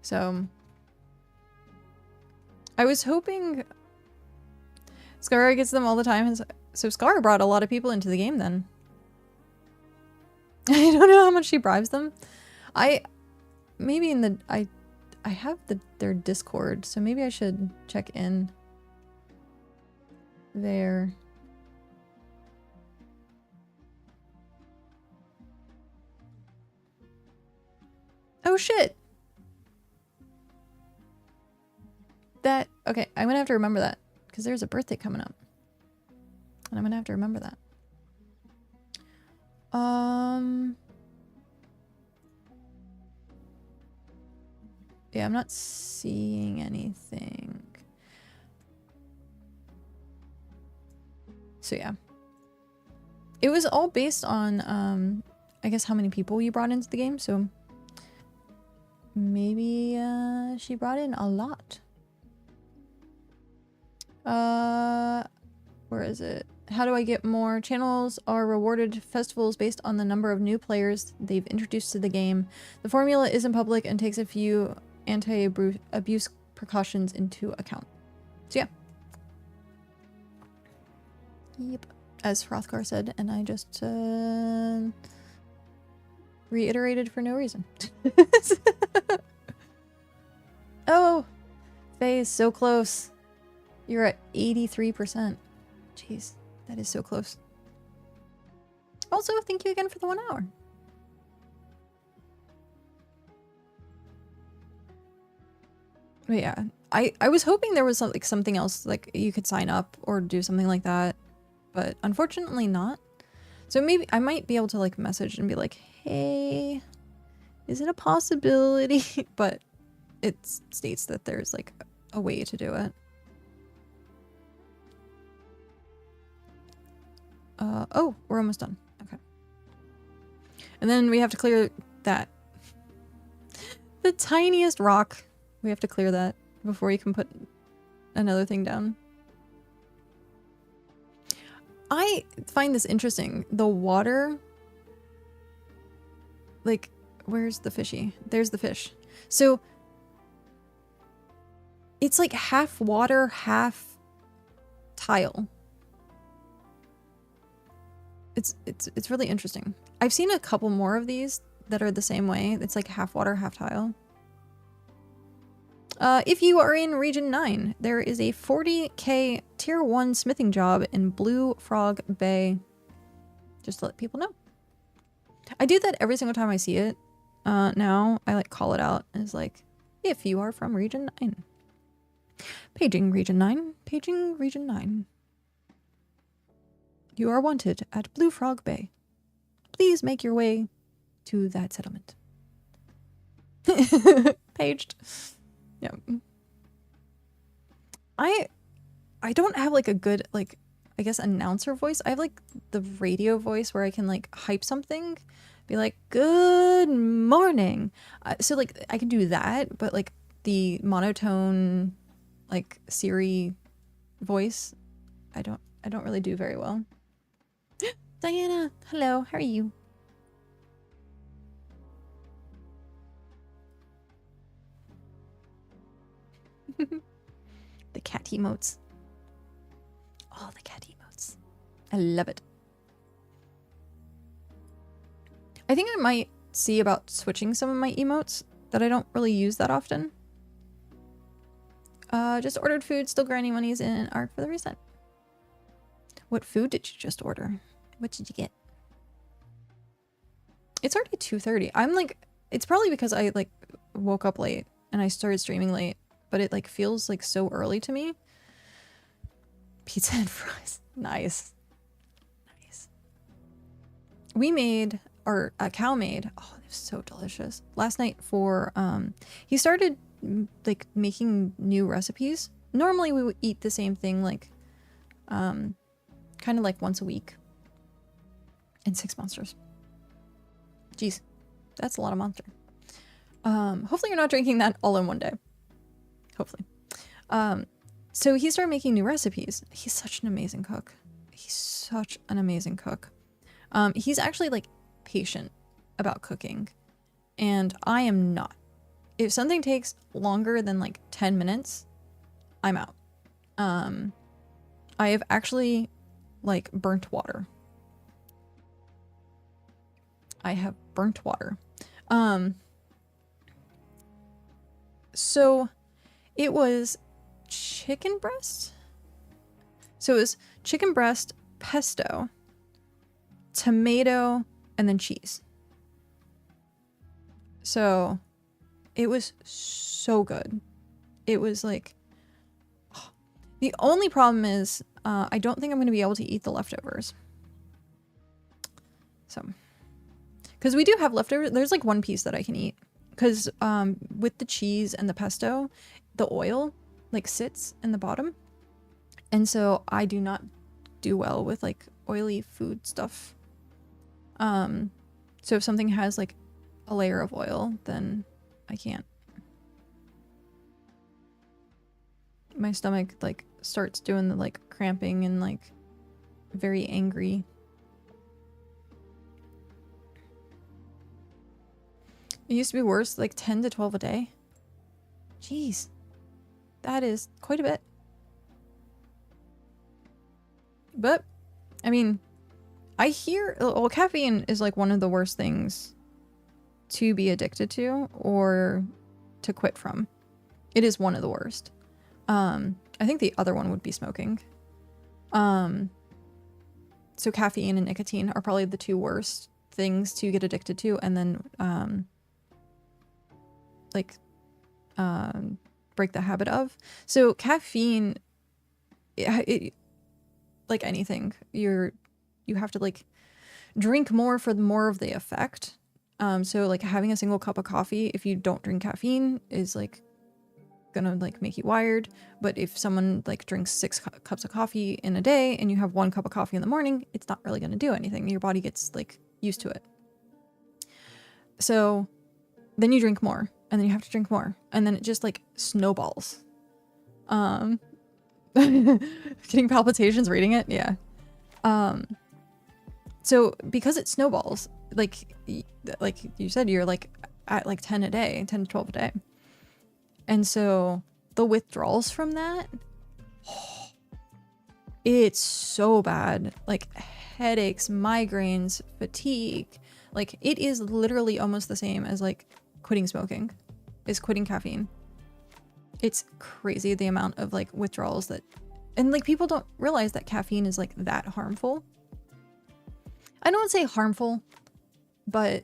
So I was hoping Scar gets them all the time, so Scar brought a lot of people into the game then. I don't know how much she bribes them. Maybe in the I have their Discord, so maybe I should check in there. Oh shit. Okay, I'm gonna have to remember that because there's a birthday coming up. And I'm gonna have to remember that. Yeah, I'm not seeing anything. So yeah. It was all based on, I guess how many people you brought into the game, so maybe she brought in a lot. Where is it? How do I get more? Channels are rewarded festivals based on the number of new players they've introduced to the game. The formula isn't public and takes a few anti-abuse precautions into account. So yeah. Yep. As Hrothgar said, and I just reiterated for no reason. Oh, Faye is so close. You're at 83%. Jeez, that is so close. Also, thank you again for the 1 hour. But yeah, I was hoping there was like something else, like you could sign up or do something like that, but unfortunately not. So maybe I might be able to like message and be like, hey, is it a possibility? But it states that there's like a way to do it. Oh, we're almost done. Okay. And then we have to clear that. The tiniest rock. We have to clear that before you can put another thing down. I find this interesting. The water, like, where's the fishy? There's the fish. So it's like half water, half tile. It's really interesting. I've seen a couple more of these that are the same way. It's like half water, half tile. If you are in Region 9, there is a 40k Tier 1 smithing job in Blue Frog Bay. Just to let people know. I do that every single time I see it. Now, I like call it out as like, if you are from Region 9. Paging Region 9. Paging Region 9. You are wanted at Blue Frog Bay. Please make your way to that settlement. Paged. Yeah. I don't have like a good, like, I guess announcer voice. I have like the radio voice where I can like hype something, be like, good morning. So like I can do that, but like the monotone, like Siri voice, I don't really do very well. Diana, hello, how are you? The cat emotes. Oh, the cat emotes. I love it. I think I might see about switching some of my emotes that I don't really use that often. Just ordered food, still grinding monies in ARC for the reset. What food did you just order? What did you get? It's already 2:30. I'm like, it's probably because I like woke up late and I started streaming late, but it like feels like so early to me. Pizza and fries. Nice. Nice. We made, or a cow made, oh, it was so delicious. Last night for, he started like making new recipes. Normally we would eat the same thing like, kind of like once a week. And 6 monsters. Jeez, that's a lot of monster. Hopefully you're not drinking that all in one day. Hopefully. So he started making new recipes. He's such an amazing cook. He's such an amazing cook. He's actually like patient about cooking, and I am not. If something takes longer than like 10 minutes, I'm out. I have actually like burnt water. I have burnt water. So it was chicken breast. So it was chicken breast, pesto, tomato, and then cheese. So it was so good. It was like, oh. The only problem is I don't think I'm going to be able to eat the leftovers. So, because we do have leftovers. There's like one piece that I can eat. Because with the cheese and the pesto, the oil like sits in the bottom. And so I do not do well with like oily food stuff. So if something has like a layer of oil, then I can't. My stomach like starts doing the like cramping and like very angry. It used to be worse, like 10 to 12 a day. Jeez. That is quite a bit. But, I mean, I hear, well, caffeine is like one of the worst things to be addicted to or to quit from. It is one of the worst. I think the other one would be smoking. So caffeine and nicotine are probably the two worst things to get addicted to, and then, break the habit of. So caffeine, it like anything, you have to like drink more for more of the effect. So like having a single cup of coffee, if you don't drink caffeine, is like gonna like make you wired. But if someone like drinks 6 cups of coffee in a day and you have 1 cup of coffee in the morning, it's not really gonna do anything. Your body gets like used to it. So then you drink more, and then you have to drink more, and then it just like snowballs. Getting palpitations reading it, yeah. So because it snowballs, like you said, you're like at like 10 a day, 10 to 12 a day. And so the withdrawals from that, it's so bad. Like headaches, migraines, fatigue. Like it is literally almost the same as like quitting smoking, is quitting caffeine. It's crazy the amount of like withdrawals that, and like people don't realize that caffeine is like that harmful. I don't want to say harmful, but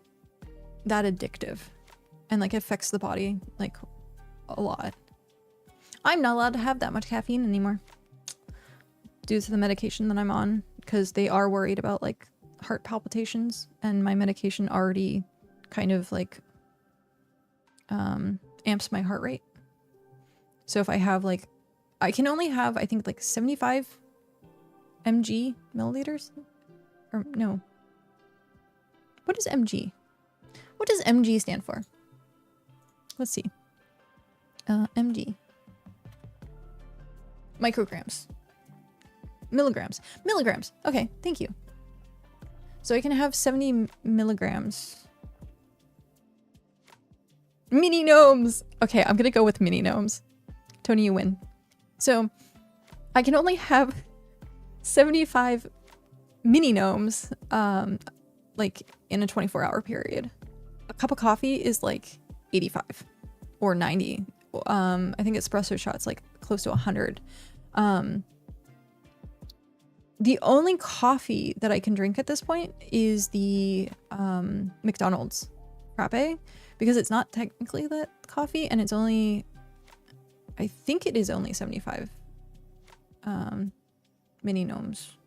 that addictive and like affects the body like a lot. I'm not allowed to have that much caffeine anymore due to the medication that I'm on, because they are worried about like heart palpitations, and my medication already kind of like amps my heart rate. So if I have like, I can only have, I think like 75 milliliters, or no. What is mg? What does mg stand for? Let's see. Mg. Micrograms. Milligrams. Milligrams. Okay, thank you. So I can have 70 milligrams. Mini gnomes! Okay, I'm gonna go with mini gnomes. Tony, you win. So I can only have 75 mini gnomes like in a 24-hour period. A cup of coffee is like 85 or 90. I think espresso shots like close to 100. The only coffee that I can drink at this point is the McDonald's frappe, because it's not technically that coffee, and it's only, I think it is only 75 mini gnomes.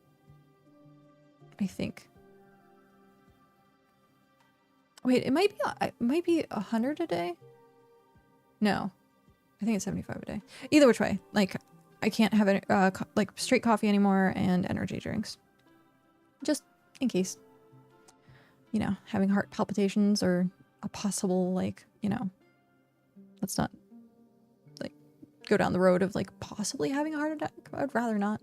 I think. Wait, it might be 100 a day. No, I think it's 75 a day. Either which way, like I can't have any, like straight coffee anymore and energy drinks, just in case, you know, having heart palpitations or a possible like, you know, let's not like go down the road of like possibly having a heart attack. I'd rather not.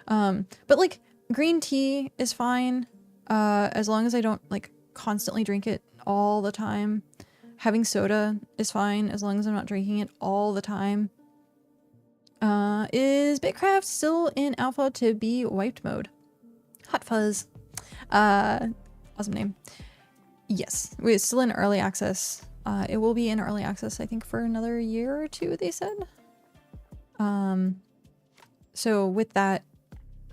But like green tea is fine, as long as I don't like constantly drink it all the time. Having soda is fine as long as I'm not drinking it all the time. Is BitCraft still in alpha to be wiped mode? Hot Fuzz. Awesome name. Yes, we're still in early access. It will be in early access, I think, for another year or two, they said. So with that,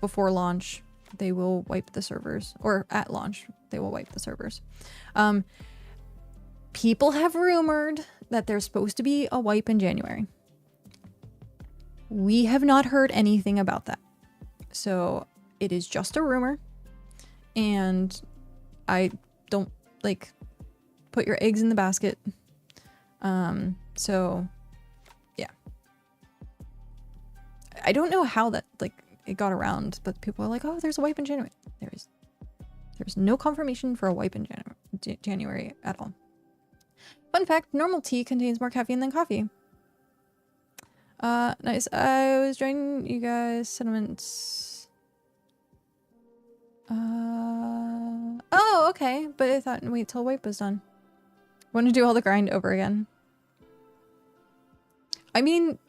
before launch, they will wipe the servers, or at launch, they will wipe the servers. People have rumored that there's supposed to be a wipe in January. We have not heard anything about that. So it is just a rumor, and I don't like put your eggs in the basket. So yeah. I don't know how that like it got around, but people are like, oh, there's a wipe in January. There's no confirmation for a wipe in January at all. Fun fact, normal tea contains more caffeine than coffee. Nice. I was joining you guys settlements. Oh, okay. But I thought, wait till wipe was done. Want to do all the grind over again. I mean,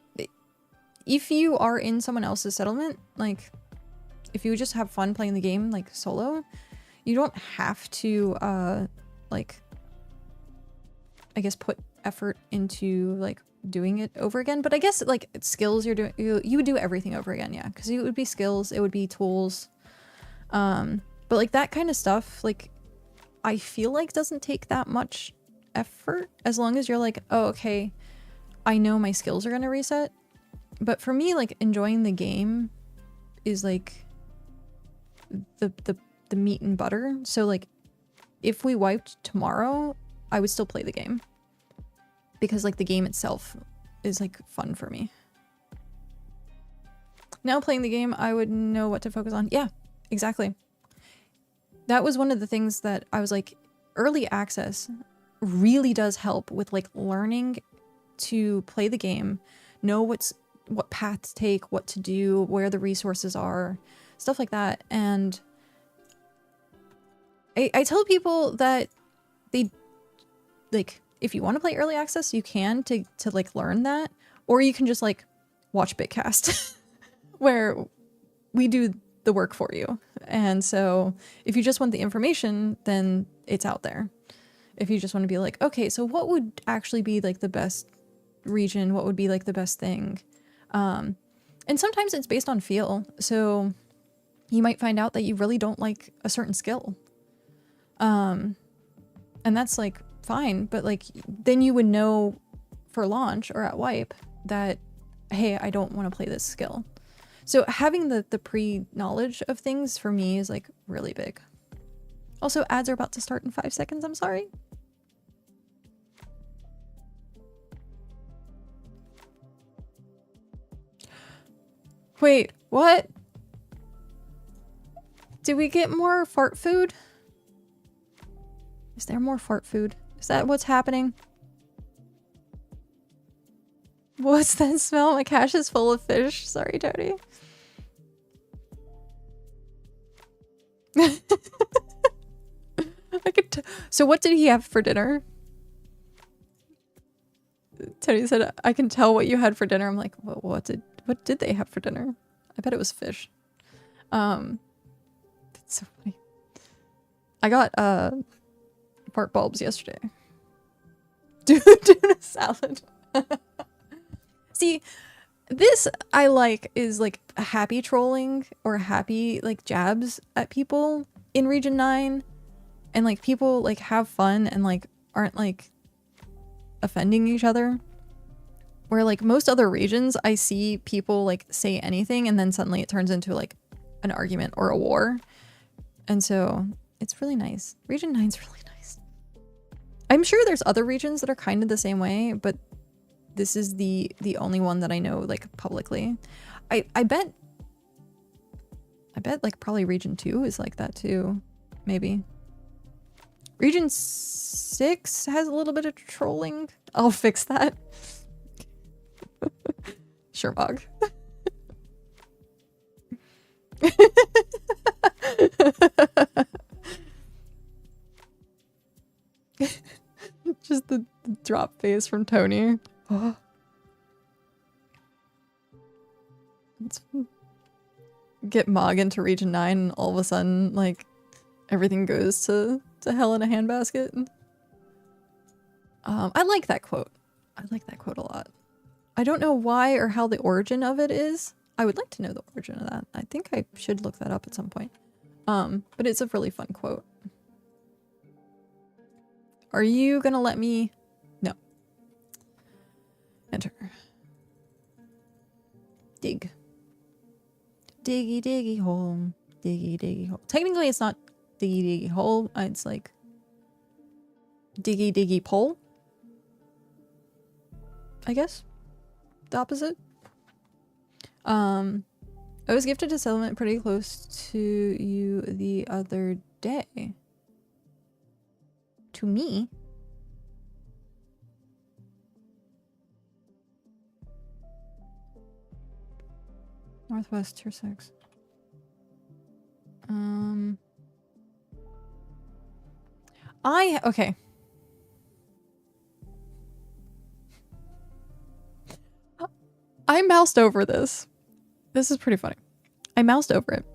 if you are in someone else's settlement, like, if you just have fun playing the game, like, solo, you don't have to, like, I guess put effort into, like, doing it over again. But I guess, like, skills you're doing, you would do everything over again, yeah. Because it would be skills, it would be tools. But, like, that kind of stuff, like, I feel like doesn't take that much effort, as long as you're like, oh, okay, I know my skills are gonna reset. But for me, like, enjoying the game is like the meat and butter. So like if we wiped tomorrow, I would still play the game, because like the game itself is like fun for me. Now playing the game, I would know what to focus on. Yeah, exactly. That was one of the things that I was like, early access really does help with like learning to play the game, know what path to take, what to do, where the resources are, stuff like that. And I tell people that they, like, if you want to play early access, you can to like learn that, or you can just like watch BitCast where we do the work for you. And so if you just want the information, then it's out there. If you just want to be like, okay, so what would actually be like the best region, what would be like the best thing. And sometimes it's based on feel. So you might find out that you really don't like a certain skill. And that's like fine, but like then you would know for launch or at wipe that, hey, I don't want to play this skill. So having the pre-knowledge of things for me is like really big. Also, ads are about to start in 5 seconds. I'm sorry. Wait, what? Did we get more fart food? Is there more fart food? Is that what's happening? What's that smell? My cache is full of fish. Sorry, Tony. So what did he have for dinner? Tony said, I can tell what you had for dinner. I'm like, well, what did they have for dinner? I bet it was fish. That's so funny. I got fart bulbs yesterday. Tuna salad. See, this I like is like a happy trolling or happy like jabs at people in Region 9. And like people like have fun and like aren't like offending each other. Where like most other regions, I see people like say anything and then suddenly it turns into like an argument or a war. And so it's really nice. Region 9's really nice. I'm sure there's other regions that are kind of the same way, but this is the only one that I know like publicly. I bet like probably Region 2 is like that too. Maybe. Region 6 has a little bit of trolling. I'll fix that. Sure, Mog. Just the drop face from Tony. Oh. Get Mog into Region 9 and all of a sudden, like, everything goes to hell in a handbasket. I like that quote. I like that quote a lot. I don't know why or how the origin of it is. I would like to know the origin of that. I think I should look that up at some point. But it's a really fun quote. Are you gonna let me? No. Enter. Dig. Diggy diggy hole. Diggy diggy hole. Technically it's not diggy diggy hole. It's like diggy diggy pole. I guess. The opposite. I was gifted a settlement pretty close to you the other day. To me? Northwest tier 6. Okay. I moused over this. This is pretty funny. I moused over it.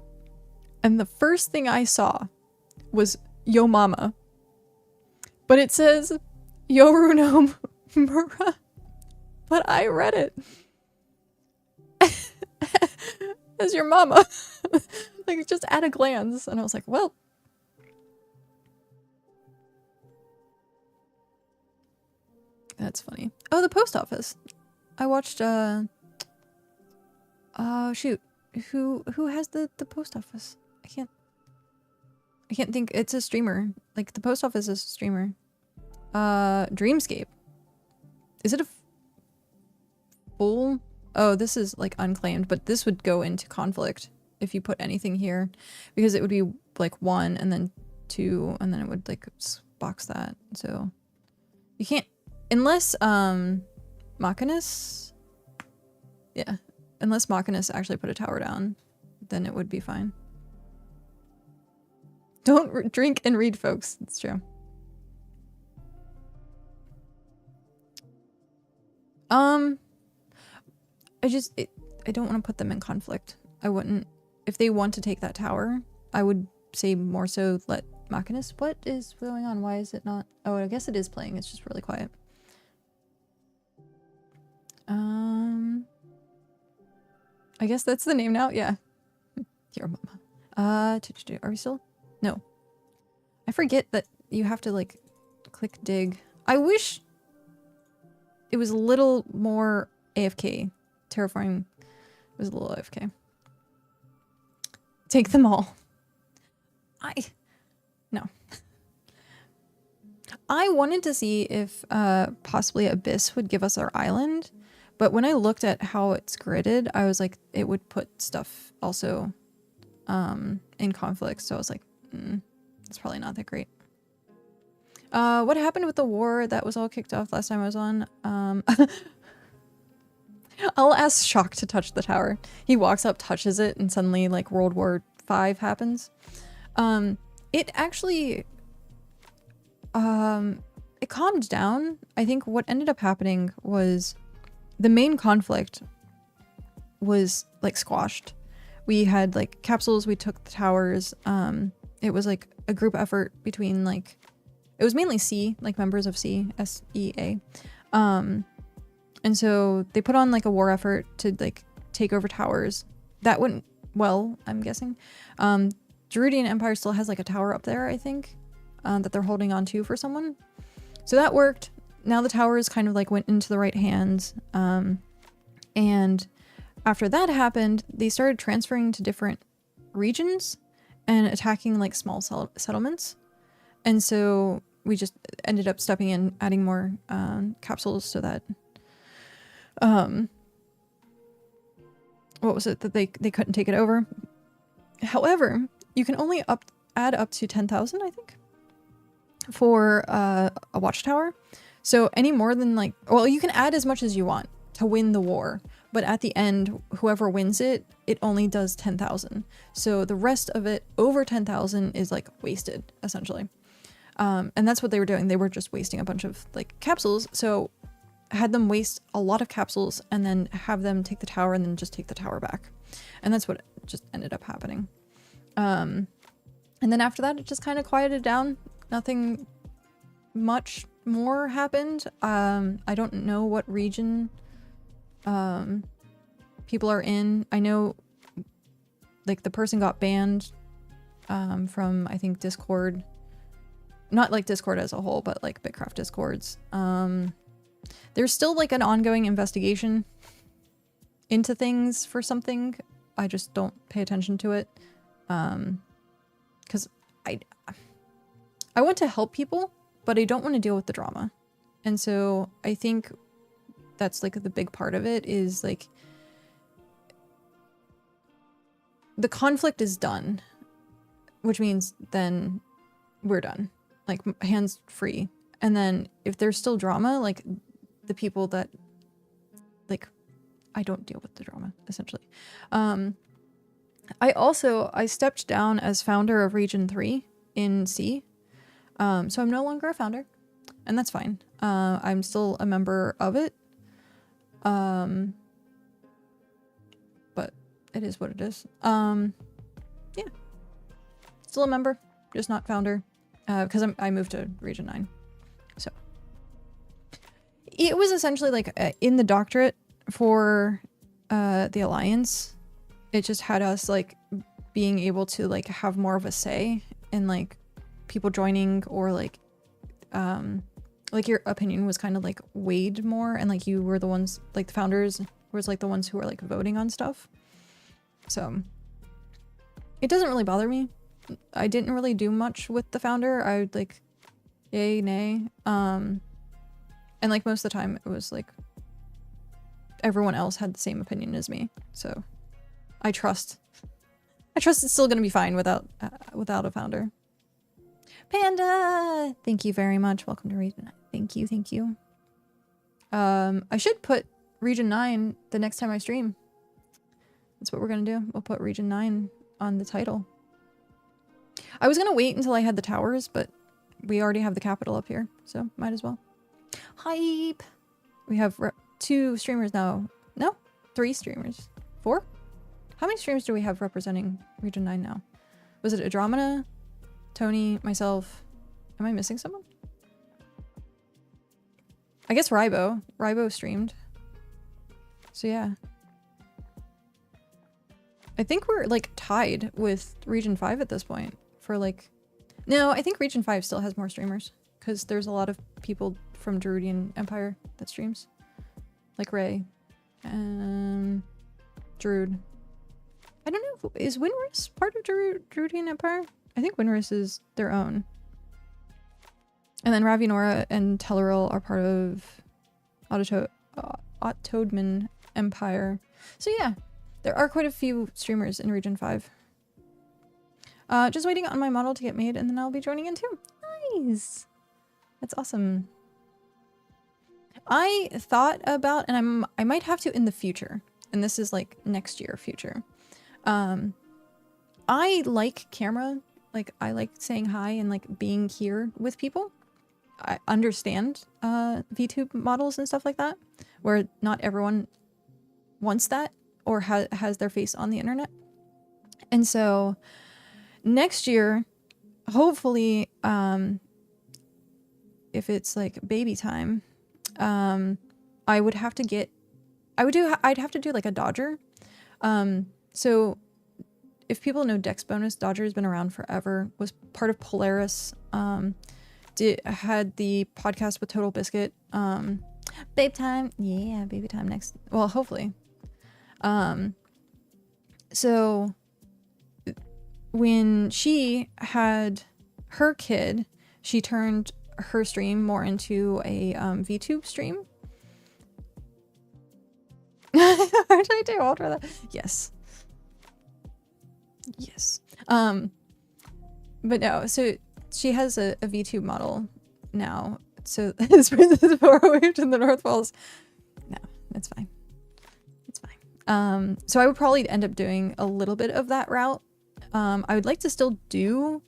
And the first thing I saw was Yo Mama. But it says Yoruno Mura. But I read it as your mama. Like just at a glance. And I was like, well. That's funny. Oh, the post office. I watched shoot. Who has the post office? I can't think. It's a streamer. Like the post office is a streamer. Dreamscape. Is it a full? Oh, this is like unclaimed, but this would go into conflict if you put anything here because it would be like 1 and then 2 and then it would like box that. So you can't unless Machinus. Yeah. Unless Machinus actually put a tower down, then it would be fine. Don't drink and read, folks. It's true. I don't want to put them in conflict. I wouldn't. If they want to take that tower, I would say more so let Machinus. What is going on? Why is it not? Oh, I guess it is playing. It's just really quiet. I guess that's the name now. Yeah. Your mama. Are we still? No. I forget that you have to like click dig. I wish it was a little more AFK. Terraforming was a little AFK. Take them all. No. I wanted to see if possibly Abyss would give us our island, but when I looked at how it's gridded, I was like, it would put stuff also in conflict, so I was like, it's probably not that great. What happened with the war that was all kicked off last time I was on? I'll ask Shock to touch the tower. He walks up, touches it, and suddenly like World War V happens. It actually it calmed down. I think what ended up happening was the main conflict was like squashed. We had like capsules, we took the towers. It was like a group effort between like, it was mainly C, like members of C, S-E-A. And so they put on like a war effort to like take over towers. That went well, I'm guessing. Gerudian Empire still has like a tower up there, I think, that they're holding on to for someone. So that worked. Now the towers kind of like went into the right hands. And after that happened, they started transferring to different regions and attacking like small settlements. And so we just ended up stepping in, adding more capsules so that what was it that they couldn't take it over. However, you can only add up to 10,000, I think, for a watchtower. So any more than like, well, you can add as much as you want to win the war, but at the end, whoever wins it, it only does 10,000. So the rest of it over 10,000 is like wasted, essentially. And that's what they were doing. They were just wasting a bunch of like capsules. So I had them waste a lot of capsules and then have them take the tower and then just take the tower back. And that's what just ended up happening. And then after that, it just kind of quieted down. Nothing much more happened. I don't know what region people are in. I know like the person got banned from, I think, Discord. Not like Discord as a whole, but like BitCraft Discords. There's still like an ongoing investigation into things for something. I just don't pay attention to it. Because I want to help people, but I don't want to deal with the drama. And so I think that's like the big part of it is like the conflict is done, which means then we're done, like hands free. And then if there's still drama, like the people that like, I don't deal with the drama essentially. I stepped down as founder of Region 3 in C. So I'm no longer a founder, and that's fine. I'm still a member of it. But it is what it is. Yeah. Still a member, just not founder. Because I moved to Region 9. So it was essentially like in the doctorate for the Alliance. It just had us like being able to like have more of a say in like people joining, or like your opinion was kind of like weighed more, and like you were the ones, like the founders was like the ones who were like voting on stuff. So it doesn't really bother me. I didn't really do much with the founder. I would like yay, nay. And like most of the time it was like everyone else had the same opinion as me. So I trust it's still gonna be fine without a founder. Panda, thank you very much. Welcome to Region 9. Thank you. I should put Region 9 the next time I stream. That's what we're gonna do. We'll put Region 9 on the title. I was gonna wait until I had the towers, but we already have the capital up here, so might as well. Hype! We have 2 streamers now. No? 3 streamers. 4? How many streamers do we have representing Region 9 now? Was it Andromeda, Tony, myself? Am I missing someone? I guess Rybo. Rybo streamed. So yeah. I think we're like tied with Region 5 at this point for like... No, I think Region 5 still has more streamers because there's a lot of people from Druidian Empire that streams. Like Ray. Druid. I don't know, is Winrus part of Druidian Empire? I think Winrus is their own. And then Ravinora and Tellaril are part of Ottoman Empire. So yeah, there are quite a few streamers in Region 5. Just waiting on my model to get made and then I'll be joining in too. Nice! That's awesome. I thought about, and I might have to in the future, and this is like next year future. I like camera, like I like saying hi and like being here with people. I understand VTube models and stuff like that, where not everyone wants that or has their face on the internet. And so next year, hopefully, if it's like baby time, I would have to get, I'd have to do like a Dodger. So if people know Dex Bonus, Dodger has been around forever, was part of Polaris, had the podcast with Total Biscuit, babe time. Yeah, baby time next. Well, hopefully. So when she had her kid, she turned her stream more into a VTube stream. Are I too old for that? Yes. Yes. But no, so she has a VTube model now. So this Princess far away to the North Walls. No, it's fine. It's fine. So I would probably end up doing a little bit of that route. I would like to still do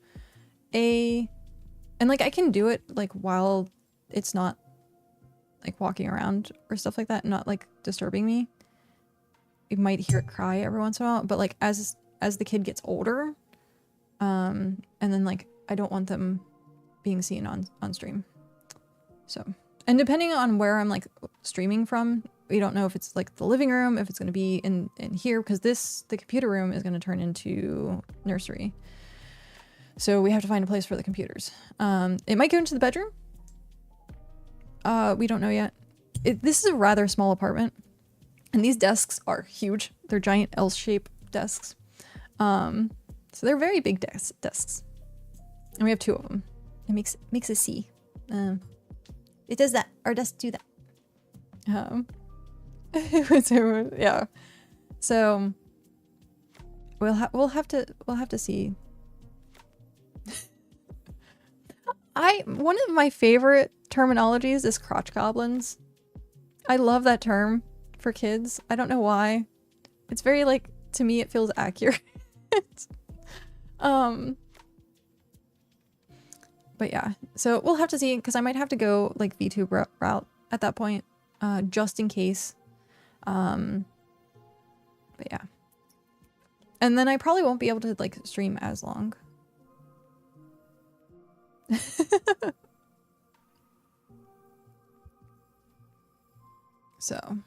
and like I can do it like while it's not like walking around or stuff like that, not like disturbing me. You might hear it cry every once in a while, but like as the kid gets older, and then like I don't want them being seen on stream. So, and depending on where I'm like streaming from, we don't know if it's like the living room, if it's going to be in here, because the computer room is going to turn into nursery. So we have to find a place for the computers. It might go into the bedroom. We don't know yet. This is a rather small apartment, and these desks are huge. They're giant L-shaped desks. So they're very big desks. And we have 2 of them. It makes a C. It does that. Our desks do that. So, yeah. So we'll have to see. One of my favorite terminologies is crotch goblins. I love that term for kids. I don't know why. It's very like, to me it feels accurate. But yeah, so we'll have to see, because I might have to go like VTube route at that point, just in case. But yeah. And then I probably won't be able to like stream as long. So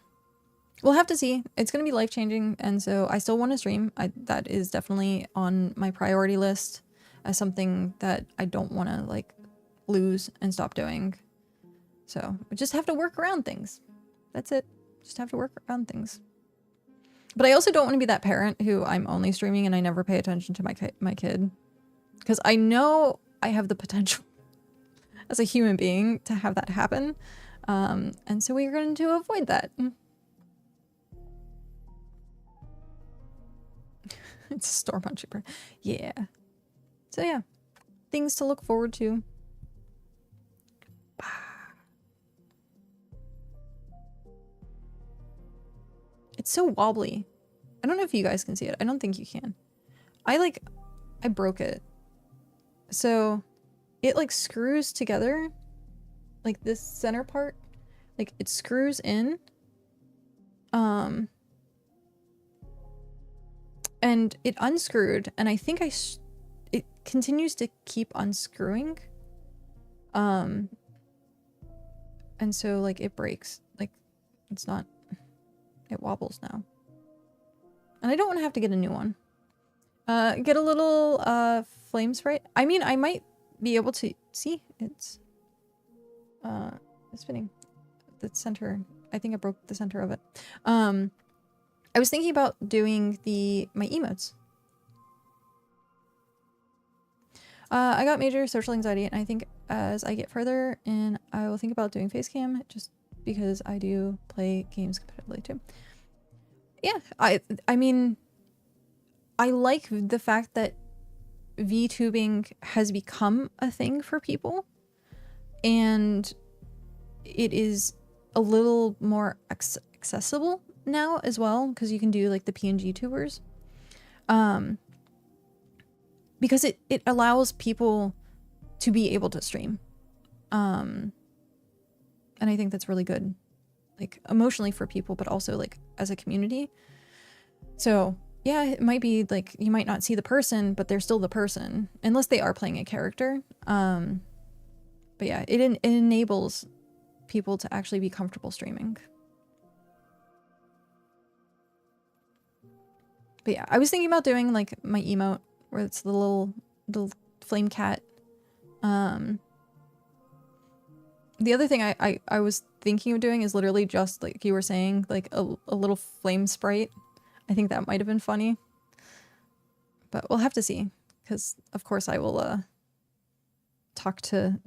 we'll have to see. It's going to be life-changing, and so I still want to stream. That is definitely on my priority list as something that I don't want to like lose and stop doing. So we just have to work around things. That's it. Just have to work around things. But I also don't want to be that parent who I'm only streaming and I never pay attention to my kid, because I know I have the potential as a human being to have that happen. And so we're going to avoid that. It's a storm on Jupiter. Yeah. So yeah, things to look forward to. It's so wobbly. I don't know if you guys can see it. I don't think you can. I broke it. So it like screws together. Like this center part, like it screws in. And it unscrewed, and I think it continues to keep unscrewing. And so like it breaks. Like it's not, It wobbles now. And I don't want to have to get a new one. Get a little flame sprite. I mean, I might be able to see it's spinning. The center. I think I broke the center of it. I was thinking about doing my emotes. I got major social anxiety, and I think as I get further in, I will think about doing face cam, just because I do play games competitively too. Yeah, I mean, I like the fact that VTubing has become a thing for people, and it is a little more accessible now as well, because you can do like the PNG tubers. Because it allows people to be able to stream. And I think that's really good, like emotionally for people, but also like as a community. So yeah, it might be like you might not see the person, but they're still the person, unless they are playing a character. But yeah, it enables people to actually be comfortable streaming. But yeah, I was thinking about doing like my emote where it's the little flame cat. The other thing I was thinking of doing is literally just like you were saying, like a little flame sprite. I think that might have been funny, but we'll have to see, because of course I will talk to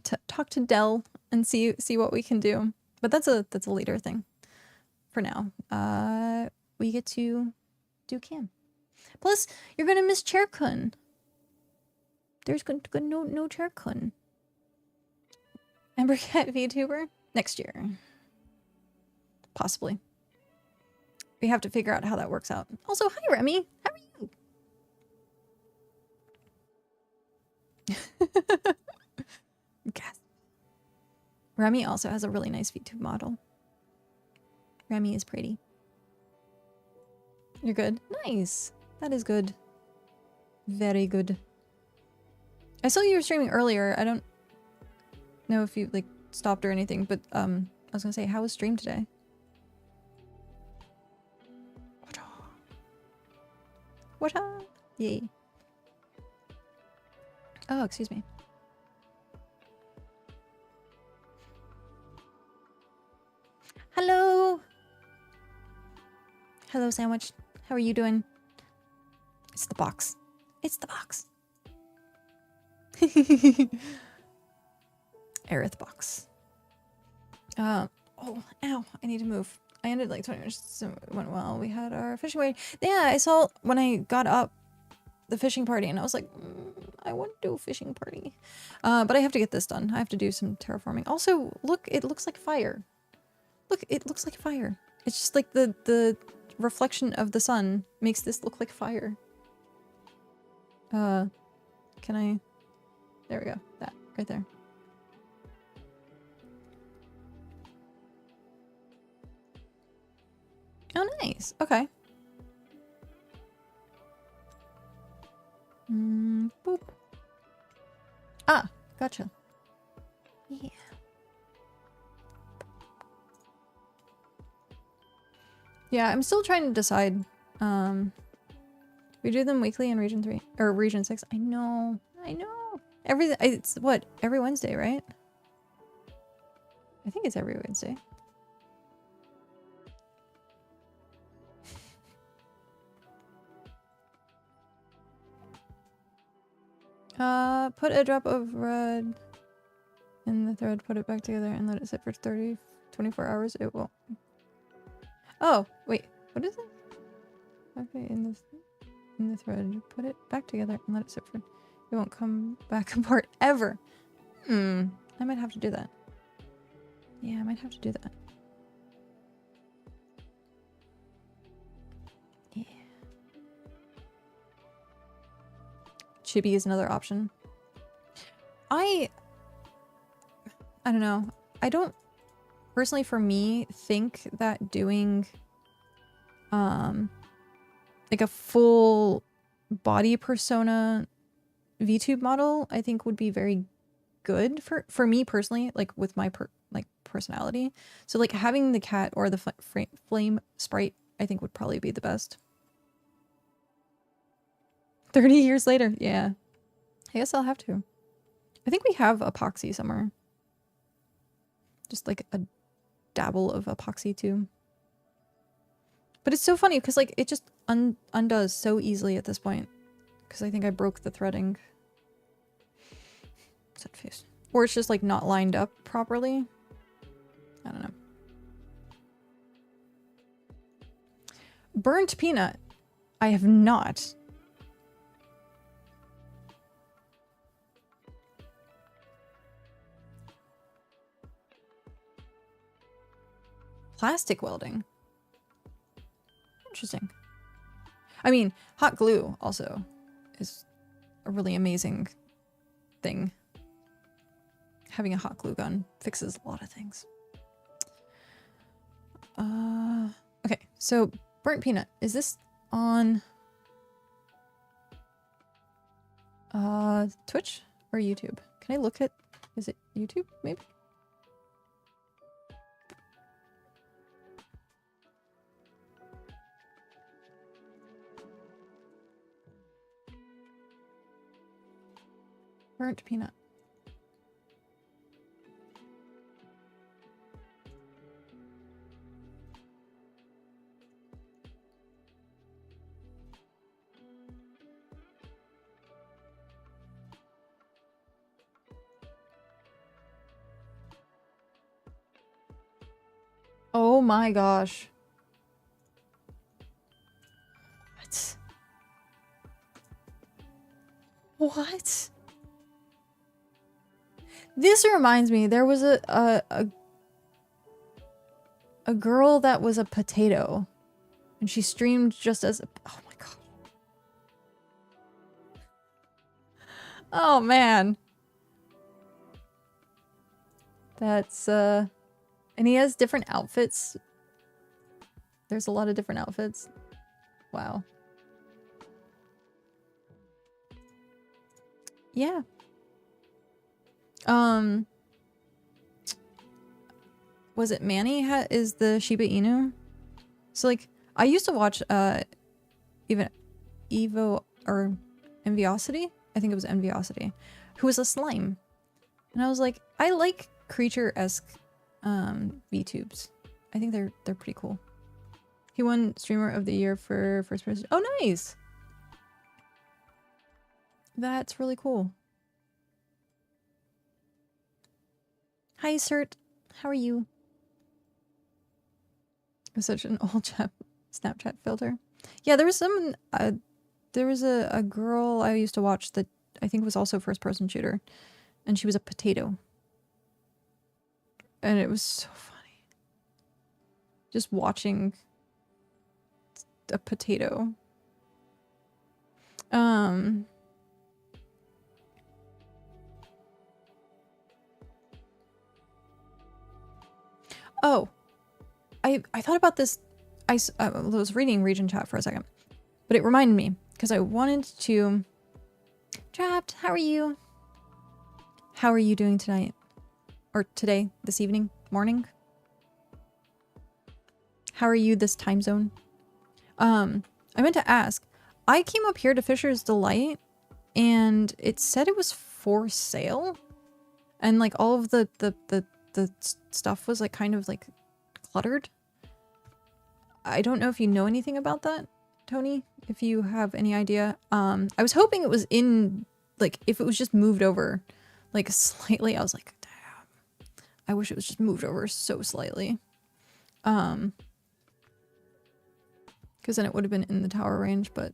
Dell and see what we can do. But that's a later thing. For now, we get to do cam. Plus, you're gonna miss Chairkun. There's no Chairkun. emberKat VTuber next year, possibly. We have to figure out how that works out. Also, hi Remy, how are you? Yes. Remy also has a really nice VTube model. Remy is pretty. You're good? Nice. That is good. Very good. I saw you were streaming earlier. I don't know if you like stopped or anything, but I was gonna say, how was stream today? What? Yay. Oh, excuse me. Hello. Hello, sandwich. How are you doing? It's the box. It's the box. Aerith box. Oh, ow. I need to move. I ended like 20 minutes, so it went well. We had our fishing party. Yeah, I saw when I got up the fishing party, and I was like, I want to do a fishing party. But I have to get this done. I have to do some terraforming. Also, look, it looks like fire. Look, it looks like fire. It's just like the reflection of the sun makes this look like fire. Can I? There we go. That right there. Oh, nice. Okay. Boop. Ah, gotcha. Yeah. Yeah, I'm still trying to decide. We do them weekly in Region 3 or Region 6. I know. It's what, every Wednesday, right? I think it's every Wednesday. Put a drop of red in the thread, put it back together, and let it sit for 24 hours. It won't. Oh, wait. What is it? Okay, in the thread, put it back together and let it sit for... It won't come back apart ever. I might have to do that. Yeah, I might have to do that. Yeah. Chibi is another option. I don't know. I don't personally, for me, think that doing like a full body persona VTube model, I think would be very good for me personally, like with my personality. So like having the cat or the flame sprite I think would probably be the best. 30 years later, yeah. I guess I'll have to. I think we have epoxy somewhere. Just like a dabble of epoxy too. But it's so funny because like it just undoes so easily at this point. Because I think I broke the threading. Sad face. Or it's just like not lined up properly. I don't know. Burnt peanut. I have not. Plastic welding. Interesting. I mean, hot glue also is a really amazing thing. Having a hot glue gun fixes a lot of things. Okay, so burnt peanut. Is this on Twitch or YouTube? Can I look at, is it YouTube maybe? Burnt peanut. Oh my gosh. What? What? This reminds me, there was a girl that was a potato. And she streamed just as a, oh my god. Oh man. That's and he has different outfits. There's a lot of different outfits. Wow. Yeah. Was it Manny is the Shiba Inu? So like I used to watch even Evo or Enviosity? I think it was Enviosity, who was a slime. And I was like, I like creature-esque VTubes. I think they're pretty cool. He won Streamer of the Year for first person. Oh, nice! That's really cool. Hi, Cert. How are you? It was such an old Snapchat filter. Yeah, there was some... there was a girl I used to watch that I think was also first-person shooter. And she was a potato. And it was so funny. Just watching a potato. Oh. I thought about this. I was reading Region Chat for a second. But it reminded me. Because I wanted to... Trapped, how are you? How are you doing tonight? Or today, this evening, morning? How are you this time zone? I meant to ask. I came up here to Fisher's Delight and it said it was for sale. And like all of the stuff was like kind of like cluttered. I don't know if you know anything about that, Tony, if you have any idea. I was hoping it was in, like, if it was just moved over, like, slightly. I was like, damn. I wish it was just moved over so slightly. Because then it would have been in the tower range, but...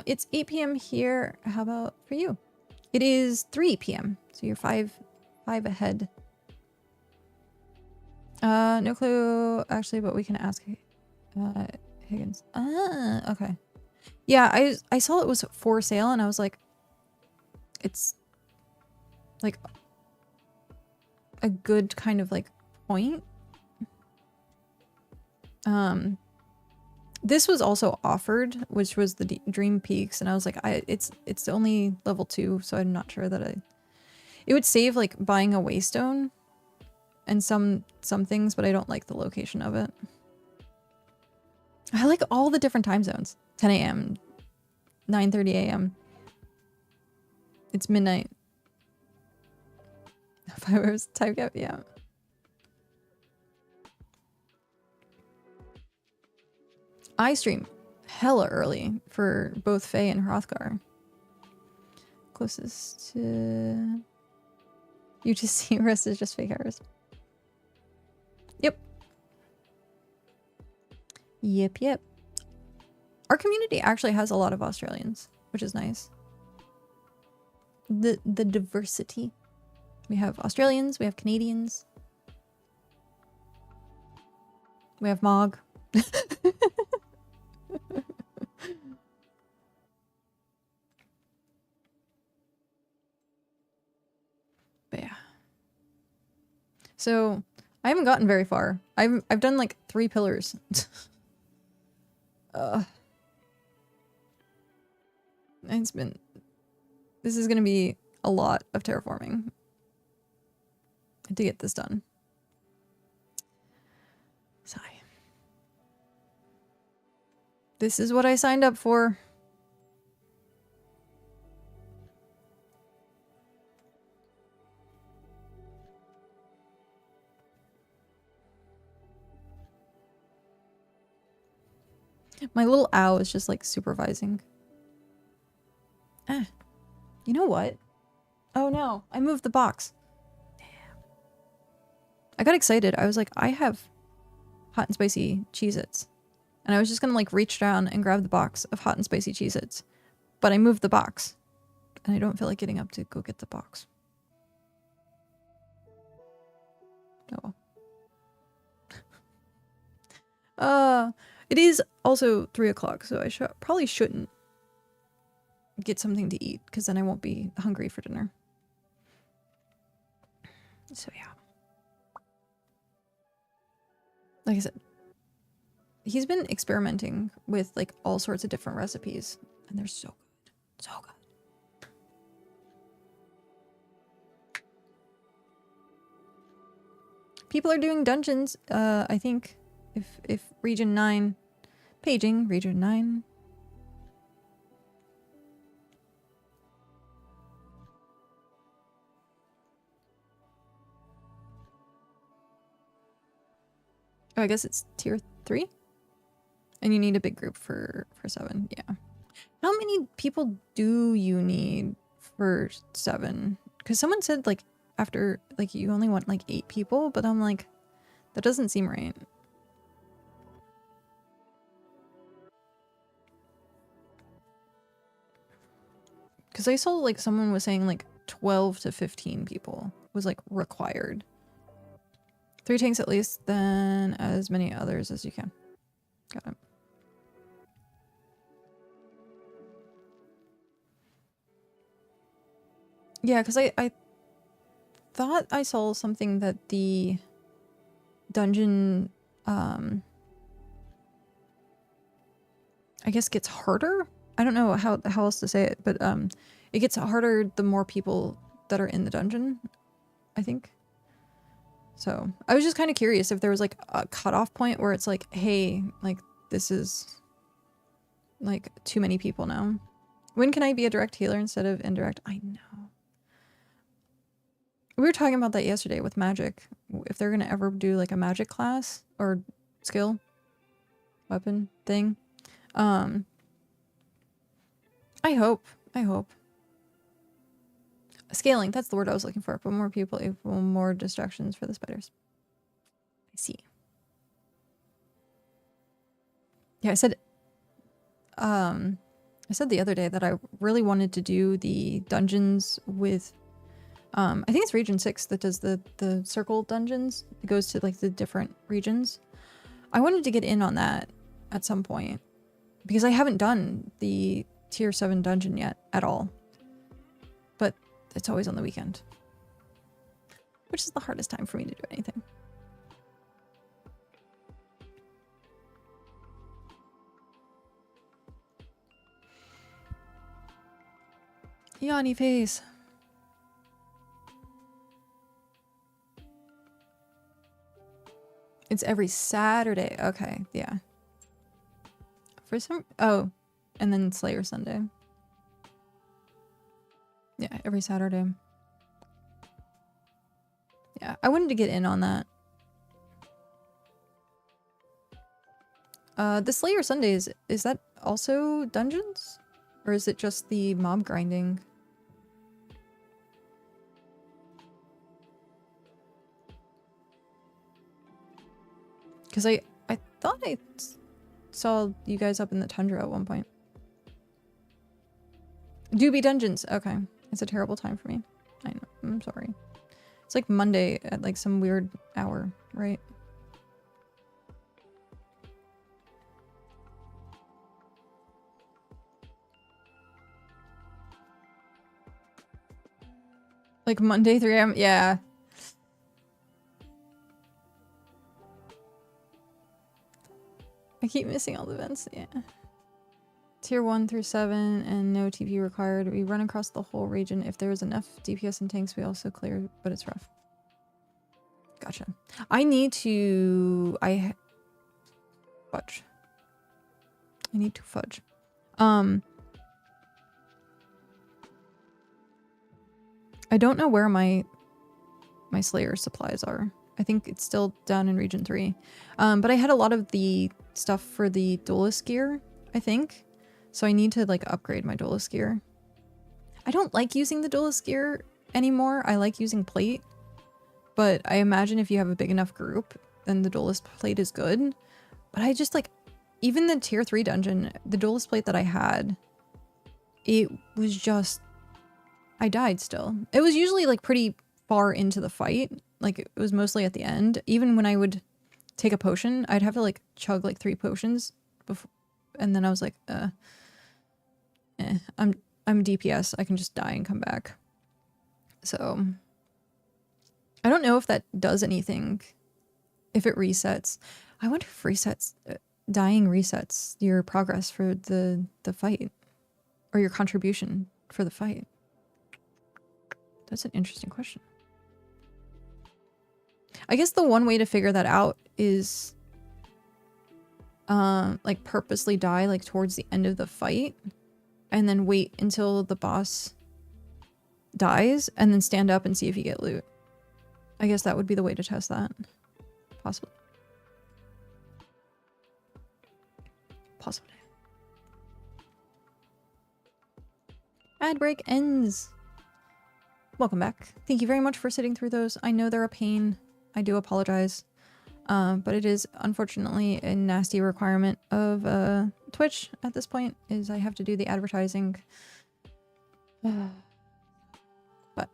it's 8 p.m. here. How about for you? It is 3 p.m. So you're 5 ahead. No clue, actually, but we can ask Higgins. Ah, okay. Yeah, I saw it was for sale, and I was like, it's like a good kind of like point. This was also offered, which was the Dream Peaks, and I was like, it's only level 2, so I'm not sure that it would save like buying a waystone and some things, but I don't like the location of it. I like all the different time zones. 10 a.m., 9:30 a.m. It's midnight. 5 hours time gap, yeah. I stream hella early for both Faye and Hrothgar. Closest to UTC, rest is just fake hours. Yep. Yep. Our community actually has a lot of Australians, which is nice. The diversity. We have Australians, we have Canadians. We have Mog. But yeah. So I haven't gotten very far. I've done like 3 pillars. It's been... This is gonna be a lot of terraforming to get this done. Sigh. This is what I signed up for. My little owl is just like supervising. Ah. You know what? Oh no, I moved the box. Damn. I got excited. I was like, I have hot and spicy Cheez-Its. And I was just gonna like reach down and grab the box of hot and spicy Cheez-Its. But I moved the box. And I don't feel like getting up to go get the box. Oh. It is also 3 o'clock, so I probably shouldn't get something to eat, because then I won't be hungry for dinner. So yeah. Like I said, he's been experimenting with like all sorts of different recipes, and they're so good. So good. People are doing dungeons, I think, if Region 9... Paging, Region 9. Oh, I guess it's tier 3? And you need a big group for 7, yeah. How many people do you need for 7? Because someone said, like, after, like, you only want, like, 8 people, but I'm like, that doesn't seem right. Because I saw, like, someone was saying, like, 12 to 15 people was, like, required. 3 tanks at least, then as many others as you can. Got it. Yeah, because I thought I saw something that the dungeon, I guess gets harder? I don't know how else to say it, but it gets harder the more people that are in the dungeon, I think. So I was just kind of curious if there was like a cutoff point where it's like, hey, like this is like too many people now. When can I be a direct healer instead of indirect? I know. We were talking about that yesterday with magic. If they're gonna ever do like a magic class or skill, weapon thing. I hope. Scaling, that's the word I was looking for. But more people equal more distractions for the spiders. I see. Yeah, I said the other day that I really wanted to do the dungeons with I think it's region 6 that does the circle dungeons. It goes to like the different regions. I wanted to get in on that at some point because I haven't done the tier 7 dungeon yet at all. But it's always on the weekend, which is the hardest time for me to do anything. Yanni face. It's every Saturday. Okay, yeah. For some... Oh, and then Slayer Sunday. Yeah, every Saturday. Yeah, I wanted to get in on that. The Slayer Sundays, is that also dungeons? Or is it just the mob grinding? Because I thought I saw you guys up in the tundra at one point. Doobie Dungeons. Okay. It's a terrible time for me. I know. I'm sorry. It's like Monday at like some weird hour, right? Like Monday 3 a.m. Yeah. I keep missing all the events. Yeah. Tier 1 through 7 and no TP required. We run across the whole region. If there is enough DPS and tanks, we also clear, but it's rough. Gotcha. I need to... fudge. I need to fudge. I don't know where my Slayer supplies are. I think it's still down in Region 3. But I had a lot of the stuff for the Duelist gear, I think. So I need to like upgrade my Duelist gear. I don't like using the Duelist gear anymore. I like using plate. But I imagine if you have a big enough group, then the Duelist plate is good. But I just like, even the tier 3 dungeon, the Duelist plate that I had, it was just, I died still. It was usually like pretty far into the fight. Like it was mostly at the end. Even when I would take a potion, I'd have to like chug like 3 potions before, and then I was like, I'm DPS. I can just die and come back. So I don't know if that does anything. If it resets, I wonder if resets, dying resets your progress for the fight, or your contribution for the fight. That's an interesting question. I guess the one way to figure that out is like purposely die like towards the end of the fight and then wait until the boss dies and then stand up and see if you get loot. I guess that would be the way to test that. Possibly. Possibly. Ad break ends. Welcome back. Thank you very much for sitting through those. I know they're a pain. I do apologize. But it is unfortunately a nasty requirement of Twitch at this point, is I have to do the advertising. But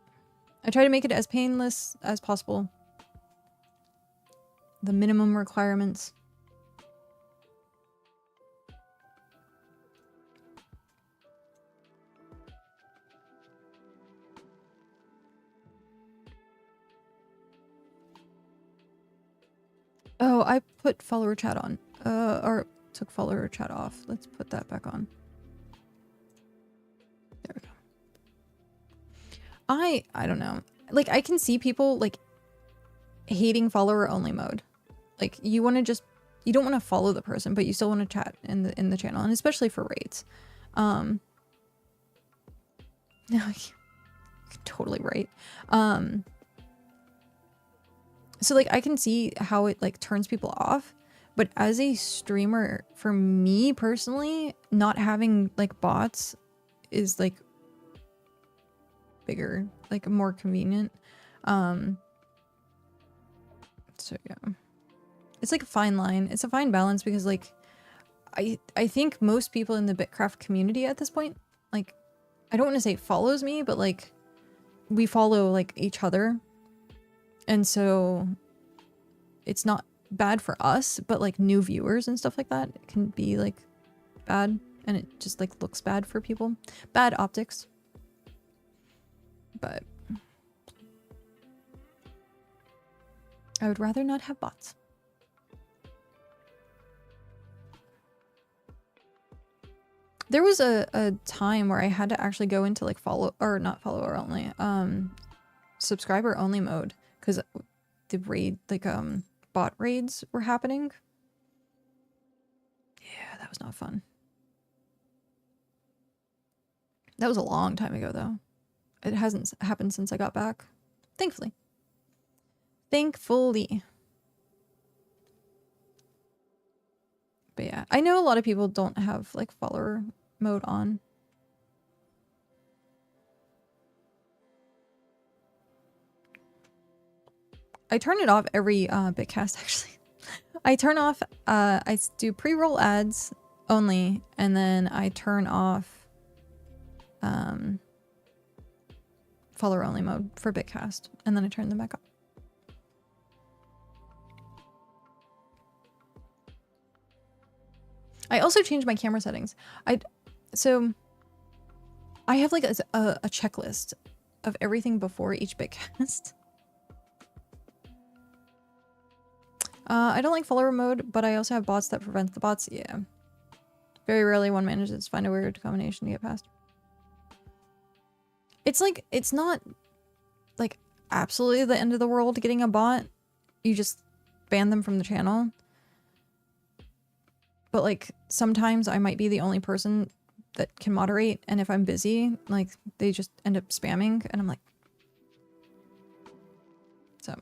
I try to make it as painless as possible. The minimum requirements. Oh, I put follower chat on. Or took follower chat off. Let's put that back on. There we go. I don't know. Like, I can see people, like, hating follower only mode. Like, you want to just... You don't want to follow the person, but you still want to chat in the channel. And especially for raids. No, you're totally right. So, like, I can see how it, like, turns people off. But as a streamer, for me personally, not having, like, bots is, like, bigger. Like, more convenient. So, yeah. It's, like, a fine line. It's a fine balance because, like, I think most people in the BitCraft community at this point, like, I don't want to say follows me, but, like, we follow, like, each other. And so it's not bad for us, but like new viewers and stuff like that can be like bad, and it just like looks bad for people. Bad optics. But I would rather not have bots. There was a time where I had to actually go into like not follower only, subscriber only mode. Because the raid, like, bot raids were happening. Yeah, that was not fun. That was a long time ago, though. It hasn't happened since I got back. Thankfully. Thankfully. But yeah, I know a lot of people don't have, like, follower mode on. I turn it off every bitcast, actually. I turn off, I do pre-roll ads only, and then I turn off follower only mode for bitcast, and then I turn them back on. I also changed my camera settings. So I have like a checklist of everything before each bitcast. I don't like follower mode, but I also have bots that prevent the bots. Yeah. Very rarely one manages to find a weird combination to get past. It's like, it's not like absolutely the end of the world getting a bot. You just ban them from the channel. But like sometimes I might be the only person that can moderate, and if I'm busy, like they just end up spamming, and I'm like, so.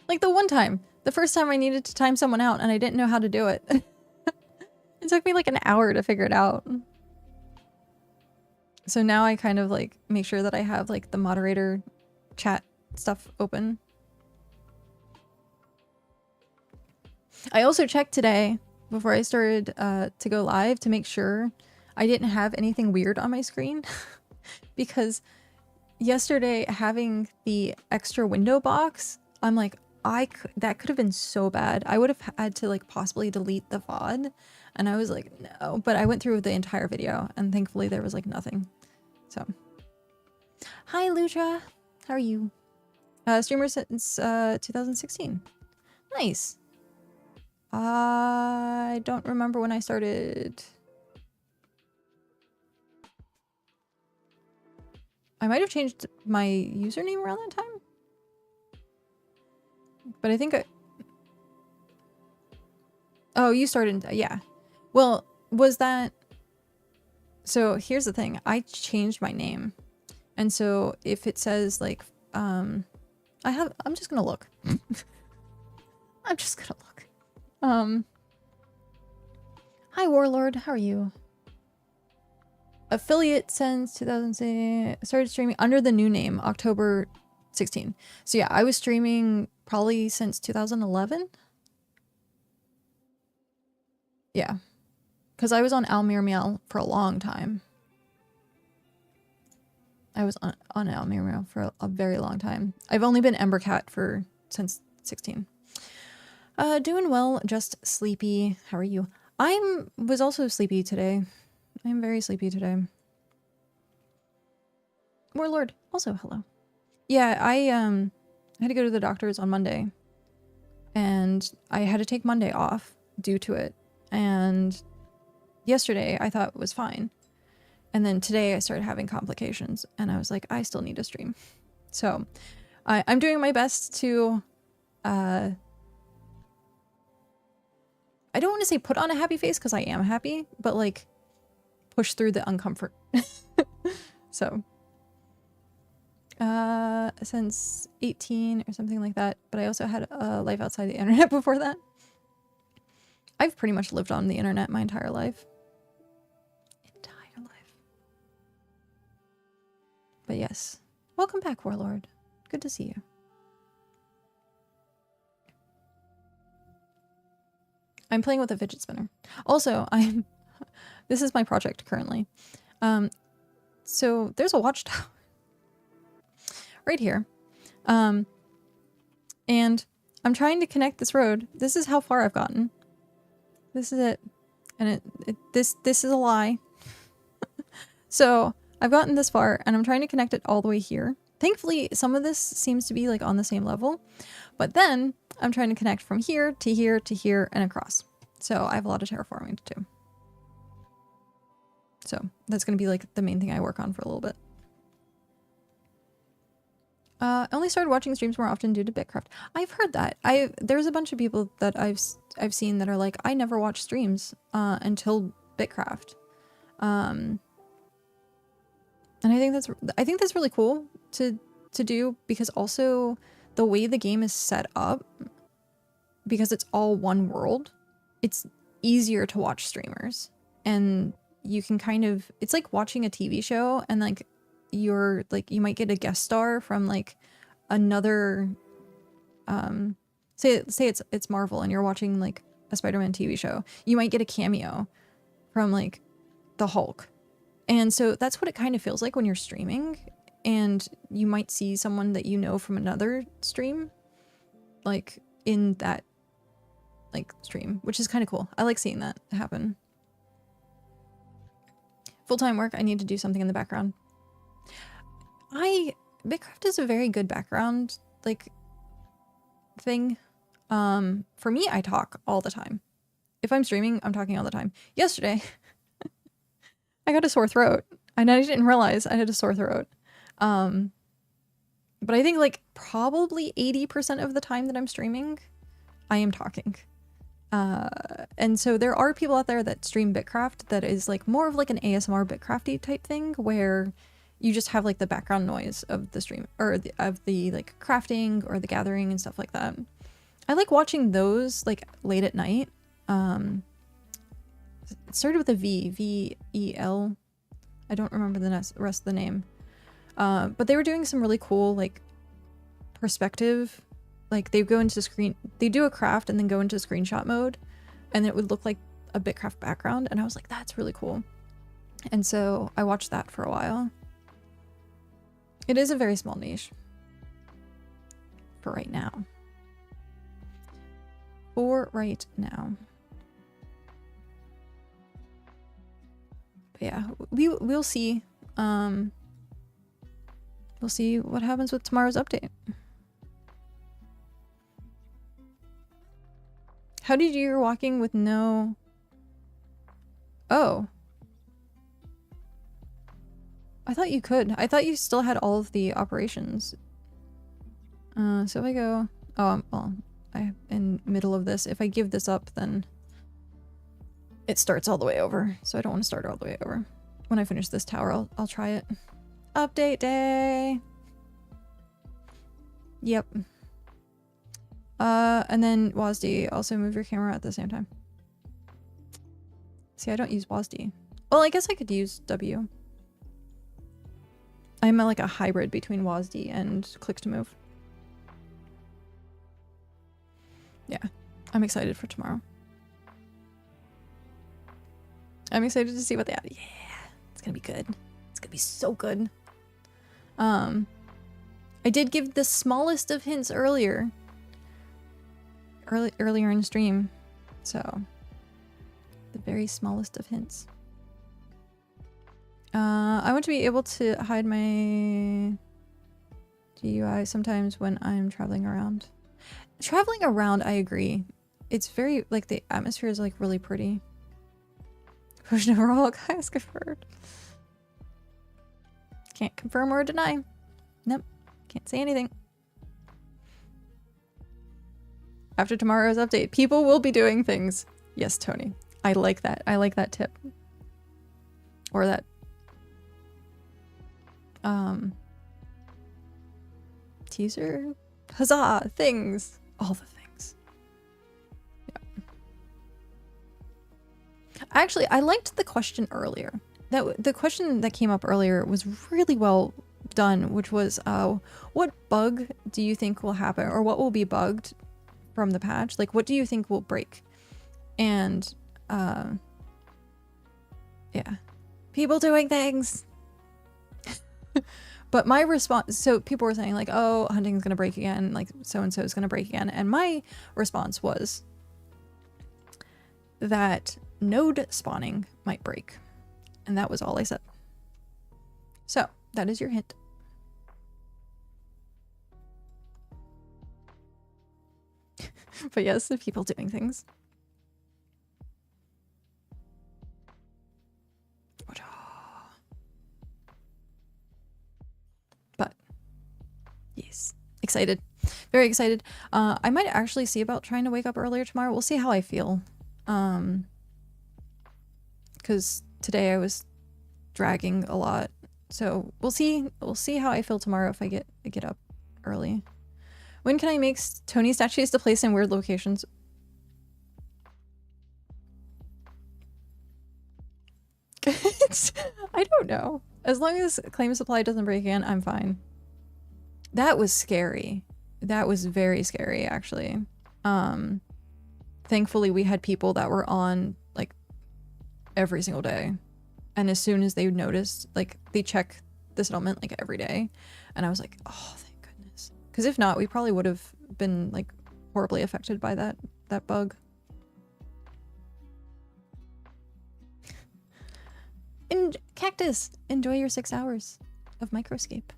Like the first time I needed to time someone out and I didn't know how to do it. It took me like an hour to figure it out. So now I kind of like make sure that I have like the moderator chat stuff open. I also checked today before I started to go live to make sure I didn't have anything weird on my screen. Because yesterday having the extra window box, I'm like, that could have been so bad. I would have had to like possibly delete the VOD, and I was like, no. But I went through the entire video, and thankfully there was like nothing. So, hi Lucha, how are you? Streamer since 2016. Nice. I don't remember when I started. I might have changed my username around that time. But I think oh, you started, yeah. Well, was that... So here's the thing. I changed my name. And so if it says like, I'm just gonna look. I'm just gonna look. Hi Warlord, how are you? Affiliate since 2006. Started streaming under the new name, October 16. So yeah, I was streaming probably since 2011. Yeah. Because I was on Almir Meow for a long time. I was on Almir Meow for a very long time. I've only been emberKat since 16. Doing well, just sleepy. How are you? Was also sleepy today. I'm very sleepy today. Warlord, also hello. Yeah, I had to go to the doctor's on Monday. And I had to take Monday off due to it. And yesterday I thought it was fine. And then today I started having complications. And I was like, I still need to stream. So I'm doing my best to... I don't want to say put on a happy face because I am happy. But like, push through the uncomfort. So... since 18 or something like that, but I also had a life outside the internet before that. I've pretty much lived on the internet my entire life. But yes, welcome back, Warlord. Good to see you. I'm playing with a fidget spinner. Also, this is my project currently. So there's a watchtower right here. And I'm trying to connect this road. This is how far I've gotten. This is it. And this is a lie. So I've gotten this far and I'm trying to connect it all the way here. Thankfully, some of this seems to be like on the same level, but then I'm trying to connect from here to here to here and across. So I have a lot of terraforming to do. So that's going to be like the main thing I work on for a little bit. I only started watching streams more often due to BitCraft. I've heard that. There's a bunch of people that I've seen that are like, I never watch streams until BitCraft. And I think that's really cool to do, because also the way the game is set up, because it's all one world, it's easier to watch streamers, and you can kind of, it's like watching a TV show, and like you might get a guest star from like another say it's Marvel and you're watching like a Spider-Man TV show, you might get a cameo from like the Hulk. And so that's what it kind of feels like when you're streaming, and you might see someone that you know from another stream like in that like stream, which is kind of cool. I like seeing that happen. Full-time work, I need to do something in the background. BitCraft is a very good background like thing. For me, I talk all the time. If I'm streaming, I'm talking all the time. Yesterday, I got a sore throat, and I didn't realize I had a sore throat. But I think like probably 80% of the time that I'm streaming, I am talking. And so there are people out there that stream BitCraft that is like more of like an ASMR BitCrafty type thing, where you just have like the background noise of the stream, or of the like crafting or the gathering and stuff like that. I like watching those like late at night. It started with a V-E-L. I don't remember the rest of the name. But they were doing some really cool like perspective. Like they do a craft and then go into screenshot mode, and it would look like a BitCraft background, and I was like, that's really cool. And so I watched that for a while. It is a very small niche for right now. But yeah, we'll see. We'll see what happens with tomorrow's update. How did you do your walking with no... Oh. I thought you could. I thought you still had all of the operations. So if I go... Oh, well, I'm in middle of this. If I give this up, then it starts all the way over. So I don't want to start all the way over. When I finish this tower, I'll try it. Update day! Yep. And then WASD, also move your camera at the same time. See, I don't use WASD. Well, I guess I could use W. I'm like a hybrid between WASD and click to move. Yeah, I'm excited for tomorrow. I'm excited to see what they add. Yeah, it's gonna be good. It's gonna be so good. I did give the smallest of hints earlier in stream, so the very smallest of hints. I want to be able to hide my GUI sometimes when I'm traveling around. Traveling around, I agree. It's very, like, the atmosphere is like really pretty. Push never all guys confirmed. Can't confirm or deny. Nope, can't say anything. After tomorrow's update, people will be doing things. Yes, Tony. I like that. I like that tip. Or that. Teaser? Huzzah! Things! All the things. Yeah. Actually, I liked the question earlier. The question that came up earlier was really well done, which was, what bug do you think will happen? Or what will be bugged from the patch? Like, what do you think will break? And yeah, people doing things. But my response, so people were saying like, oh, hunting's gonna break again, like so and so is gonna break again, and my response was that node spawning might break, and that was all I said. So that is your hint. But yes, the people doing things. But yes. excited. Very excited. I might actually see about trying to wake up earlier tomorrow. We'll see how I feel. Because today I was dragging a lot. So we'll see how I feel tomorrow if I get up early. When can I make Tony statues to place in weird locations? I don't know. As long as claim supply doesn't break in, I'm fine. That was scary. That was very scary, actually. Thankfully, we had people that were on, like, every single day. And as soon as they noticed, like, they check the settlement, like, every day. And I was like, oh, thank goodness. Because if not, we probably would have been, like, horribly affected by that bug. And Cactus, enjoy your 6 hours of Microscape.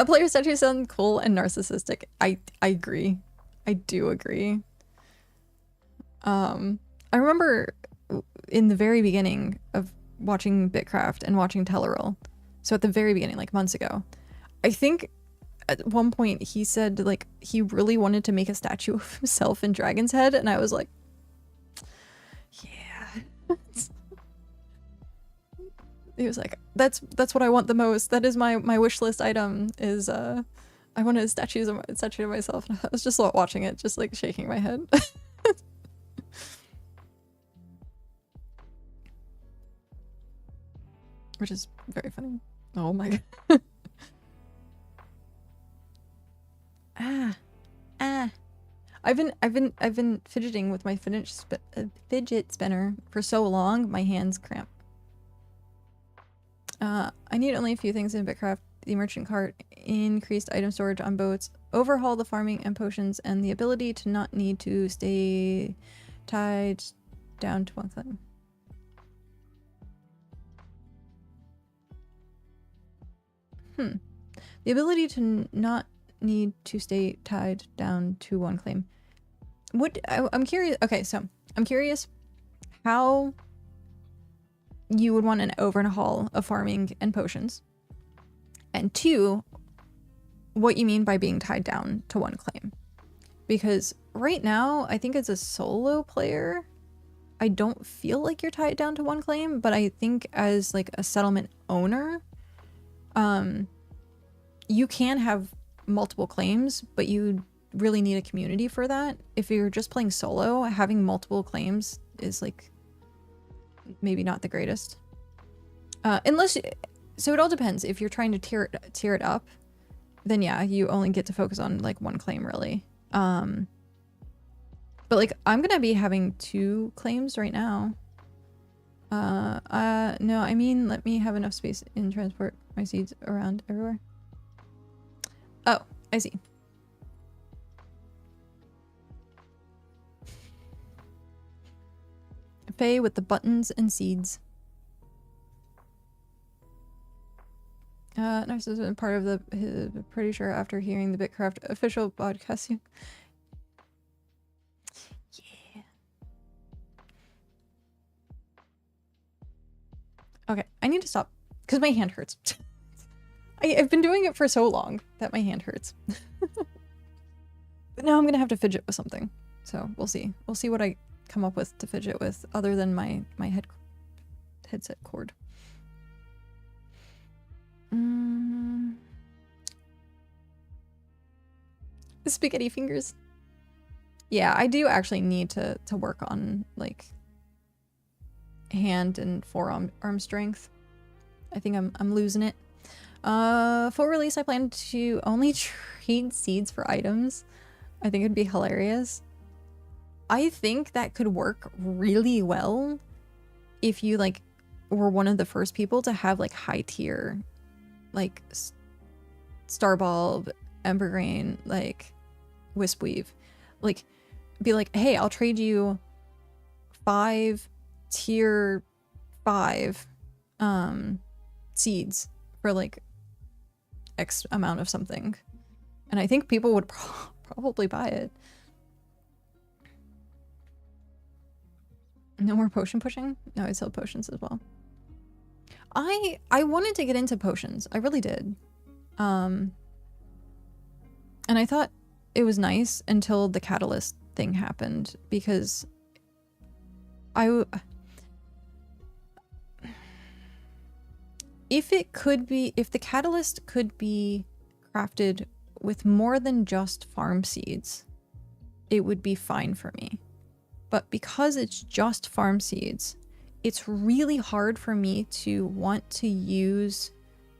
Player statues sound cool and narcissistic. I agree. I do agree. I remember in the very beginning of watching BitCraft and watching Telleril, so at the very beginning, like months ago, I think at one point he said like he really wanted to make a statue of himself in Dragon's Head, and I was like, yeah. He was like, that's what I want the most. That is my wish list item is I want a statue of myself. And I was just watching it, just like shaking my head. Which is very funny. Oh my god. I've been fidgeting with my fidget spinner for so long, my hands cramp. I need only a few things in BitCraft: the merchant cart, increased item storage on boats, overhaul the farming and potions, and the ability to not need to stay tied down to one thing. The ability to not need to stay tied down to one claim. I'm curious. Okay, so I'm curious how you would want an overhaul of farming and potions. And 2, what you mean by being tied down to one claim. Because right now, I think as a solo player, I don't feel like you're tied down to one claim, but I think as like a settlement owner, you can have multiple claims, but you really need a community for that. If you're just playing solo, having multiple claims is like maybe not the greatest. So it all depends. If you're trying to tier it up, then yeah, you only get to focus on like one claim really. But like I'm gonna be having 2 claims right now. No, I mean let me have enough space and transport my seeds around everywhere. Oh, I see. Faye with the buttons and seeds. Narcissism part of the pretty sure after hearing the BitCraft official podcast. Yeah. Okay, I need to stop because my hand hurts. I've been doing it for so long that my hand hurts. But now I'm gonna have to fidget with something. So we'll see. We'll see what I come up with to fidget with other than my headset cord. Spaghetti fingers. Yeah, I do actually need to work on like hand and forearm strength. I think I'm losing it. For release, I plan to only trade seeds for items. I think it'd be hilarious. I think that could work really well if you like were one of the first people to have like high tier, like Starbulb, Embergrain, like Wispweave, like be like, hey, I'll trade you 5 tier 5 seeds for like X amount of something, and I think people would probably buy it. No more potion pushing? No, I sell potions as well. I wanted to get into potions. I really did. And I thought it was nice until the catalyst thing happened, because if the catalyst could be crafted with more than just farm seeds, it would be fine for me. But because it's just farm seeds, it's really hard for me to want to use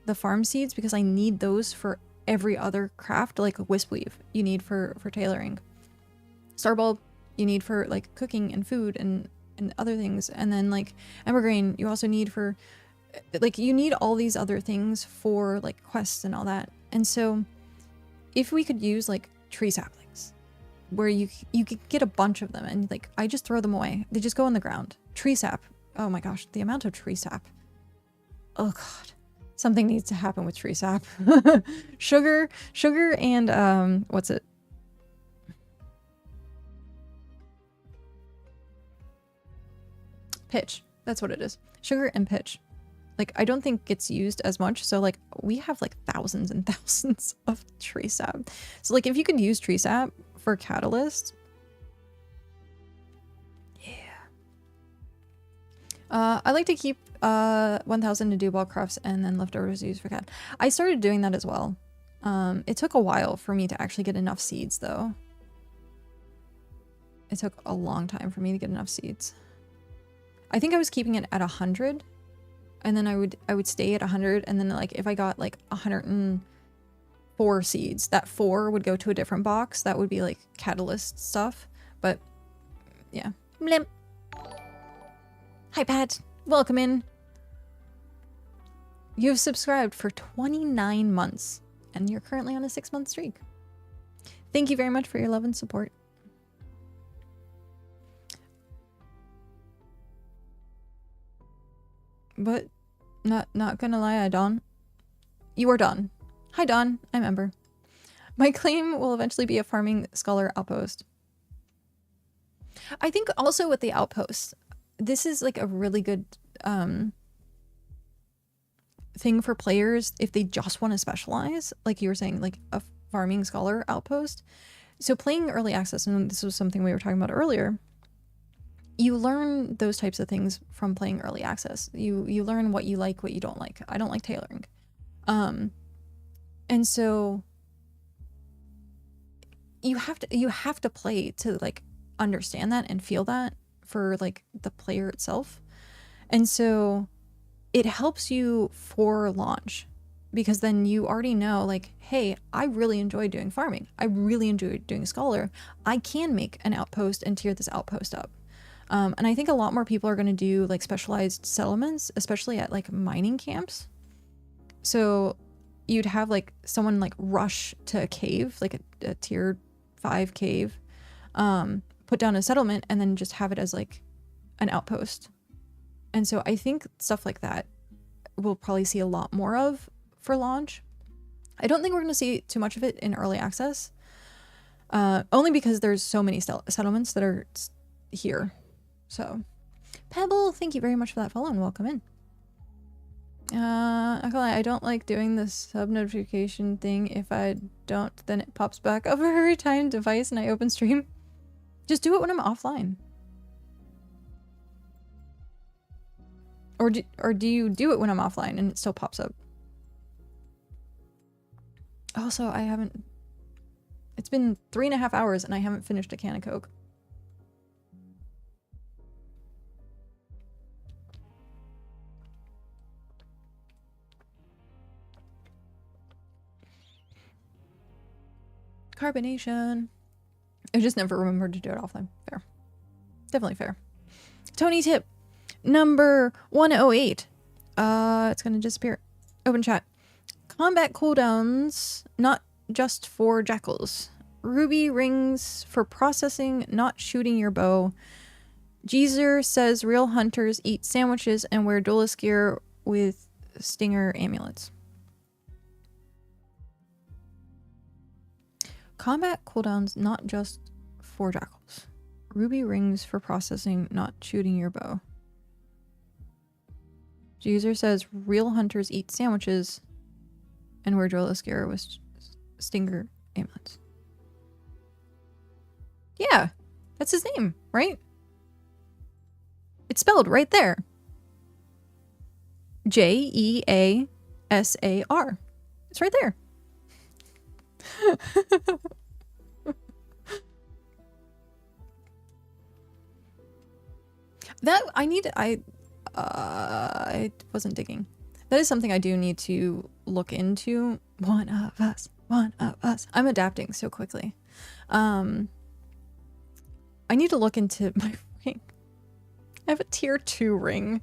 the farm seeds, because I need those for every other craft, like a wisp weave you need for tailoring, starbulb you need for like cooking and food and other things, and then like embergrain you also need for like, you need all these other things for like quests and all that. And so if we could use like tree saplings where you could get a bunch of them and like I just throw them away, they just go on the ground. Tree sap, oh my gosh, the amount of tree sap, oh god, something needs to happen with tree sap. sugar and what's it, pitch, that's what it is. Sugar and pitch, like I don't think gets used as much, so like we have like thousands and thousands of tree sap. So like if you could use tree sap for catalyst, yeah. I like to keep 1000 to do bulk crafts and then leftovers used for cat. I started doing that as well. It took a while for me to actually get enough seeds though. It took a long time for me to get enough seeds. I think I was keeping it at 100, and then I would stay at 100, and then like if I got like 104 seeds, that 4 would go to a different box. That would be like catalyst stuff. But yeah. Blimp. Hi Pat, welcome in. You've subscribed for 29 months, and you're currently on a 6-month streak. Thank you very much for your love and support. But not gonna lie, Dawn. You are Dawn. Hi Dawn, I'm Ember. My claim will eventually be a farming scholar outpost. I think also with the outposts, this is like a really good thing for players if they just want to specialize, like you were saying, like a farming scholar outpost. So playing early access, and this was something we were talking about earlier, you learn those types of things from playing early access. You learn what you like, what you don't like. I don't like tailoring. And so you have to play to like understand that and feel that for like the player itself. And so it helps you for launch, because then you already know like, hey, I really enjoy doing farming. I really enjoy doing scholar. I can make an outpost and tier this outpost up. And I think a lot more people are going to do like specialized settlements, especially at like mining camps. So you'd have like someone like rush to a cave, like a tier 5 cave, put down a settlement, and then just have it as like an outpost. And so I think stuff like that we'll probably see a lot more of for launch. I don't think we're going to see too much of it in early access, only because there's so many settlements that are here. So, Pebble, thank you very much for that follow and welcome in. I don't like doing the sub notification thing. If I don't, then it pops back up every time device and I open stream. Just do it when I'm offline. Or do you do it when I'm offline and it still pops up? Also, it's been 3.5 hours and I haven't finished a can of Coke. Carbonation. I just never remembered to do it offline. Fair. Definitely fair. Tony tip number 108. It's gonna disappear. Open chat. Combat cooldowns, not just for jackals. Ruby rings for processing, not shooting your bow. Jeezer says real hunters eat sandwiches and wear duelist gear with stinger amulets. Combat cooldowns, not just for jackals. Ruby rings for processing, not shooting your bow. Jeezer says real hunters eat sandwiches and wear duelist gear with stinger Amulets. Yeah, that's his name, right? It's spelled right there. Jeasar. It's right there. That I wasn't digging. That is something I do need to look into. One of us. I'm adapting so quickly. I need to look into my ring. I have a tier 2 ring.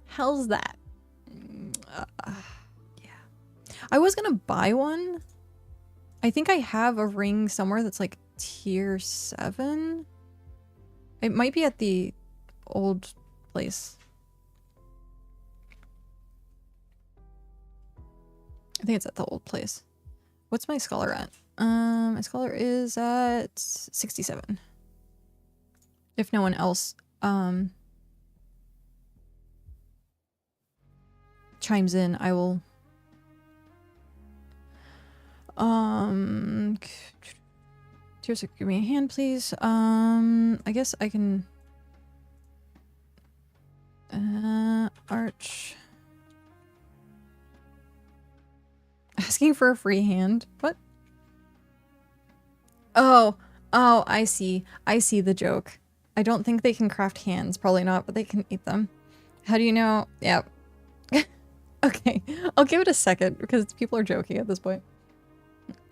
How's that? Yeah. I was gonna buy one. I think I have a ring somewhere that's like tier 7. It might be at the old place. I think it's at the old place. What's my scholar at? My scholar is at 67. If no one else chimes in, I will tier 6, give me a hand, please. I guess I can arch. Asking for a free hand? What? Oh, I see. I see the joke. I don't think they can craft hands. Probably not, but they can eat them. How do you know? Yep. Okay. I'll give it a second because people are joking at this point.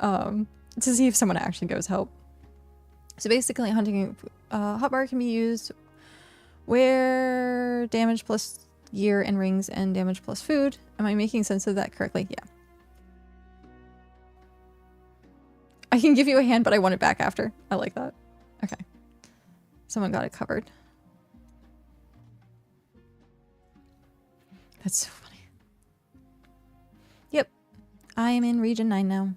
To see if someone actually goes help. So basically hunting hotbar can be used where damage plus gear and rings and damage plus food. Am I making sense of that correctly? Yeah. I can give you a hand, but I want it back after. I like that. Okay. Someone got it covered. That's so funny. Yep. I am in region 9 now.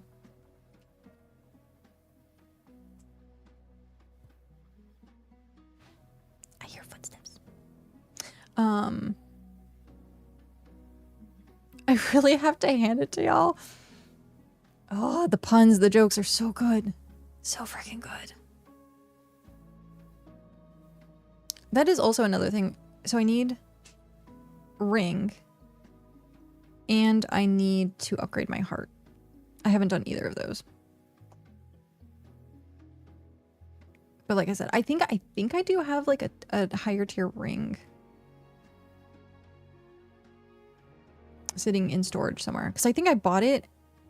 I hear footsteps. I really have to hand it to y'all. Oh, the puns, the jokes are so good. So freaking good. That is also another thing. So I need ring and I need to upgrade my heart. I haven't done either of those. But like I said, I think I do have like a higher tier ring sitting in storage somewhere. Because I think I bought it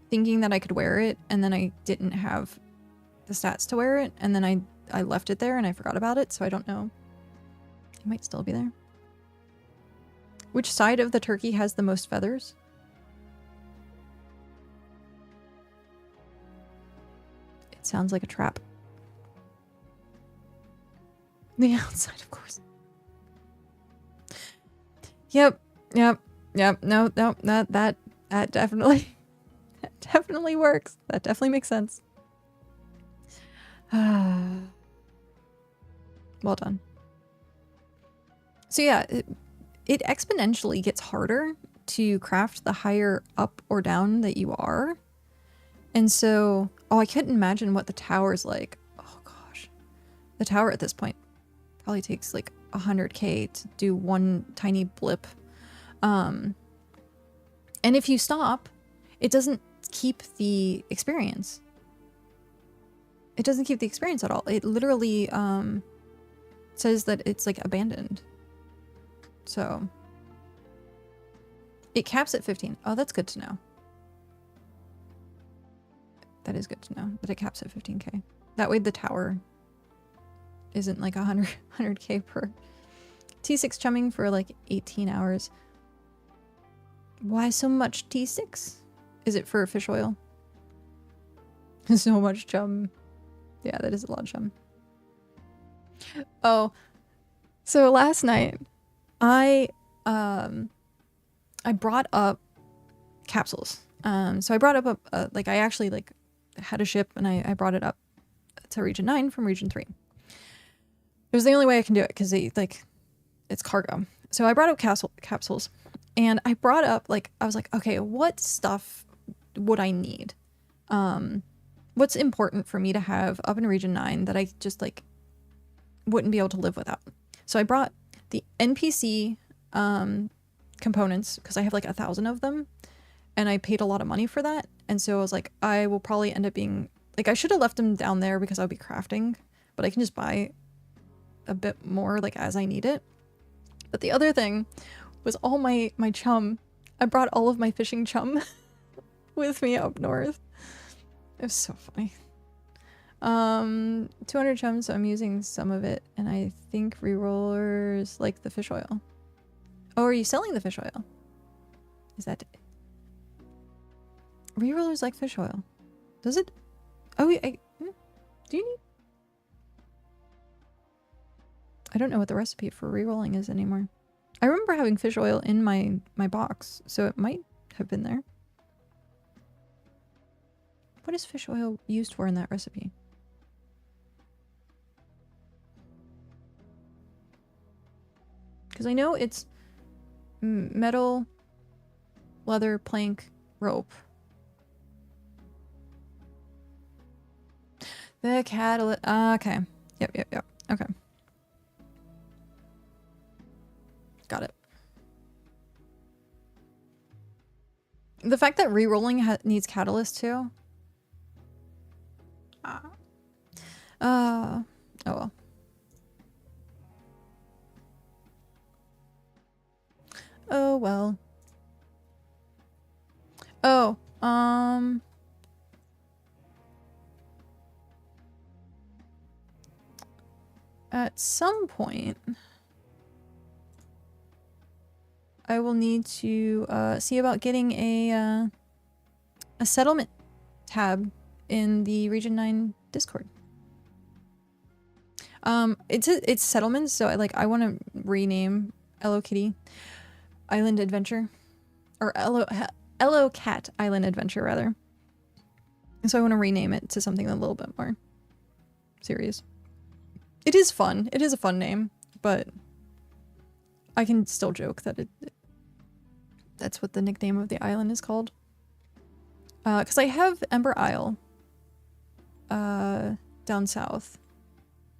thinking that I could wear it, and then I didn't have the stats to wear it, and then I left it there and I forgot about it, so I don't know. It might still be there. Which side of the turkey has the most feathers? It sounds like a trap. The outside, of course. Yep. No, that definitely that definitely works. That definitely makes sense. Well done. So yeah, it exponentially gets harder to craft the higher up or down that you are. And so, oh, I couldn't imagine what the tower's like. Oh gosh. The tower at this point probably takes like 100k to do one tiny blip. And if you stop, it doesn't keep the experience. It doesn't keep the experience at all. It literally says that it's like abandoned. So it caps at 15. Oh, that's good to know. That is good to know that it caps at 15k. That way the tower isn't like 100k per T6 chumming for like 18 hours. Why so much T6? Is it for fish oil? So much chum. Yeah, that is a lot of chum. Oh, so last night I brought up capsules. So I brought up like I actually like had a ship and I brought it up to region 9 from region 3. It was the only way I can do it because it's cargo. So I brought up capsules and I brought up like I was like, okay, what stuff would I need? what's important for me to have up in Region 9 that I just like wouldn't be able to live without. So I brought the NPC components because I have like 1,000 of them and I paid a lot of money for that. And so I was like, I will probably end up being like, I should have left them down there because I'll be crafting, but I can just buy a bit more like as I need it. But the other thing was all my chum. I brought all of my fishing chum with me up north. It was so funny. 200 chums, so I'm using some of it, and I think rerollers like the fish oil. Oh, are you selling the fish oil? Is that it? Rerollers like fish oil. Does it? Oh, do you need? I don't know what the recipe for rerolling is anymore. I remember having fish oil in my box, so it might have been there. What is fish oil used for in that recipe? Because I know it's metal, leather, plank, rope. The catalyst. Okay. Yep. Okay. Got it. The fact that rerolling needs catalyst too. Oh well. Oh well. Oh, at some point I will need to see about getting a settlement tab in the Region 9 Discord. It's settlements, so I want to rename Hello Kitty Island Adventure, or mmorpg Island Adventure rather. So I want to rename it to something a little bit more serious. It is fun. It is a fun name, but I can still joke that that's what the nickname of the island is called. Because I have Ember Isle down south.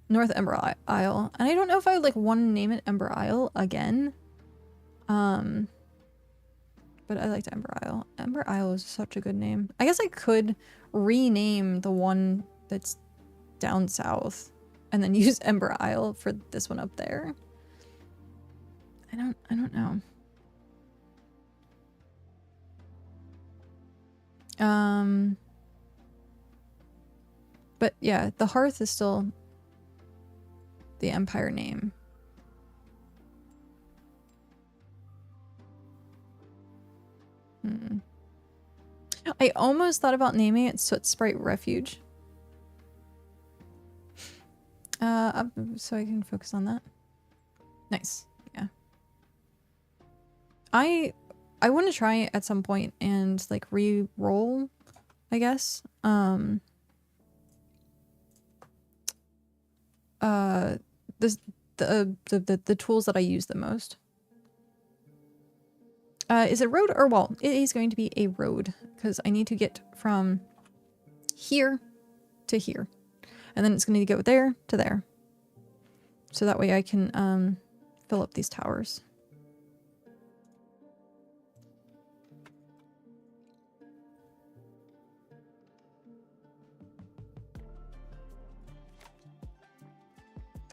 North Ember Isle. And I don't know if I would want to name it Ember Isle again. But I liked Ember Isle. Ember Isle is such a good name. I guess I could rename the one that's down south and then use Ember Isle for this one up there. I don't know. But yeah, the Hearth is still the Empire name. I almost thought about naming it Soot Sprite Refuge. So I can focus on that. Nice. Yeah. I want to try at some point and re-roll, I guess. The tools that I use the most. Is it road or wall? It is going to be a road because I need to get from here to here. And then it's going to go there to there. So that way I can fill up these towers.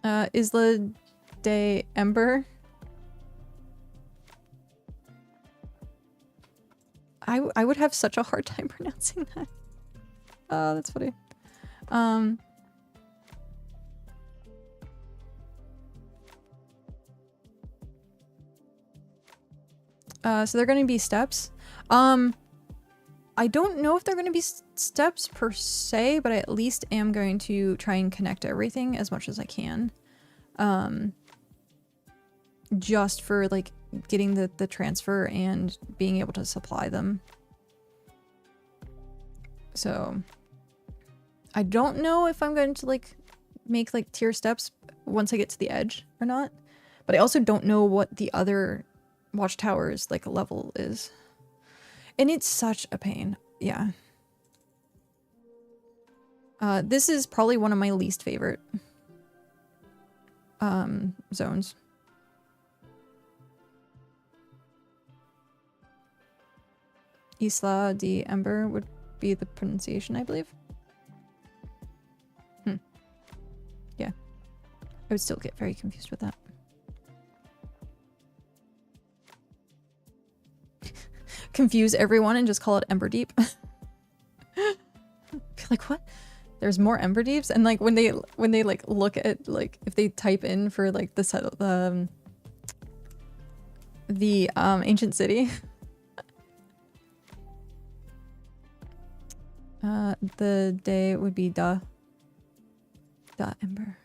Isla de Ember. I would have such a hard time pronouncing that. Oh, that's funny. So they're going to be steps. I don't know if they're going to be steps per se, but I at least am going to try and connect everything as much as I can. Just for getting the transfer and being able to supply them. So I don't know if I'm going to make tier steps once I get to the edge or not, but I also don't know what the other watchtowers level is, and it's such a pain. Yeah. This is probably one of my least favorite zones. Isla de Ember would be the pronunciation, I believe. Yeah. I would still get very confused with that. Confuse everyone and just call it Ember Deep. Like, what? There's more Ember Deeps? And like when they like look at like if they type in for like the ancient city. The day would be da Ember.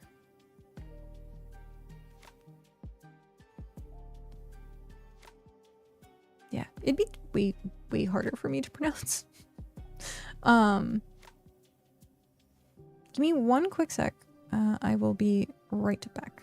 Yeah, it'd be way harder for me to pronounce. Give me one quick sec. I will be right back.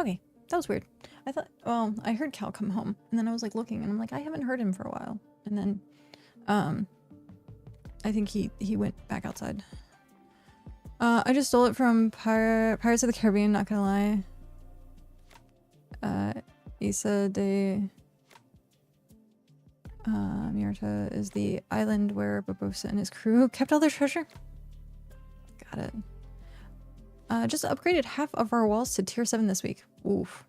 Okay, that was weird. I thought, well, I heard Cal come home, and then I was like looking, and I'm like, I haven't heard him for a while. And then, I think he went back outside. I just stole it from Pirates of the Caribbean, not gonna lie. Isa de Murta is the island where Barbosa and his crew kept all their treasure. Got it. Just upgraded half of our walls to tier 7 this week. Oof.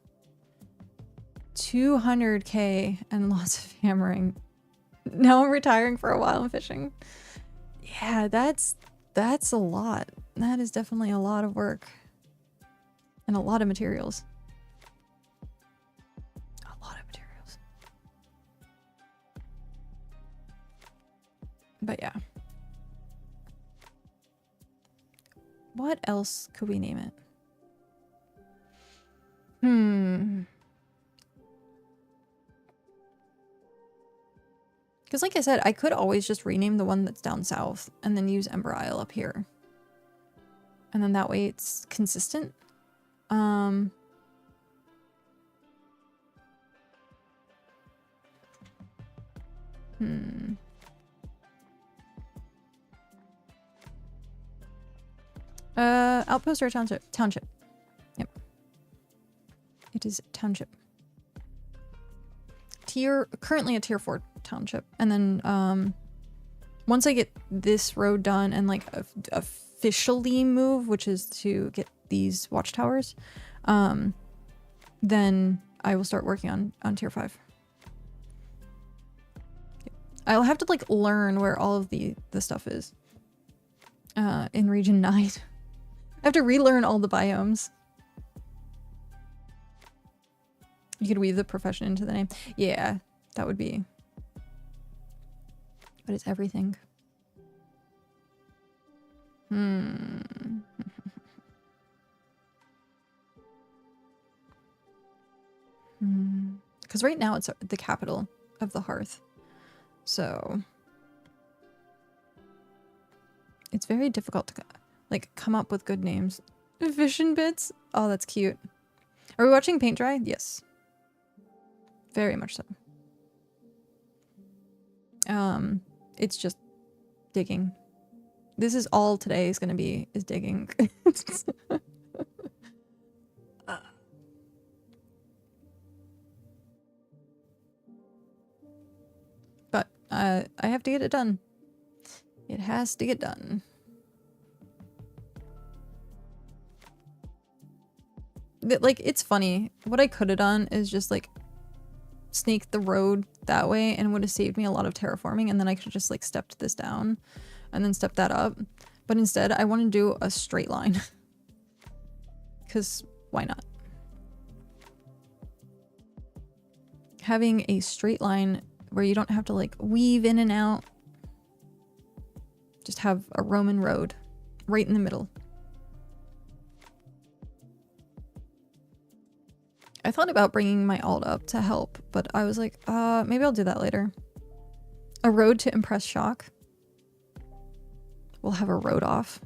200k and lots of hammering. Now I'm retiring for a while and fishing. Yeah, that's a lot. That is definitely a lot of work. And a lot of materials. A lot of materials. But yeah. What else could we name it? Because like I said, I could always just rename the one that's down south and then use Ember Isle up here. And then that way it's consistent. Outpost or township? Township. Yep. It is township. Currently a tier 4 township. And then, once I get this road done and like officially move, which is to get these watchtowers, then I will start working on tier 5. I'll have to like learn where all of the stuff is. In region 9. I have to relearn all the biomes. You could weave the profession into the name. Yeah, that would be. But it's everything. Because right now it's the capital of the Hearth. So it's very difficult to like come up with good names. Vision bits? Oh, that's cute. Are we watching paint dry? Yes. Very much so. It's just digging. This is all today is gonna be, is digging. But I have to get it done. It has to get done. Like, it's funny. What I could have done is just like snake the road that way and would have saved me a lot of terraforming, and then I could have just like stepped this down and then step that up. But instead I want to do a straight line. Because why not? Having a straight line where you don't have to like weave in and out. Just have a Roman road right in the middle. I thought about bringing my alt up to help, but I was like, maybe I'll do that later. A road to impress shock. We'll have a road off.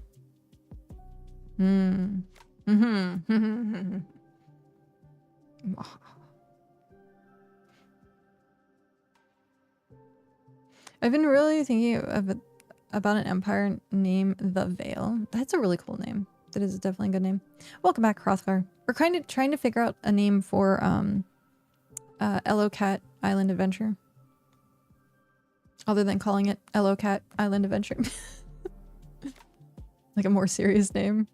I've been really thinking about an empire named The Vale. That's a really cool name. That is definitely a good name. Welcome back, Hrothgar. We're kind of trying to figure out a name for mmorpg Island Adventure. Other than calling it mmorpg Island Adventure. Like a more serious name.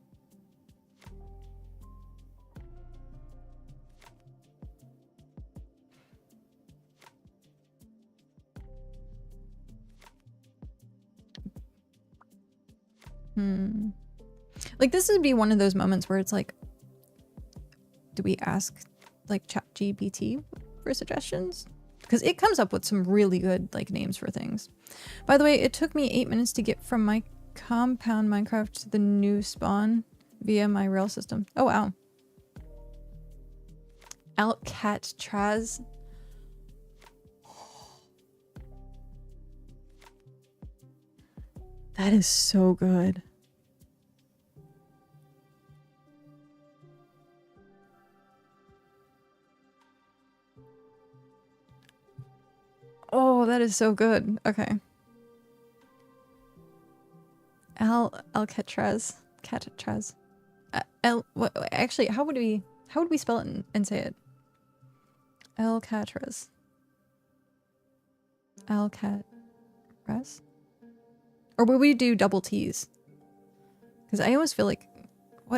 Like this would be one of those moments where it's like, do we ask like ChatGPT for suggestions? Because it comes up with some really good like names for things. By the way, it took me 8 minutes to get from my compound Minecraft to the new spawn via my rail system. Oh wow. Alcatraz. That is so good. Oh, that is so good. Okay. Alcatraz. Catratraz. Actually, how would we spell it and say it? Alcatraz. Alcatraz? Or would we do double T's? Because I always feel like,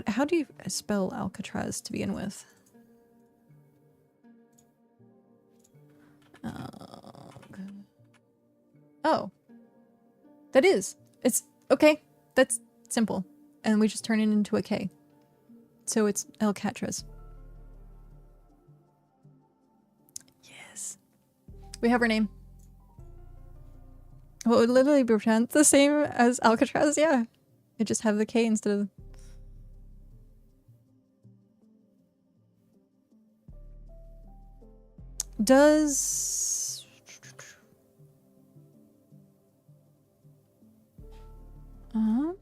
how do you spell Alcatraz to begin with? Oh. That is. It's okay. That's simple. And we just turn it into a K. So it's Alcatraz. Yes. We have her name. Well, it would literally pretend the same as Alcatraz, yeah. It just have the K instead of... Does... I'm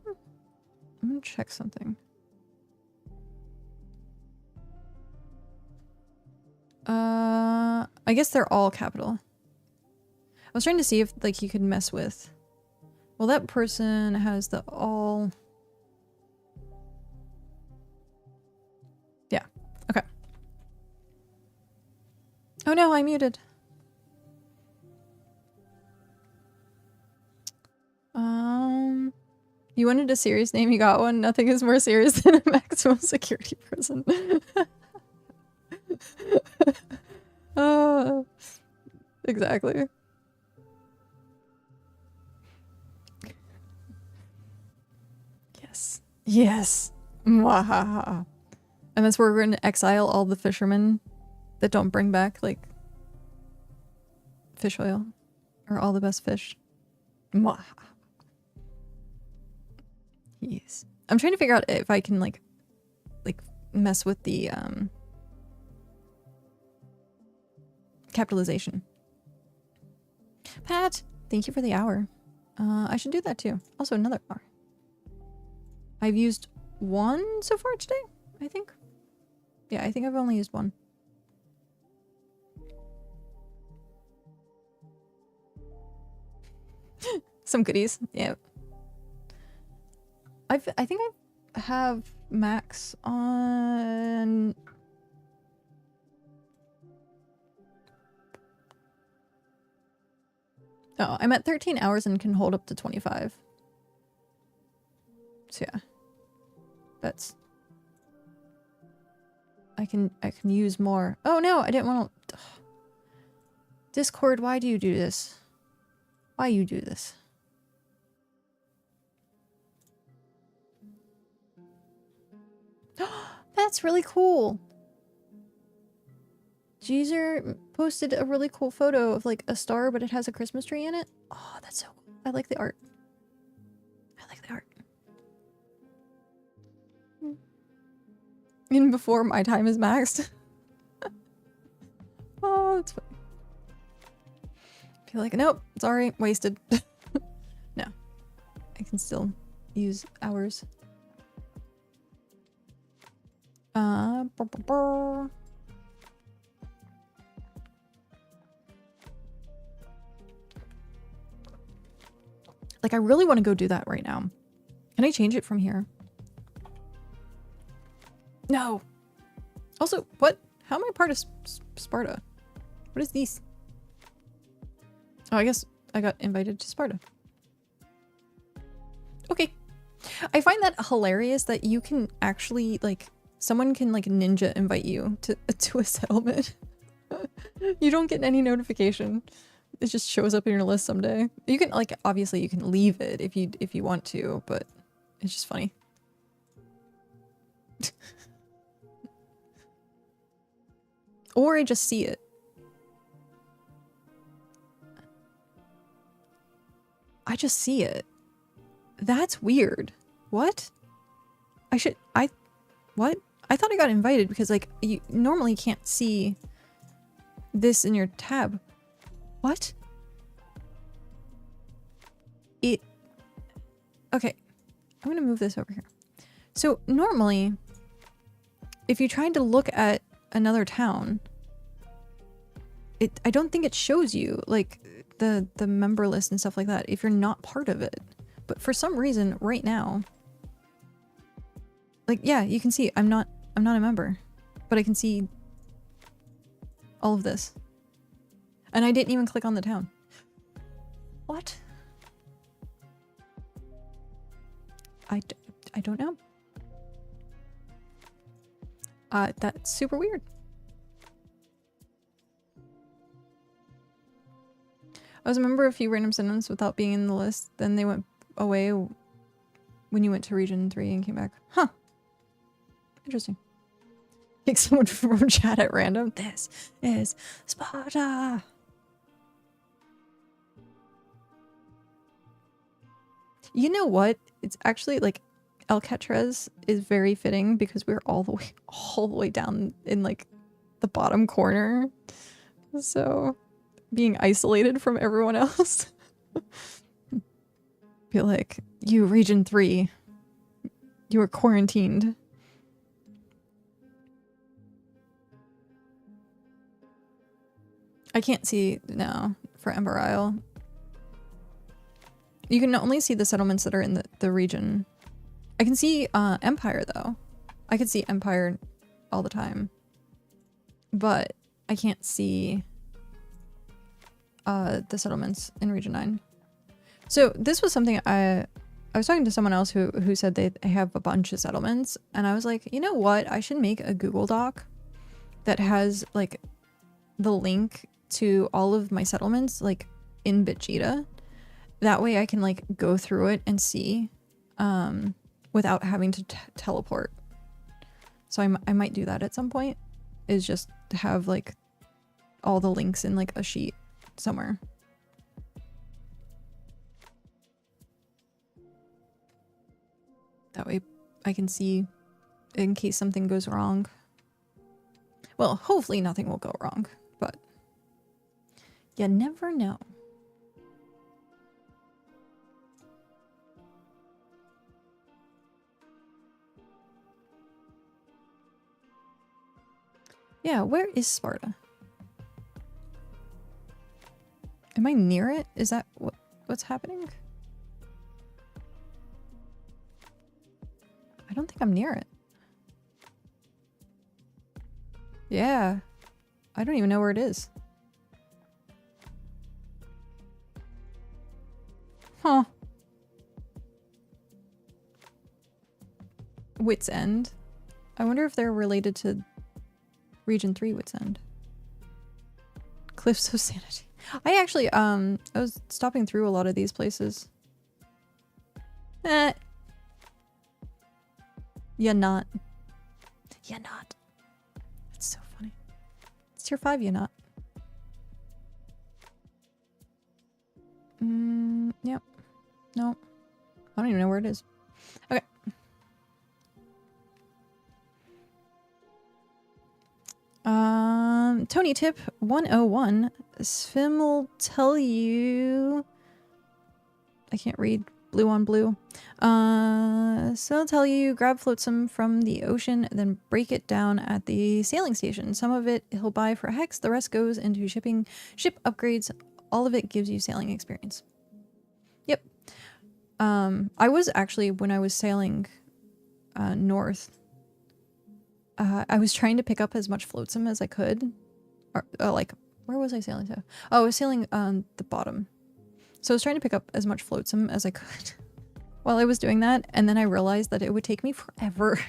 gonna check something. I guess they're all capital. I was trying to see if like you could mess with. Well, that person has the all. Yeah. Okay. Oh no, I muted. You wanted a serious name, you got one. Nothing is more serious than a maximum security prison. Exactly. Yes. Yes. Mwahaha. And that's where we're going to exile all the fishermen that don't bring back, like, fish oil. Or all the best fish. Mwahaha. Yes. I'm trying to figure out if I can, like mess with the, capitalization. Pat, thank you for the hour. I should do that too. Also another hour. I've used one so far today, I think. Yeah, I think I've only used one. Some goodies, yeah. I think I have max on... Oh, I'm at 13 hours and can hold up to 25. So yeah. That's... I can use more. Oh no, I didn't want to... Discord, why do you do this? Why you do this? That's really cool. Jeezer posted a really cool photo of like a star, but it has a Christmas tree in it. Oh, that's so cool. I like the art. I like the art. And before my time is maxed. Oh, that's funny. I feel like, nope, sorry, wasted. No, I can still use hours. Like, I really want to go do that right now. Can I change it from here? No. Also, what? How am I part of Sparta? What is these? Oh, I guess I got invited to Sparta. Okay. I find that hilarious that you can actually, like, someone can, like, ninja invite you to a settlement. You don't get any notification. It just shows up in your list someday. You can, like, obviously you can leave it if you want to, but it's just funny. Or I just see it. I just see it. That's weird. What? What? I thought I got invited because, like, you normally can't see this in your tab. What? Okay. I'm gonna move this over here. So normally, if you tried to look at another town, I don't think it shows you, like, the member list and stuff like that if you're not part of it. But for some reason, right now, like, yeah, you can see I'm not a member, but I can see all of this. And I didn't even click on the town. What? I don't know. That's super weird. I was a member of a few random sentences without being in the list. Then they went away when you went to region 3 and came back. Huh. Interesting. Pick someone from chat at random. This is Sparta. You know what? It's actually, like, Alcatraz is very fitting because we're all the way down in, like, the bottom corner. So being isolated from everyone else. Feel like, you region 3, you were quarantined. I can't see now for Ember Isle. You can only see the settlements that are in the region. I can see Empire though. I can see Empire all the time. But I can't see the settlements in Region 9. So this was something I was talking to someone else who said they have a bunch of settlements, and I was like, you know what? I should make a Google Doc that has, like, the link to all of my settlements, like, in Vegeta. That way I can, like, go through it and see without having to teleport. So I might do that at some point, is just to have, like, all the links in, like, a sheet somewhere. That way I can see in case something goes wrong. Well, hopefully nothing will go wrong, but you never know. Yeah, where is Sparta? Am I near it? Is that what's happening? I don't think I'm near it. Yeah. I don't even know where it is. Huh. Wit's End. I wonder if they're related to Region 3 Wit's End. Cliffs of Sanity. I actually, I was stopping through a lot of these places. You're not. You're not. It's so funny. It's tier 5, you not? Yep. No. I don't even know where it is. Okay. Tony tip 101. Svim will tell you... I can't read blue on blue. So I'll tell you, grab flotsam from the ocean, then break it down at the sailing station. Some of it he'll buy for a hex, the rest goes into shipping, ship upgrades. All of it gives you sailing experience. Yep. I was actually, when I was sailing north, I was trying to pick up as much flotsam as I could. Or, like, where was I sailing to? Oh, I was sailing on the bottom. So I was trying to pick up as much flotsam as I could while I was doing that, and then I realized that it would take me forever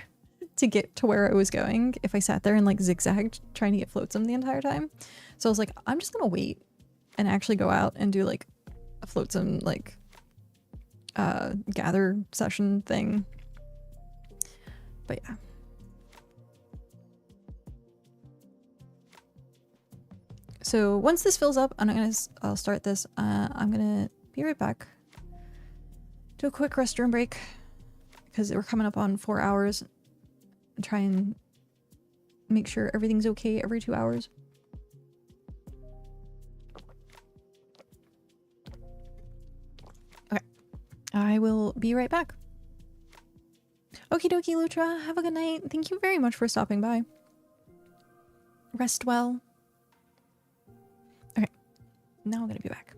to get to where I was going if I sat there and like zigzagged trying to get flotsam the entire time. So I was like, I'm just gonna wait and actually go out and do like a flotsam like gather session thing. But yeah. So once this fills up, I'll start this. I'm gonna be right back. Do a quick restroom break because we're coming up on 4 hours. And try and make sure everything's okay every 2 hours. Okay, I will be right back. Okie dokie, Lutra. Have a good night. Thank you very much for stopping by. Rest well. Okay, now I'm gonna be back.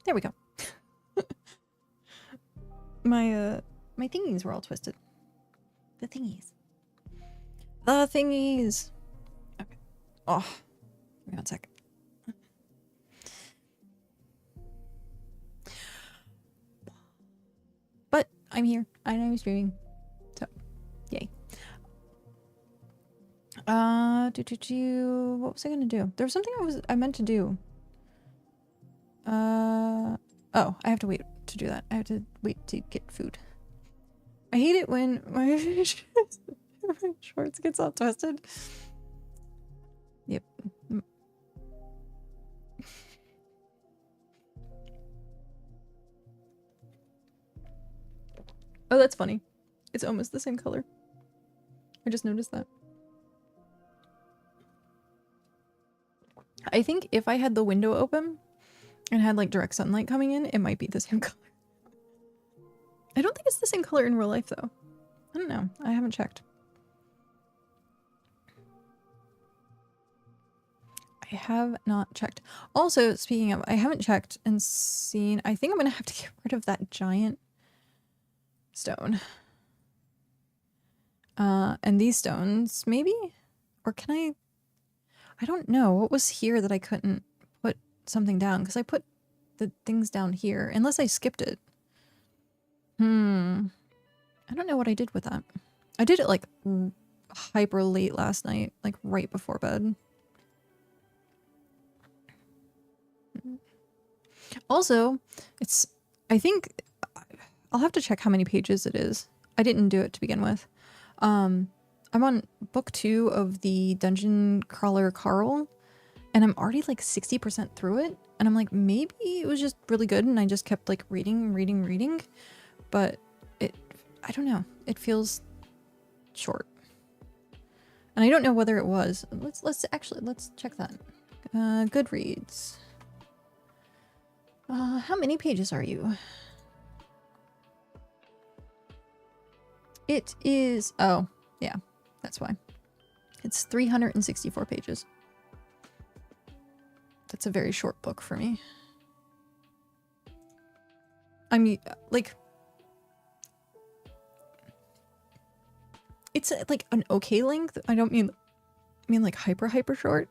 There we go. My thingies were all twisted. The thingies. The thingies. Okay. Oh, give me 1 sec. But I'm here. I know I'm streaming. So, yay. What was I gonna do? There was something I meant to do. Oh, I have to wait to do that. I have to wait to get food. I hate it when my shorts gets all twisted. Yep. Oh, that's funny. It's almost the same color. I just noticed that. I think if I had the window open and had like direct sunlight coming in, it might be the same color. I don't think it's the same color in real life though. I don't know. I haven't checked. I have not checked. Also, speaking of, I haven't checked and seen, I think I'm gonna have to get rid of that giant stone. And these stones, maybe? Or can I don't know. What was here that I couldn't put something down? Because I put the things down here, unless I skipped it. I don't know what I did with that. I did it like hyper late last night, like right before bed. Also, I think I'll have to check how many pages it is. I didn't do it to begin with. I'm on book 2 of the Dungeon Crawler Carl, and I'm already like 60% through it. And I'm like, maybe it was just really good and I just kept like reading. But I don't know. It feels short. And I don't know whether it was. Let's check that. Goodreads. How many pages are you? It is, oh, yeah, that's why. It's 364 pages. That's a very short book for me. I mean, like, it's like an okay length. I don't mean like hyper short,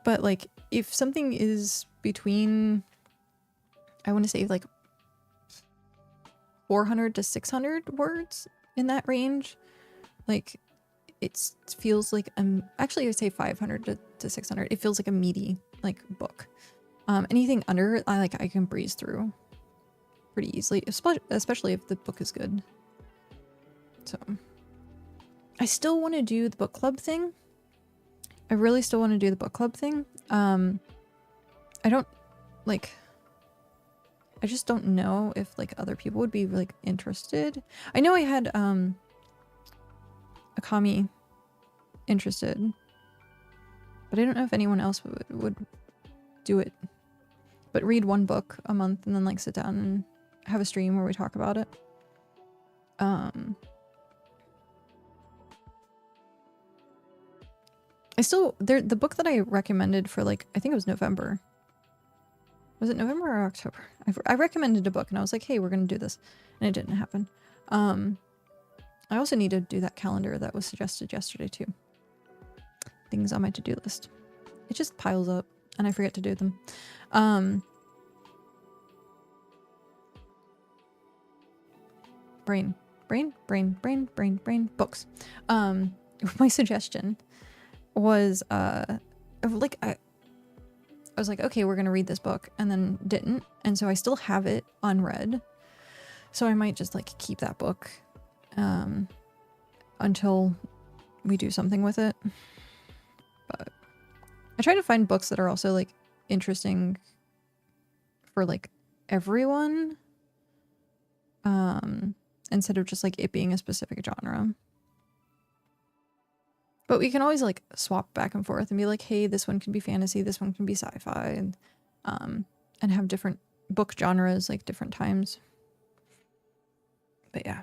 but like if something is between, I want to say like 400 to 600 words in that range, like it feels like actually I would say 500 to 600. It feels like a meaty like book. Anything under I can breeze through pretty easily, especially if the book is good. So I still want to do the book club thing. I really still want to do the book club thing. I don't like, I just don't know if like other people would be like interested. I know I had Akami interested, but I don't know if anyone else would do it. But read one book a month and then like sit down and have a stream where we talk about it. The book that I recommended for like, I think it was November. Was it November or October? I recommended a book and I was like, hey, we're going to do this. And it didn't happen. I also need to do that calendar that was suggested yesterday too. Things on my to-do list. It just piles up and I forget to do them. Brain. Books. My suggestion was like I was like, okay, we're gonna read this book, and then didn't, and so I still have it unread, so I might just like keep that book until we do something with it. But I try to find books that are also like interesting for like everyone, instead of just like it being a specific genre. But we can always like swap back and forth and be like, hey, this one can be fantasy, this one can be sci-fi, and have different book genres like different times. But yeah,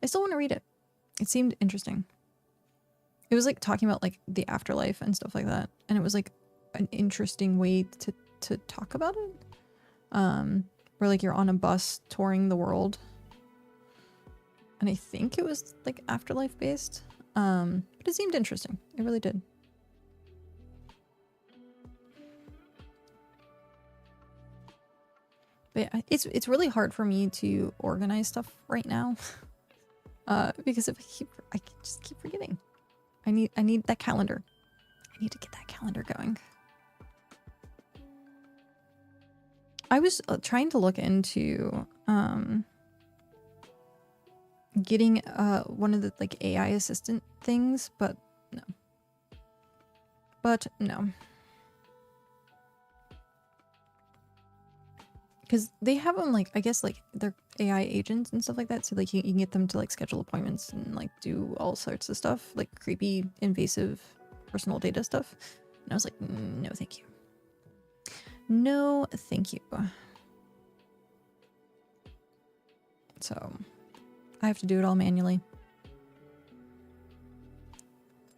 I still want to read it. It seemed interesting. It was like talking about like the afterlife and stuff like that, and it was like an interesting way to talk about it. Where like you're on a bus touring the world, and I think it was like afterlife based. But it seemed interesting. It really did. But yeah, it's really hard for me to organize stuff right now. Because if I just keep forgetting. I need that calendar. I need to get that calendar going. I was trying to look into getting one of the like AI assistant things, but no. But no. Because they have them like, I guess like they're AI agents and stuff like that, so like you can get them to like schedule appointments and like do all sorts of stuff, like creepy, invasive personal data stuff. And I was like, no thank you. No thank you. So I have to do it all manually.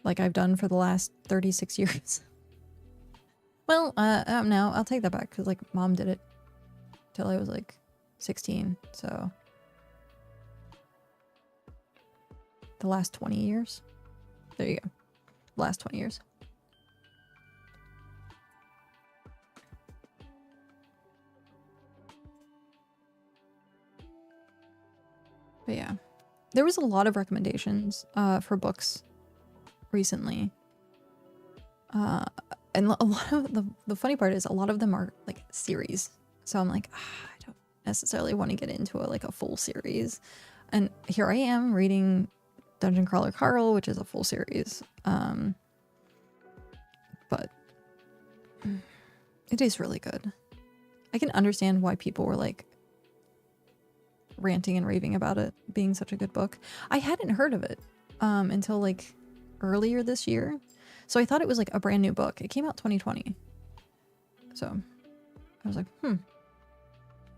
Like I've done for the last 36 years. Well, no, I'll take that back because like mom did it till I was like 16, so the last 20 years. There you go. Last 20 years. But yeah, there was a lot of recommendations for books recently. And a lot of the funny part is a lot of them are like series. So I'm like, I don't necessarily want to get into a full series. And here I am reading Dungeon Crawler Carl, which is a full series. But it is really good. I can understand why people were like ranting and raving about it being such a good book. I hadn't heard of it until like earlier this year. So I thought it was like a brand new book. It came out 2020. So I was like,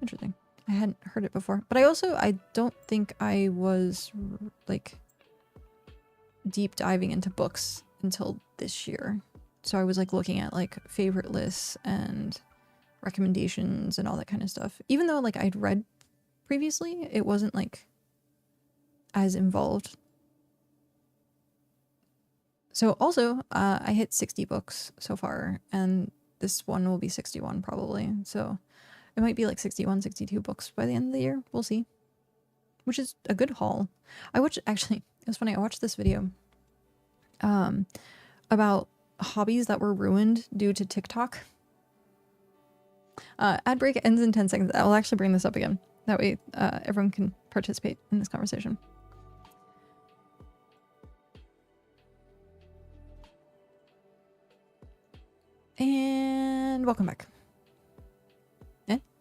interesting. I hadn't heard it before. But I don't think I was like deep diving into books until this year. So I was like looking at like favorite lists and recommendations and all that kind of stuff. Even though like I'd read previously, it wasn't like as involved. So also, I hit 60 books so far, and this one will be 61 probably. So it might be like 61, 62 books by the end of the year. We'll see. Which is a good haul. Actually, it was funny, I watched this video about hobbies that were ruined due to TikTok. Ad break ends in 10 seconds. I'll actually bring this up again. That way everyone can participate in this conversation. And welcome back.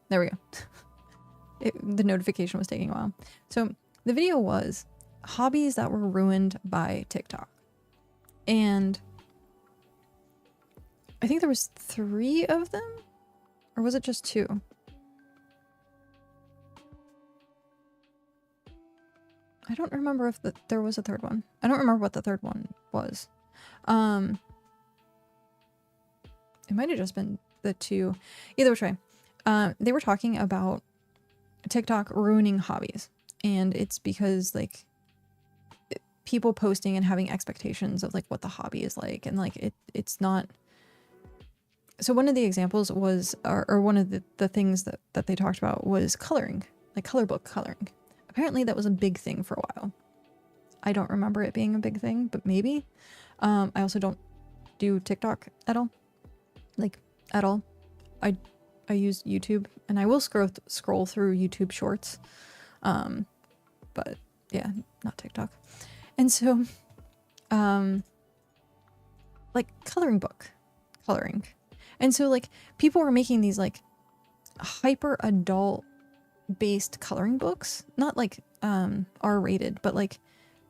There we go. The notification was taking a while. So the video was hobbies that were ruined by TikTok. And I think there was 3 of them, or was it just 2? I don't remember if there was a 3rd one. I don't remember what the 3rd one was. It might have just been the 2. Either which way. They were talking about TikTok ruining hobbies. And it's because like people posting and having expectations of like what the hobby is like. And like it's not. So one of the examples was, or one of the things that they talked about was coloring, like color book coloring. Apparently that was a big thing for a while. I don't remember it being a big thing, but maybe. I also don't do TikTok at all. Like at all. I use YouTube, and I will scroll through YouTube shorts. But yeah, not TikTok. And so like coloring. And so like people were making these like hyper adult based coloring books, not like R-rated, but like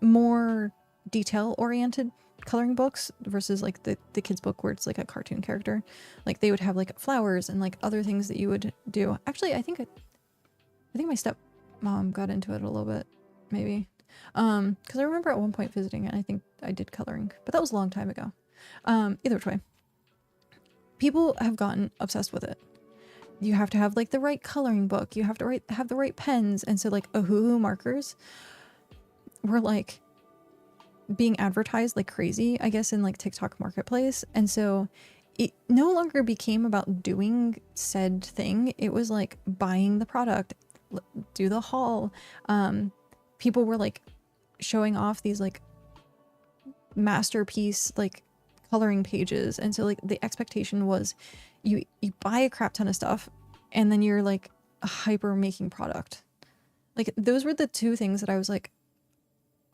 more detail oriented coloring books versus like the kids book where it's like a cartoon character. Like they would have like flowers and like other things that you would do. Actually, I think my stepmom got into it a little bit, maybe. Because I remember at one point visiting and I think I did coloring, but that was a long time ago. Either which way, people have gotten obsessed with it. You have to have like the right coloring book. You have to have the right pens. And so like Ohuhu markers were like being advertised like crazy, I guess, in like TikTok marketplace. And so it no longer became about doing said thing. It was like buying the product, do the haul. People were like showing off these like masterpiece like coloring pages, and so like the expectation was you buy a crap ton of stuff and then you're like a hyper making product. Like those were the two things that I was like,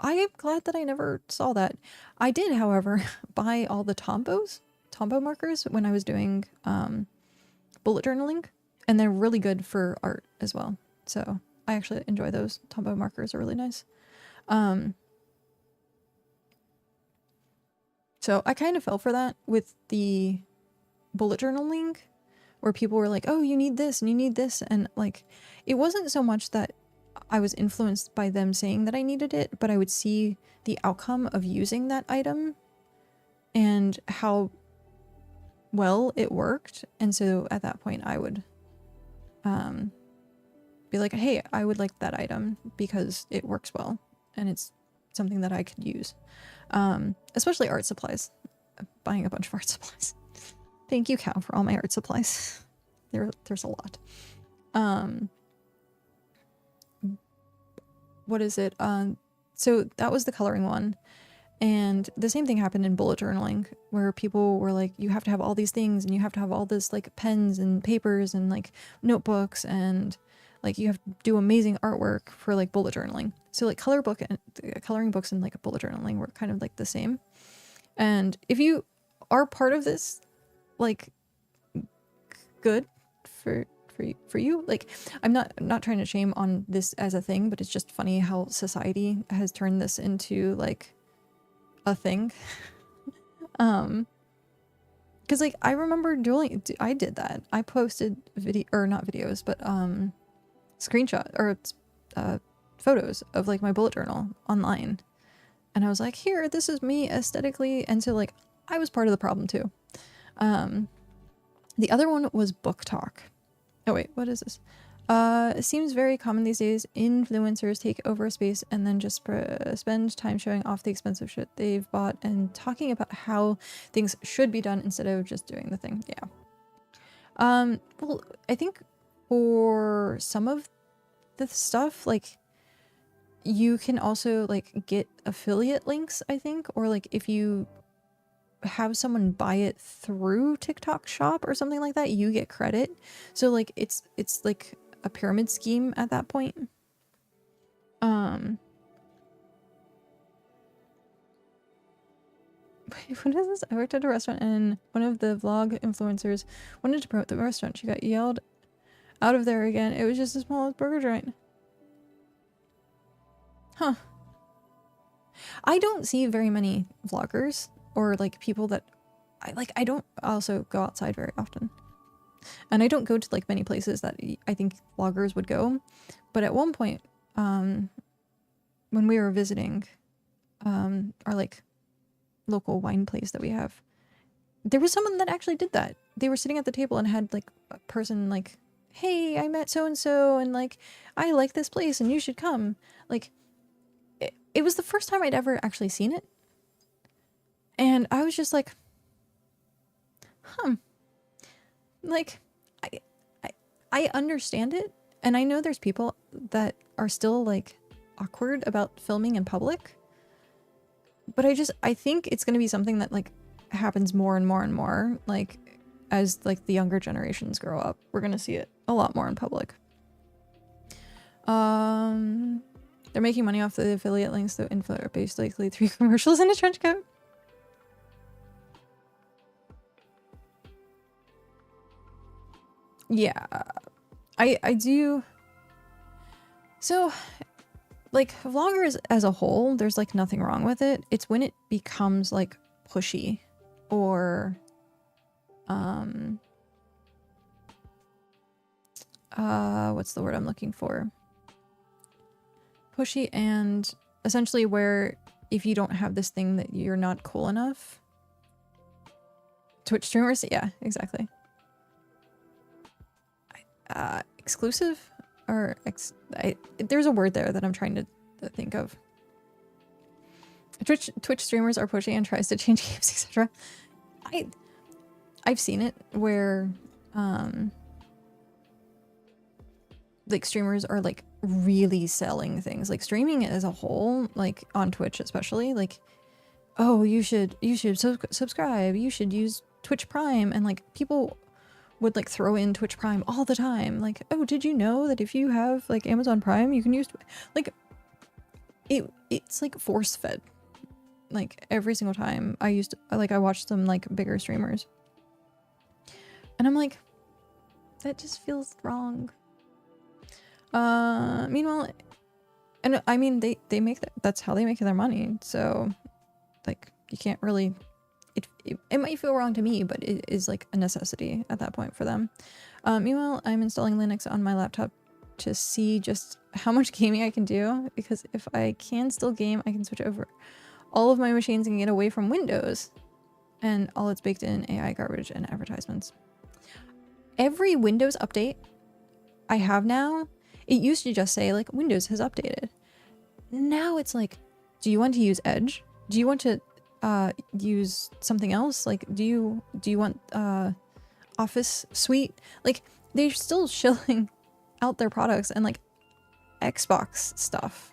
I am glad that I never saw that. I did, however, buy all the Tombow markers when I was doing bullet journaling, and they're really good for art as well. So I actually enjoy those. Tombow markers are really nice. So I kind of fell for that with the bullet journaling, where people were like, oh, you need this and you need this. And like, it wasn't so much that I was influenced by them saying that I needed it, but I would see the outcome of using that item and how well it worked. And so at that point I would be like, hey, I would like that item because it works well and it's something that I could use. Especially art supplies. Buying a bunch of art supplies. Thank you, Cow, for all my art supplies. There's a lot. What is it? So that was the coloring one. And the same thing happened in bullet journaling, where people were like, you have to have all these things and you have to have all this like pens and papers and like notebooks, and like you have to do amazing artwork for like bullet journaling. So like coloring books and like bullet journaling were kind of like the same. And if you are part of this, like, good for you. Like, I'm not trying to shame on this as a thing, but it's just funny how society has turned this into like a thing. Because like I remember doing, I did that. I posted not videos, but screenshot or photos of like my bullet journal online, and I was like, here, this is me aesthetically. And so like I was part of the problem too. The other one was book talk. Oh wait, what is this? It seems very common these days. Influencers take over a space and then just spend time showing off the expensive shit they've bought and talking about how things should be done instead of just doing the thing. Yeah. Well, I think for some of the stuff, like, you can also like get affiliate links, I think, or like if you have someone buy it through TikTok Shop or something like that, you get credit. So like it's like a pyramid scheme at that point. Wait, what is this? I worked at a restaurant and one of the vlog influencers wanted to promote the restaurant. She got yelled out of there again. It was just a small burger joint. Huh. I don't see very many vloggers or like people that I don't also go outside very often. And I don't go to like many places that I think vloggers would go. But at one point, when we were visiting our like local wine place that we have, there was someone that actually did that. They were sitting at the table and had like a person like, hey, I met so-and-so and like, I like this place and you should come. Like, it was the first time I'd ever actually seen it. And I was just like, like, I understand it. And I know there's people that are still like awkward about filming in public. But I think it's going to be something that like happens more and more and more. Like as like the younger generations grow up, we're going to see it a lot more in public. They're making money off the affiliate links, though. Info are basically 3 commercials in a trench coat. Yeah, I do. So, like, vloggers as a whole, there's like nothing wrong with it. It's when it becomes like pushy or what's the word I'm looking for? Pushy, and essentially where if you don't have this thing that you're not cool enough. Twitch streamers? Yeah, exactly. Exclusive? Or there's a word there that I'm trying to think of. Twitch streamers are pushy and tries to change games, etc. I've seen it where like streamers are like really selling things, like streaming as a whole, like on Twitch especially, like, oh, you should subscribe, you should use Twitch Prime, and like people would like throw in Twitch Prime all the time, like, oh, did you know that if you have like Amazon Prime you can use like it's like force fed, like every single time I watched some like bigger streamers and I'm like, that just feels wrong. Meanwhile, and I mean they make that's how they make their money, so like you can't really, it might feel wrong to me, but it is like a necessity at that point for them. Meanwhile, I'm installing Linux on my laptop to see just how much gaming I can do, because if I can still game, I can switch over all of my machines and get away from Windows and all its baked in AI garbage and advertisements. Every Windows update I have now, it used to just say like Windows has updated. Now it's like, do you want to use Edge? Do you want to use something else? Like, do you want Office Suite? Like, they're still shilling out their products and like Xbox stuff.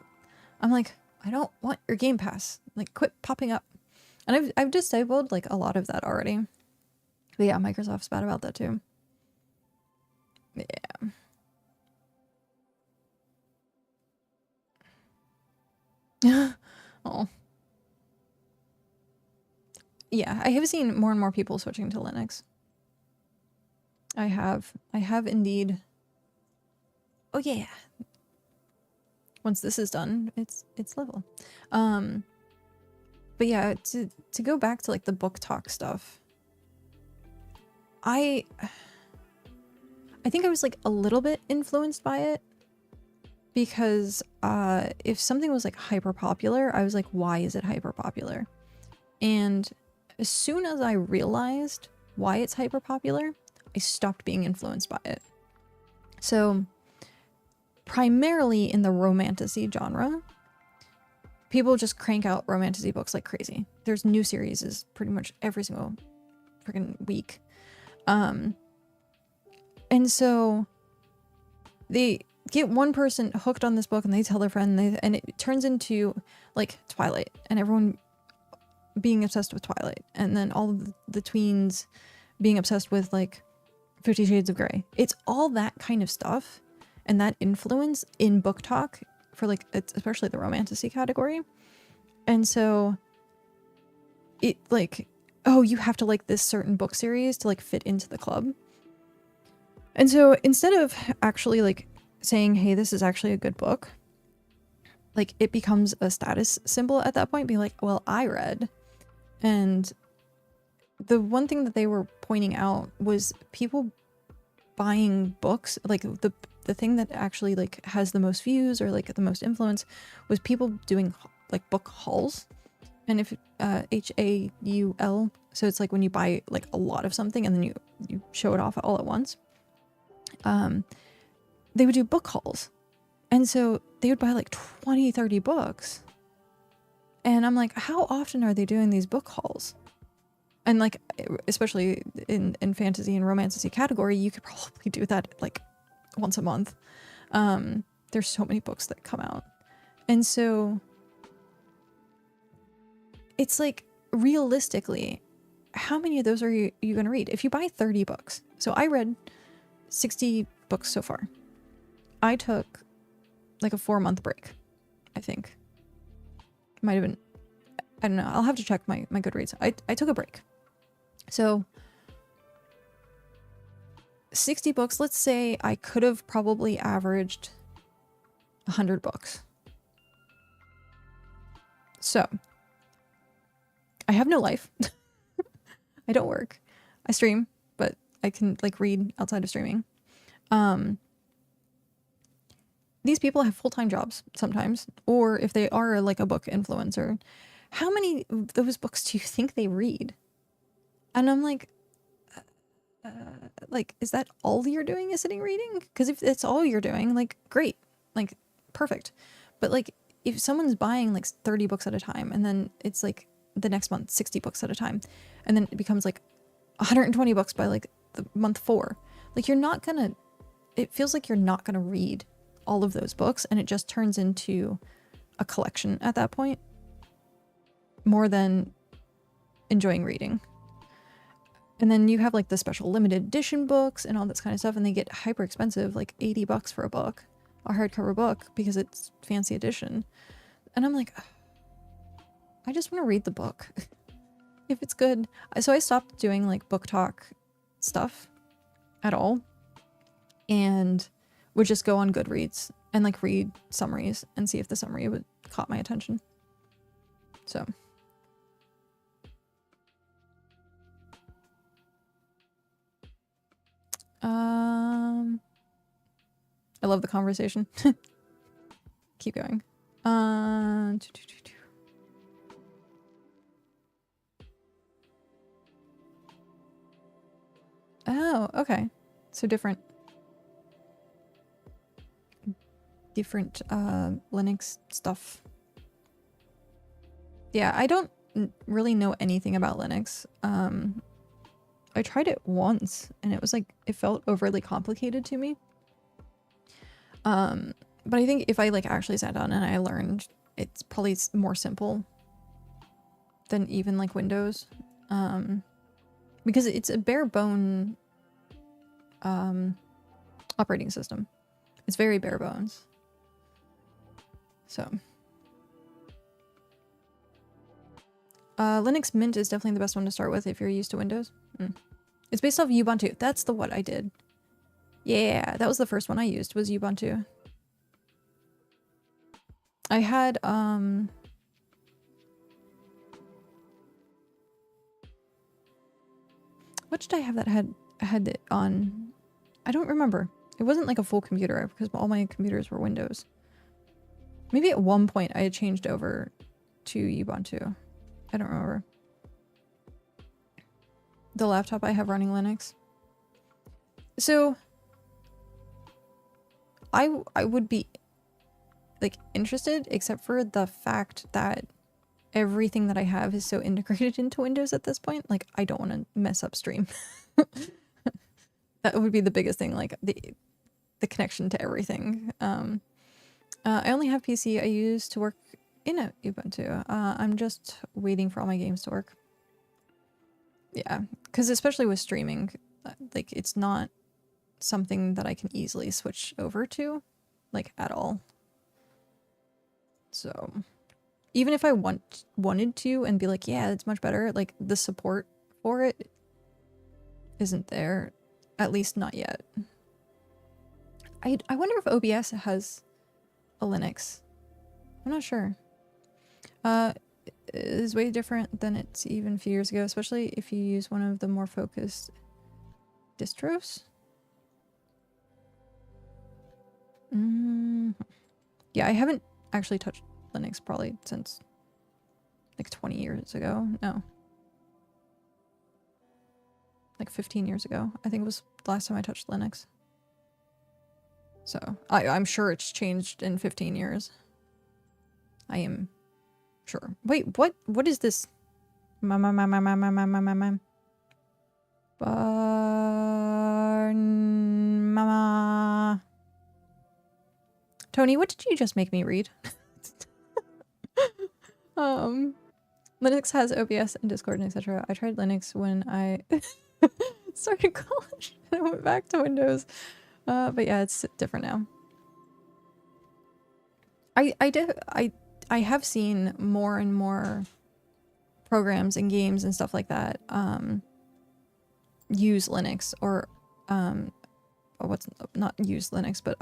I'm like, I don't want your Game Pass. Like, quit popping up. And I've disabled like a lot of that already. But yeah, Microsoft's bad about that too. Yeah. Oh. Yeah, I have seen more and more people switching to Linux. I have indeed. Oh yeah. Once this is done, it's level. But yeah, to go back to like the book talk stuff, I think I was like a little bit influenced by it, because if something was like hyper popular, I was like, why is it hyper popular? And as soon as I realized why it's hyper popular, I stopped being influenced by it. So primarily in the romantasy genre, people just crank out romantasy books like crazy. There's new series pretty much every single freaking week. And so they get one person hooked on this book and they tell their friend, and it turns into like Twilight, and everyone being obsessed with Twilight, and then all of the tweens being obsessed with like 50 Shades of Grey. It's all that kind of stuff and that influence in book talk for like, especially the romantasy category. And so it like, oh, you have to like this certain book series to like fit into the club. And so instead of actually like saying, hey, this is actually a good book, like it becomes a status symbol at that point, being like, well, I read. And the one thing that they were pointing out was people buying books, like the thing that actually like has the most views or like the most influence was people doing like book hauls. And if HAUL, so it's like when you buy like a lot of something and then you show it off all at once. They would do book hauls. And so they would buy like 20, 30 books. And I'm like, how often are they doing these book hauls? And like, especially in fantasy and romantasy category, you could probably do that like once a month. There's so many books that come out. And so it's like, realistically, how many of those are you going to read? If you buy 30 books. So I read 60 books so far. I took like a 4-month break, I think. Might have been, I don't know. I'll have to check my Goodreads. I took a break. So 60 books, let's say I could have probably averaged 100 books. So I have no life. I don't work. I stream, but I can like read outside of streaming. These people have full-time jobs sometimes, or if they are like a book influencer, how many of those books do you think they read? And I'm like, is that all you're doing is sitting reading? Because if it's all you're doing, like, great, like, perfect. But like, if someone's buying like 30 books at a time, and then it's like the next month 60 books at a time, and then it becomes like 120 books by like the month 4. Like you're not gonna, it feels like you're not gonna read all of those books, and it just turns into a collection at that point more than enjoying reading. And then you have like the special limited edition books and all this kind of stuff, and they get hyper expensive, like 80 bucks for a book, a hardcover book, because it's fancy edition. And I'm like, I just want to read the book if it's good. So I stopped doing like book talk stuff at all, and would just go on Goodreads and like read summaries and see if the summary would caught my attention. So I love the conversation. Keep going. Oh, okay. So different Linux stuff. Yeah, I don't really know anything about Linux. I tried it once and it was like, it felt overly complicated to me. But I think if I like actually sat down and I learned, it's probably more simple than even like Windows. Because it's a bare bone operating system. It's very bare bones. So Linux Mint is definitely the best one to start with if you're used to Windows. It's based off Ubuntu. That's the what I did. Yeah, that was the first one I used, was Ubuntu. I had what did I have that had it on? I don't remember. It wasn't like a full computer because all my computers were Windows. Maybe at one point I had changed over to Ubuntu. I don't remember. The laptop I have running Linux. So I would be like interested, except for the fact that everything that I have is so integrated into Windows at this point. Like I don't want to mess up stream. That would be the biggest thing, like the connection to everything. I only have PC I use to work in a Ubuntu. I'm just waiting for all my games to work. Yeah, because especially with streaming, like it's not something that I can easily switch over to, like at all. So even if I wanted to and be like, yeah, it's much better, like the support for it isn't there, at least not yet. I wonder if OBS has a Linux. I'm not sure. It is way different than it's even a few years ago, especially if you use one of the more focused distros. Yeah, I haven't actually touched Linux probably since like 20 years ago. No. Like 15 years ago, I think it was the last time I touched Linux. So I'm sure it's changed in 15 years. I am sure. Wait, what is this? Mama. Tony, what did you just make me read? Linux has OBS and Discord and etc. I tried Linux when I started college and I went back to Windows. But yeah, it's different now. I have seen more and more programs and games and stuff like that use Linux, or what's not use Linux, but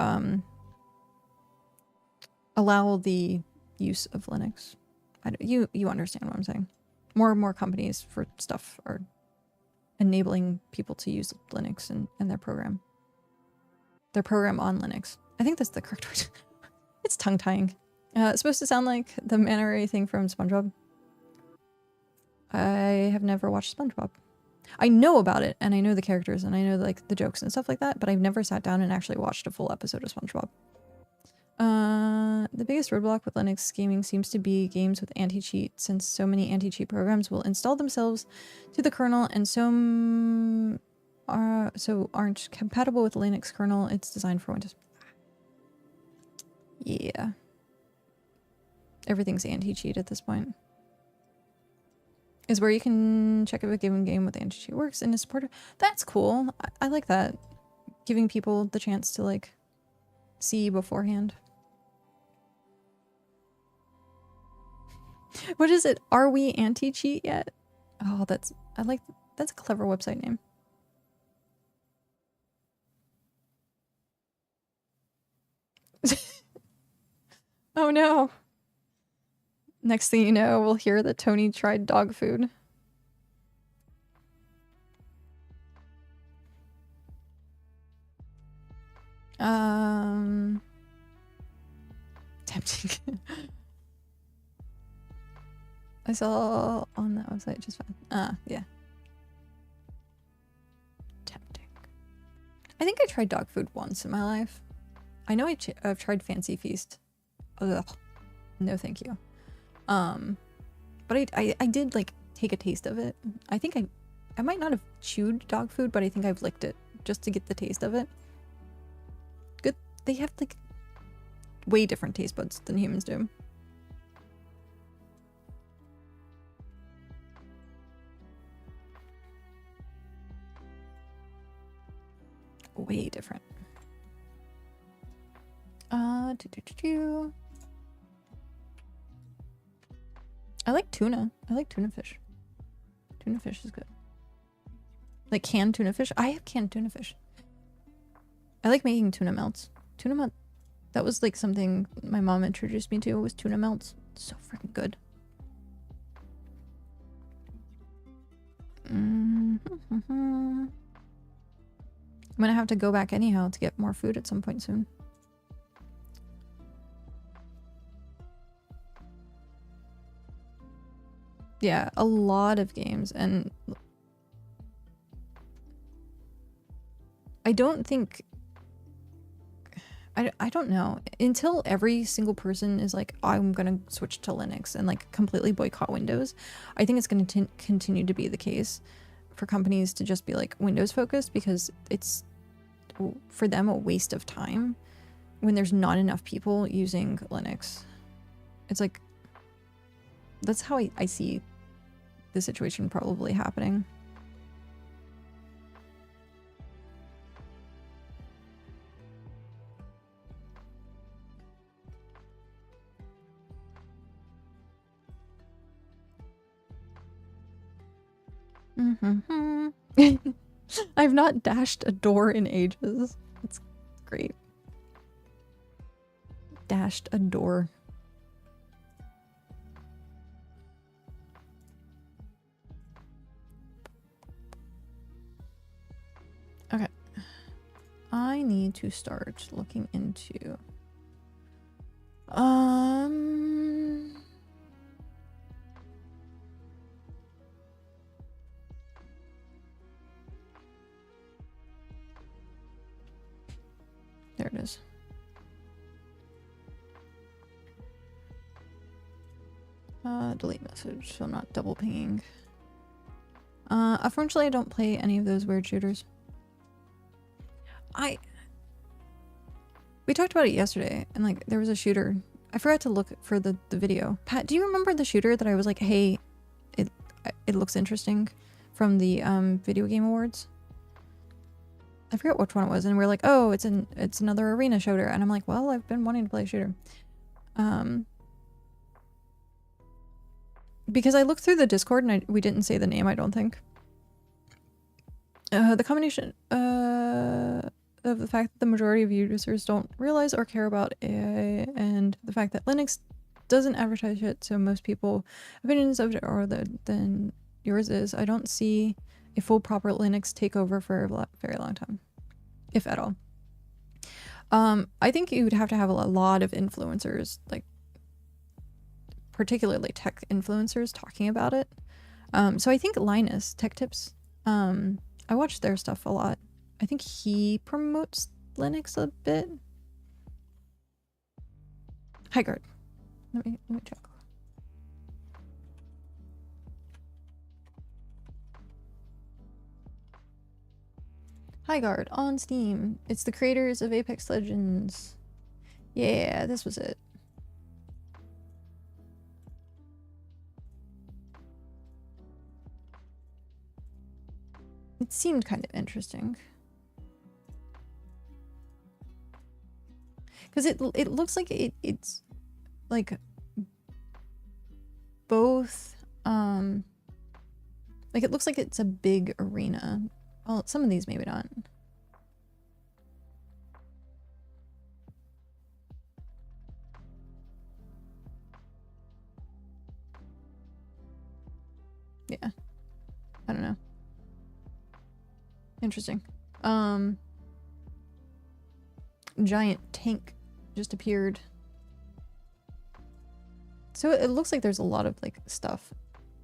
allow the use of Linux. You understand what I'm saying. More and more companies for stuff are enabling people to use Linux and their program. Their program on Linux. I think that's the correct word. It's tongue-tying. It's supposed to sound like the manta ray thing from SpongeBob. I have never watched SpongeBob. I know about it, and I know the characters, and I know like the jokes and stuff like that, but I've never sat down and actually watched a full episode of SpongeBob. The biggest roadblock with Linux gaming seems to be games with anti-cheat, since so many anti-cheat programs will install themselves to the kernel and aren't compatible with Linux kernel. It's designed for Windows. Yeah. Everything's anti-cheat at this point. Is where you can check if a given game with anti-cheat works and is supported. That's cool. I like that. Giving people the chance to like see beforehand. What is it? Are we anti-cheat yet? Oh, that's a clever website name. Oh no. Next thing you know, we'll hear that Tony tried dog food. Tempting. I saw on that website just fine. Yeah. Tempting. I think I tried dog food once in my life. I know I've tried Fancy Feast. Ugh. No thank you. But I did like take a taste of it. I think I might not have chewed dog food, but I think I've licked it just to get the taste of it. Good. They have like way different taste buds than humans do. Way different. I like tuna. I like tuna fish. Tuna fish is good. Like canned tuna fish. I have canned tuna fish. I like making tuna melts. Tuna melt. That was like something my mom introduced me to, was tuna melts. It's so freaking good. I'm gonna have to go back anyhow to get more food at some point soon. Yeah, a lot of games, and I don't think I don't know, until every single person is like, I'm gonna switch to Linux and like completely boycott Windows. I think it's gonna continue to be the case for companies to just be like Windows focused, because it's for them a waste of time when there's not enough people using Linux. It's like, that's how I see the situation probably happening. I've not dashed a door in ages. That's great. Dashed a door. Okay. I need to start looking into there it is. Delete message, so I'm not double pinging. Unfortunately, I don't play any of those weird shooters. We talked about it yesterday, and like there was a shooter. I forgot to look for the video. Pat, do you remember the shooter that I was like, hey, it looks interesting, from the video game awards? I forget which one it was, and we were like, oh, it's another arena shooter, and I'm like, well, I've been wanting to play a shooter. Because I looked through the Discord and we didn't say the name, I don't think. The combination of the fact that the majority of users don't realize or care about AI, and the fact that Linux doesn't advertise it, so most people opinions of it are than yours is. I don't see a full proper Linux takeover for a very long time, if at all. I think you would have to have a lot of influencers, like particularly tech influencers, talking about it. So I think Linus, Tech Tips, I watch their stuff a lot. I think he promotes Linux a bit. Hi, guard. Let me check. Hi, guard on Steam. It's the creators of Apex Legends. Yeah, this was it. It seemed kind of interesting. Because it looks like it's like both like it looks like it's a big arena. Well, some of these maybe not. Yeah. I don't know. Interesting. Giant tank just appeared. So it looks like there's a lot of like stuff.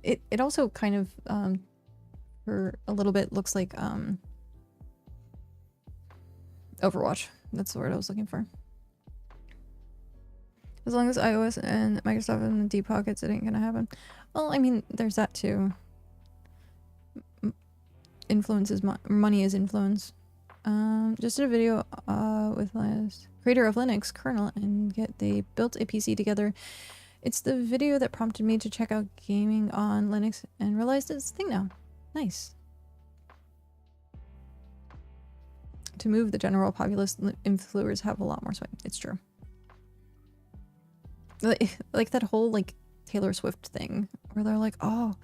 It also kind of for a little bit looks like Overwatch. That's the word I was looking for. As long as iOS and Microsoft are in the deep pockets, it ain't gonna happen. Well, I mean, there's that too. Influence is money is influence. Just did a video with Linus, creator of Linux kernel, and they built a PC together. It's the video that prompted me to check out gaming on Linux and realized it's a thing now. Nice. To move the general populace, influencers have a lot more sway. It's true. Like that whole like Taylor Swift thing where they're like, oh,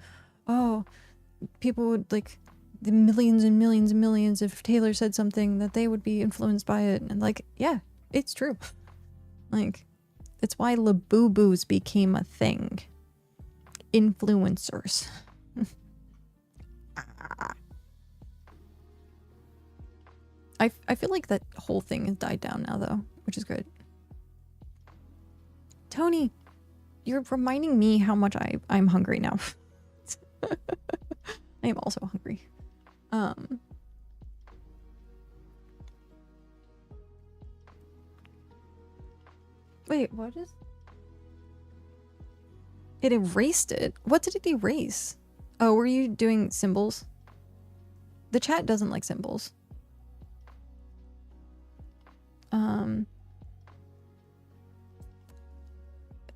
people would like the millions and millions and millions if Taylor said something that they would be influenced by it. And like, yeah, it's true. Like, it's why Labubu's became a thing. Influencers. I feel like that whole thing has died down now though, which is good. Tony, you're reminding me how much I'm hungry now. I am also hungry. Wait, what is... It erased it? What did it erase? Oh, were you doing symbols? The chat doesn't like symbols.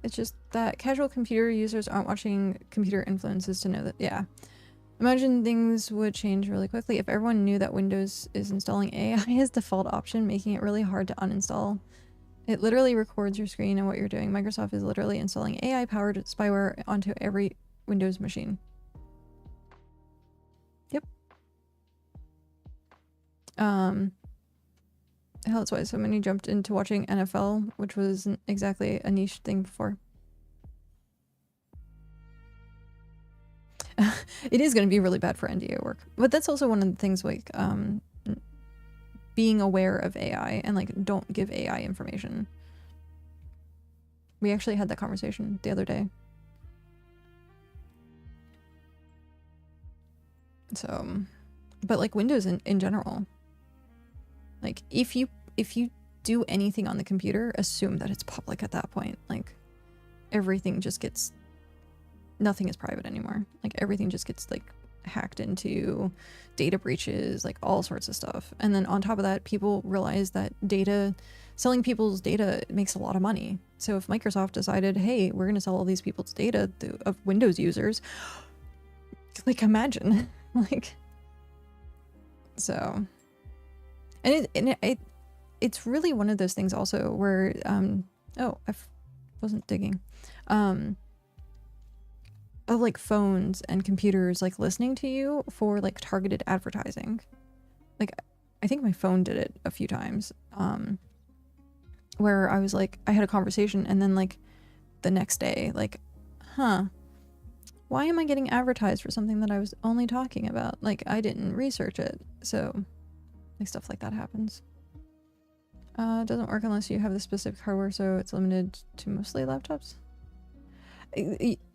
It's just that casual computer users aren't watching computer influences to know that, yeah. Imagine things would change really quickly if everyone knew that Windows is installing AI as default option, making it really hard to uninstall. It literally records your screen and what you're doing. Microsoft is literally installing AI-powered spyware onto every Windows machine. Yep. Hell, that's why so many jumped into watching NFL, which wasn't exactly a niche thing before. It is going to be really bad for NDA work, but that's also one of the things like being aware of AI and like don't give AI information. We actually had that conversation the other day. So, but like Windows in general, like if you do anything on the computer, assume that it's public at that point. Like everything just gets, nothing is private anymore. Like everything just gets like hacked into, data breaches, like all sorts of stuff. And then on top of that, people realize that selling people's data makes a lot of money. So if Microsoft decided, hey, we're going to sell all these people's data of Windows users, like imagine, like, so, and it's really one of those things also where, oh, I wasn't digging, of like phones and computers like listening to you for like targeted advertising. Like I think my phone did it a few times, where I was like, I had a conversation and then like the next day, like, huh, why am I getting advertised for something that I was only talking about? Like I didn't research it. So like stuff like that happens. It doesn't work unless you have the specific hardware, so it's limited to mostly laptops.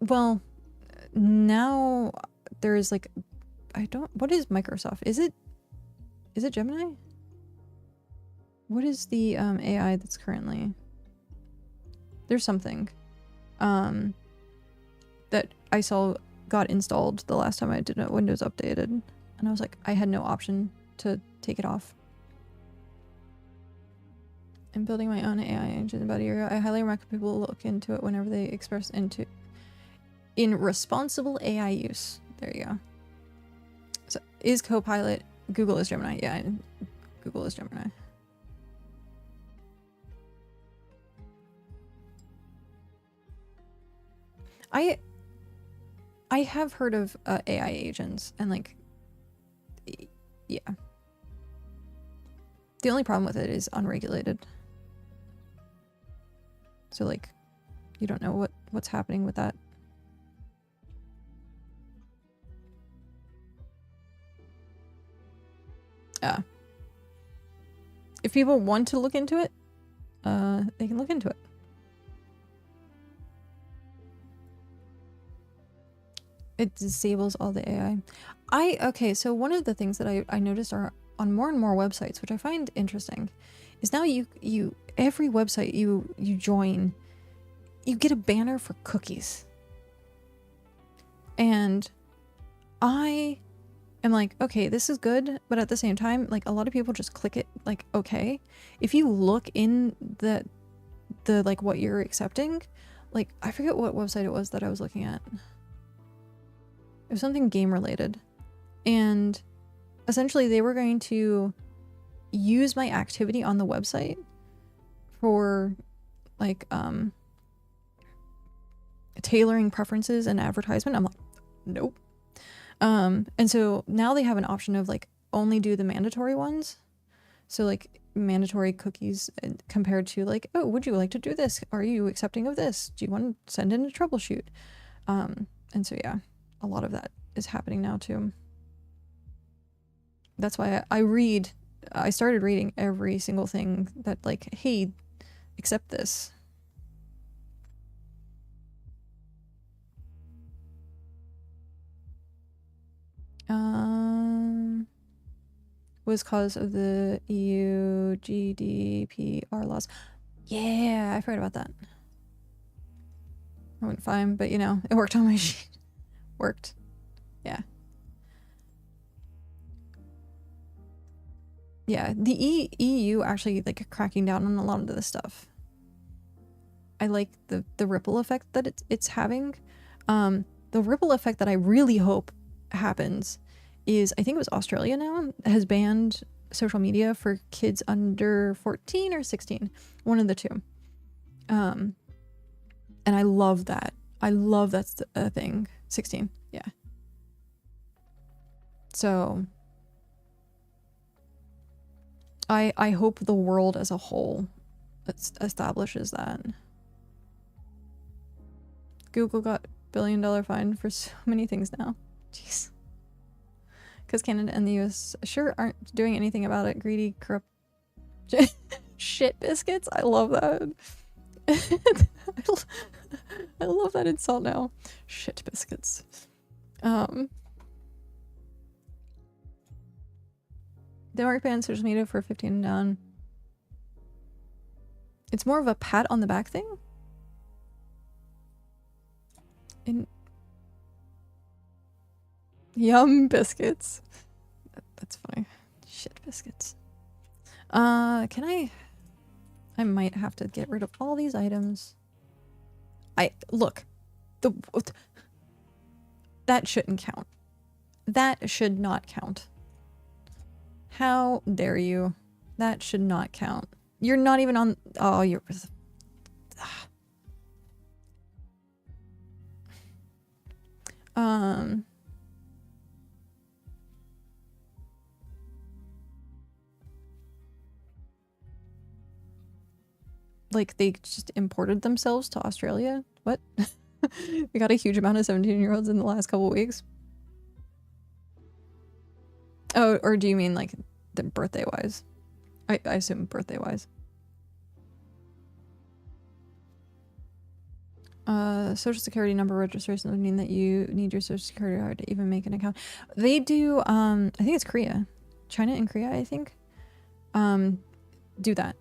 Well, now there's like, what is Microsoft? Is it Gemini? What is the AI that's currently? There's something that I saw got installed the last time I did a Windows updated, and I was like, I had no option to take it off. I'm building my own AI engine about a year ago. I highly recommend people look into it whenever they express in responsible AI use. There you go. So is Copilot, Google is Gemini. Yeah, Google is Gemini. I have heard of AI agents, and like, yeah. The only problem with it is unregulated. So like, you don't know what's happening with that. If people want to look into it, they can look into it. It disables all the AI. Okay, so one of the things that I noticed are on more and more websites, which I find interesting, is now every website you join, you get a banner for cookies. And I am like, okay, this is good, but at the same time, like, a lot of people just click it like, okay. If you look in the like what you're accepting, like, I forget what website it was that I was looking at. It was something game related, and essentially they were going to use my activity on the website for like tailoring preferences and advertisement. I'm like, nope. And so now they have an option of like only do the mandatory ones. So like mandatory cookies compared to like, oh, would you like to do this? Are you accepting of this? Do you want to send in a troubleshoot? And so yeah, a lot of that is happening now too. That's why I started reading every single thing that like, hey, accept this. Was cause of the EU GDPR laws. Yeah, I forgot about that. I went fine, but you know, it worked on my sheet. Worked. Yeah. Yeah, the EU actually like cracking down on a lot of this stuff. I like the ripple effect that it's having. The ripple effect that I really hope happens is, I think it was Australia now has banned social media for kids under 14 or 16, one of the two. And I love that. I love that's a thing. 16, yeah. So I hope the world as a whole establishes that. Google got $1 billion fine for so many things now. Jeez. Because Canada and the US sure aren't doing anything about it. Greedy, corrupt shit biscuits. I love that. I love that insult now. Shit biscuits. Denmark banned social media for 15 and down. It's more of a pat on the back thing. Yum biscuits. That's funny. Shit biscuits. Can I might have to get rid of all these items. Look. That shouldn't count. That should not count. How dare you? That should not count. You're not even on... Oh, you're... Like, they just imported themselves to Australia? What? We got a huge amount of 17-year-olds in the last couple of weeks. Oh, or do you mean, like, the birthday-wise? I assume birthday-wise. Social security number registration would mean that you need your social security card to even make an account. They do, I think it's Korea. China and Korea, I think, do that.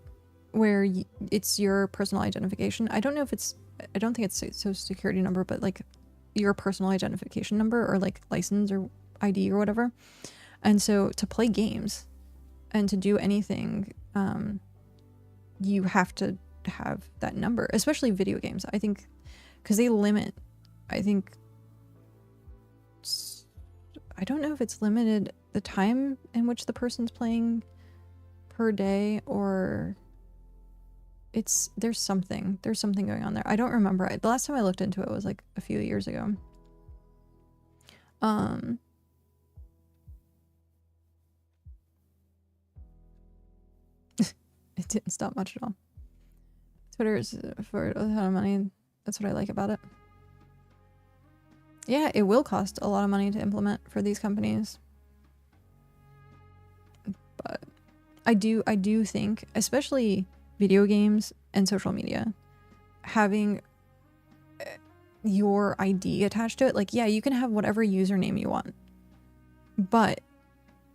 where it's your personal identification. I don't know if it's, I don't think it's social security number, but like your personal identification number or like license or ID or whatever. And so to play games and to do anything, you have to have that number, especially video games. I think because they limit, I think, I don't know if it's limited the time in which the person's playing per day, or it's, there's something going on there. I don't remember. The last time I looked into it was like a few years ago. It didn't stop much at all. Twitter is for a ton of money. That's what I like about it. Yeah, it will cost a lot of money to implement for these companies. But I do think, especially video games and social media, having your ID attached to it, like, yeah, you can have whatever username you want, but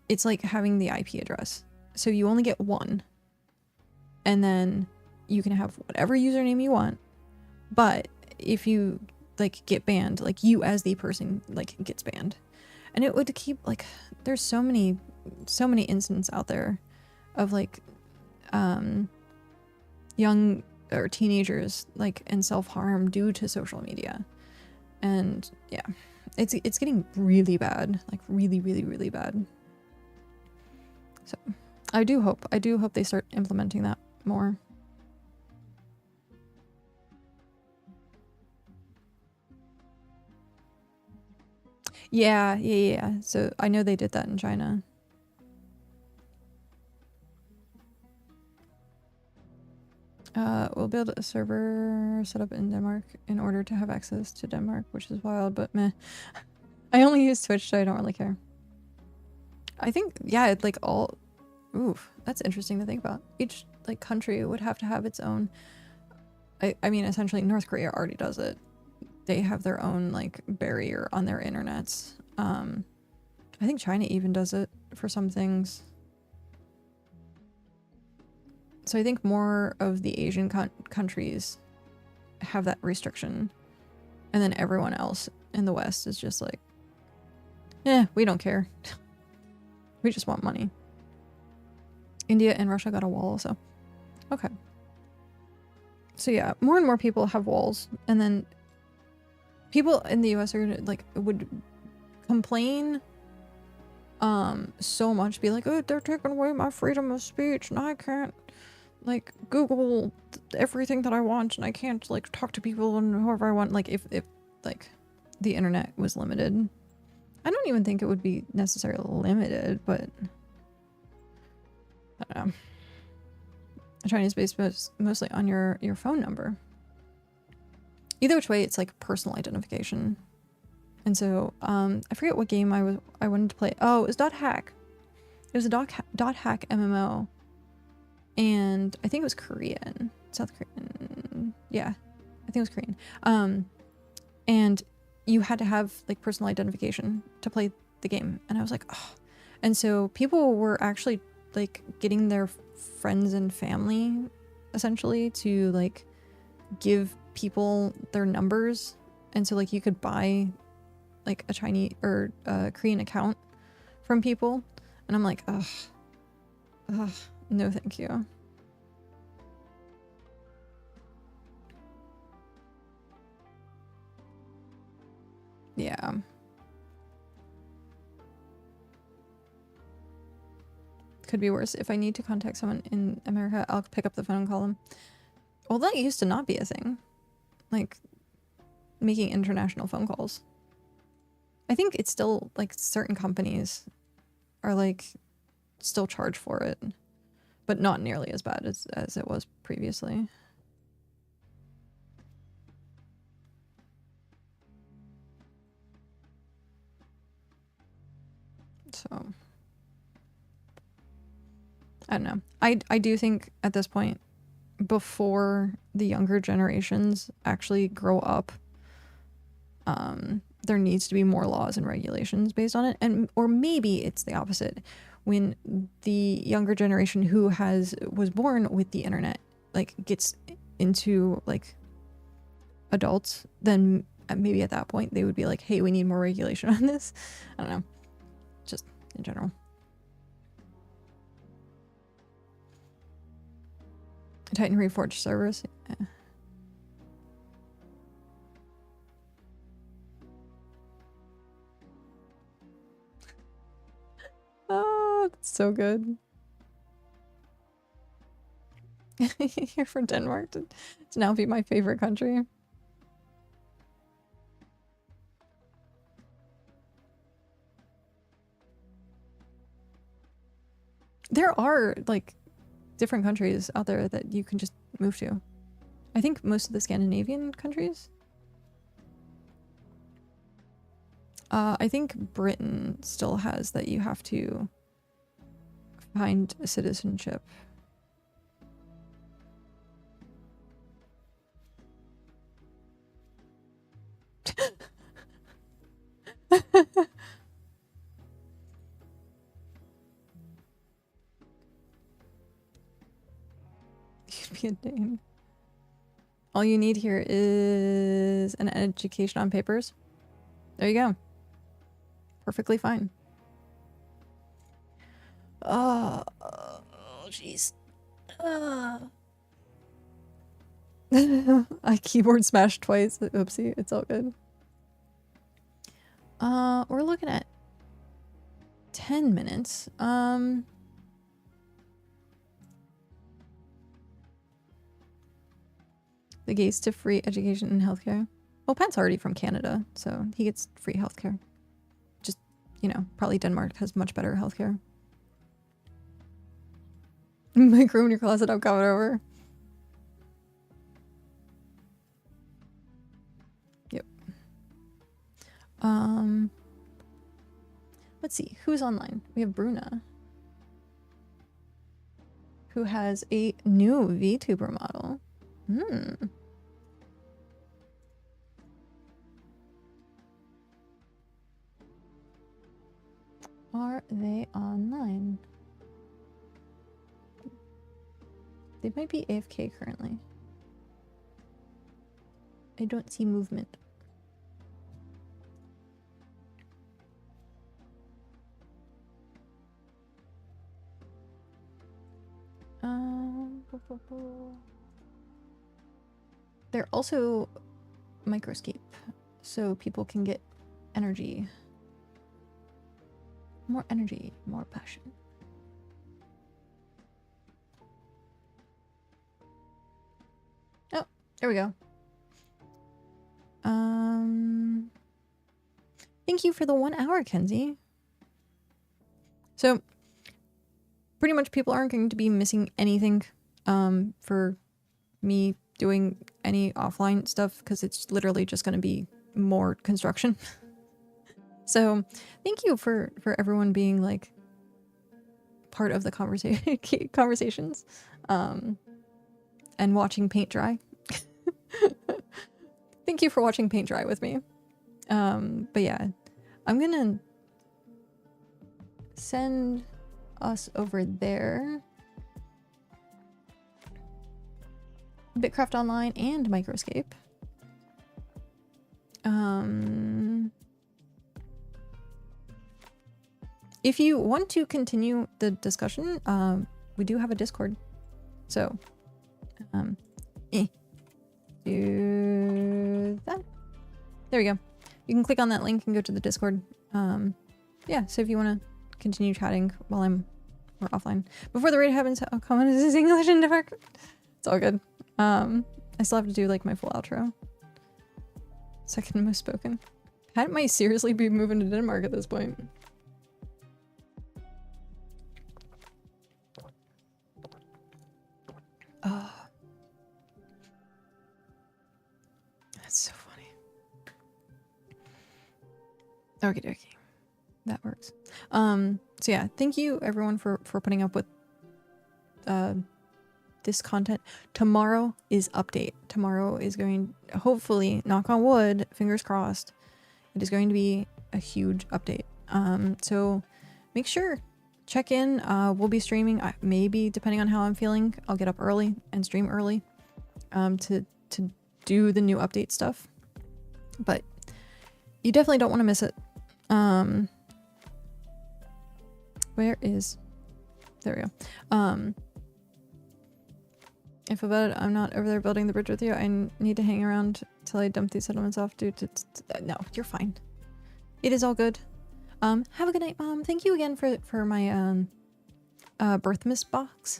it's like having the IP address. So you only get one, and then you can have whatever username you want, but if you like get banned, like you as the person like gets banned. And it would keep like, there's so many instances out there of like young or teenagers like in self-harm due to social media. And yeah, it's getting really bad, like really bad. So I do hope they start implementing that more. Yeah. So I know they did that in China. We'll build a server set up in Denmark in order to have access to Denmark, which is wild, but meh. I only use Twitch, so I don't really care. I think, yeah, it's like all... Oof, that's interesting to think about. Each like country would have to have its own... I mean, essentially, North Korea already does it. They have their own like barrier on their internets. I think China even does it for some things. So I think more of the Asian countries have that restriction, and then everyone else in the West is just like, we don't care. We just want money. India and Russia got a wall also. Okay. So yeah, more and more people have walls, and then people in the US are gonna like would complain so much, be like, oh, they're taking away my freedom of speech and I can't like Google everything that I want, and I can't like talk to people and whoever I want. Like if like the internet was limited, I don't even think it would be necessarily limited, but I don't know. Chinese based mostly on your phone number. Either which way, it's like personal identification. And so I forget what game I wanted to play. Oh, it was .hack. It was a .hack MMO. And I think it was Korean. South Korean. Yeah. I think it was Korean. And you had to have like personal identification to play the game. And I was like, oh. And so people were actually like getting their friends and family essentially to like give people their numbers. And so like you could buy like a Chinese or a Korean account from people. And I'm like, ugh, no thank you. Yeah. Could be worse. If I need to contact someone in America, I'll pick up the phone and call them. Well, that used to not be a thing. Like, making international phone calls. I think it's still, like, certain companies are, like, still charge for it. But not nearly as bad as it was previously. So... I don't know. I do think at this point, before the younger generations actually grow up, there needs to be more laws and regulations based on it. Or maybe it's the opposite, when the younger generation who was born with the internet like gets into like adults, then maybe at that point they would be like, hey, we need more regulation on this. I don't know, just in general. Titan Reforged servers. Yeah. Oh, that's so good. Here for Denmark to now be my favorite country. There are like different countries out there that you can just move to. I think most of the Scandinavian countries. I think Britain still has that you have to find a citizenship. You'd be a Dane. All you need here is an education on papers. There you go. Perfectly fine. Oh, jeez. I keyboard smashed twice. Oopsie, it's all good. We're looking at 10 minutes. The gates to free education and healthcare. Well, Pat's already from Canada, so he gets free healthcare. Just, you know, probably Denmark has much better healthcare. Make room in your closet, I'm coming over. Yep. Let's see, who's online? We have Bruna, who has a new VTuber model. Are they online? They might be AFK currently. I don't see movement. They're also Microscape, so people can get energy. More energy, more passion. Oh, there we go. Thank you for the 1 hour, Kenzie. So, pretty much people aren't going to be missing anything for me doing any offline stuff, because it's literally just going to be more construction. So thank you for everyone being like part of the conversations and watching paint dry. Thank you for watching paint dry with me. But yeah, I'm gonna send us over there. BitCraft Online and Microscape. If you want to continue the discussion, we do have a Discord. So, do that. There we go. You can click on that link and go to the Discord. Yeah, so if you want to continue chatting while we're offline. Before the raid happens, how common is this English in Denmark? It's all good. I still have to do like my full outro. Second most spoken. Pat might seriously be moving to Denmark at this point. Oh. That's so funny. Okie dokie. That works. So yeah, thank you everyone for putting up with this content. Tomorrow is update. Tomorrow is going, hopefully, knock on wood, fingers crossed, it is going to be a huge update. So make sure check in. We'll be streaming. Maybe depending on how I'm feeling, I'll get up early and stream early to do the new update stuff. But you definitely don't want to miss it. Where is... There we go. If about it, I'm not over there building the bridge with you. I need to hang around till I dump these settlements off due to... No, you're fine. It is all good. Have a good night, Mom. Thank you again for my birth miss box.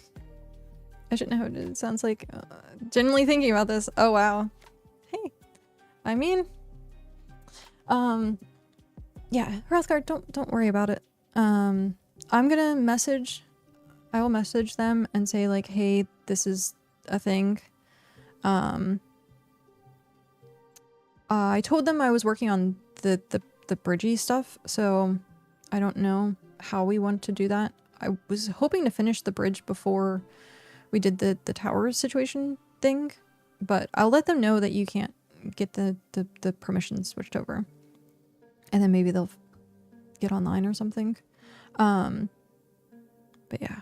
I should know what it sounds like. Genuinely thinking about this. Oh, wow. Hey. I mean... yeah, Hrothgar, don't worry about it. I'm gonna message... I will message them and say, like, hey, this is a thing. I told them I was working on the bridgey stuff, so I don't know how we want to do that. I was hoping to finish the bridge before we did the tower situation thing, but I'll let them know that you can't get the permissions switched over. And then maybe they'll get online or something. But yeah.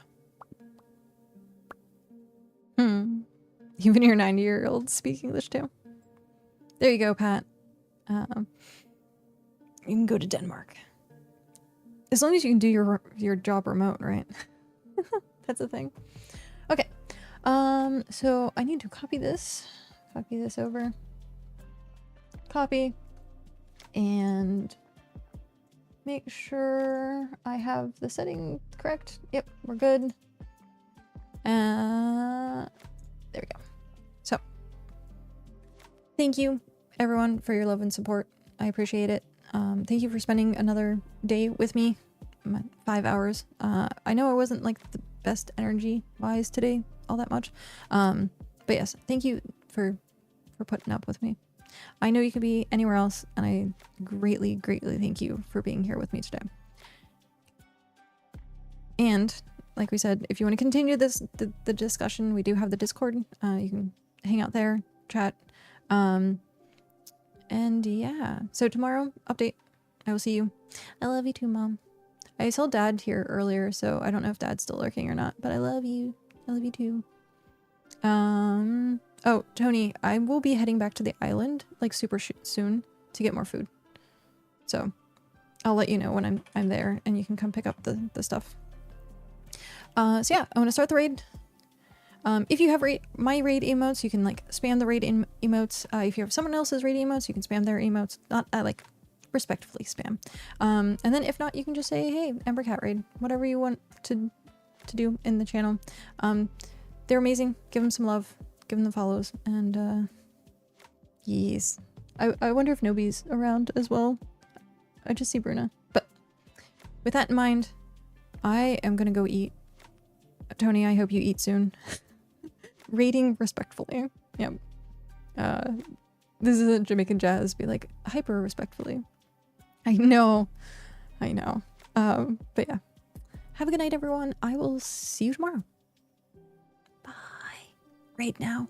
Even your 90-year-old speak English too. There you go, Pat. You can go to Denmark. As long as you can do your job remote, right? That's the thing. Okay. So I need to copy this. Copy this over. Copy. And make sure I have the setting correct. Yep, we're good. There we go. So, thank you everyone for your love and support. I appreciate it. Thank you for spending another day with me. 5 hours. I know I wasn't like the best energy wise today all that much. But yes, thank you for putting up with me. I know you could be anywhere else, and I greatly thank you for being here with me today. And like we said, if you want to continue the discussion, we do have the Discord. You can hang out there, chat. And yeah, so tomorrow, update. I will see you. I love you too, Mom. I saw Dad here earlier, so I don't know if Dad's still lurking or not, but I love you. I love you too. Oh, Tony, I will be heading back to the island like super soon to get more food. So I'll let you know when I'm there, and you can come pick up the stuff. So yeah, I want to start the raid. If you have my raid emotes, you can like spam the raid emotes. If you have someone else's raid emotes, you can spam their emotes. Not like respectively spam. And then if not, you can just say, hey, emberKat raid, whatever you want to do in the channel. They're amazing. Give them some love. Give them the follows. And yes, I wonder if Nobi's around as well. I just see Bruna. But with that in mind, I am gonna go eat. Tony, I hope you eat soon. Rating respectfully. Yep. This isn't Jamaican jazz. Be like, hyper respectfully. I know. But yeah. Have a good night, everyone. I will see you tomorrow. Bye. Raid now.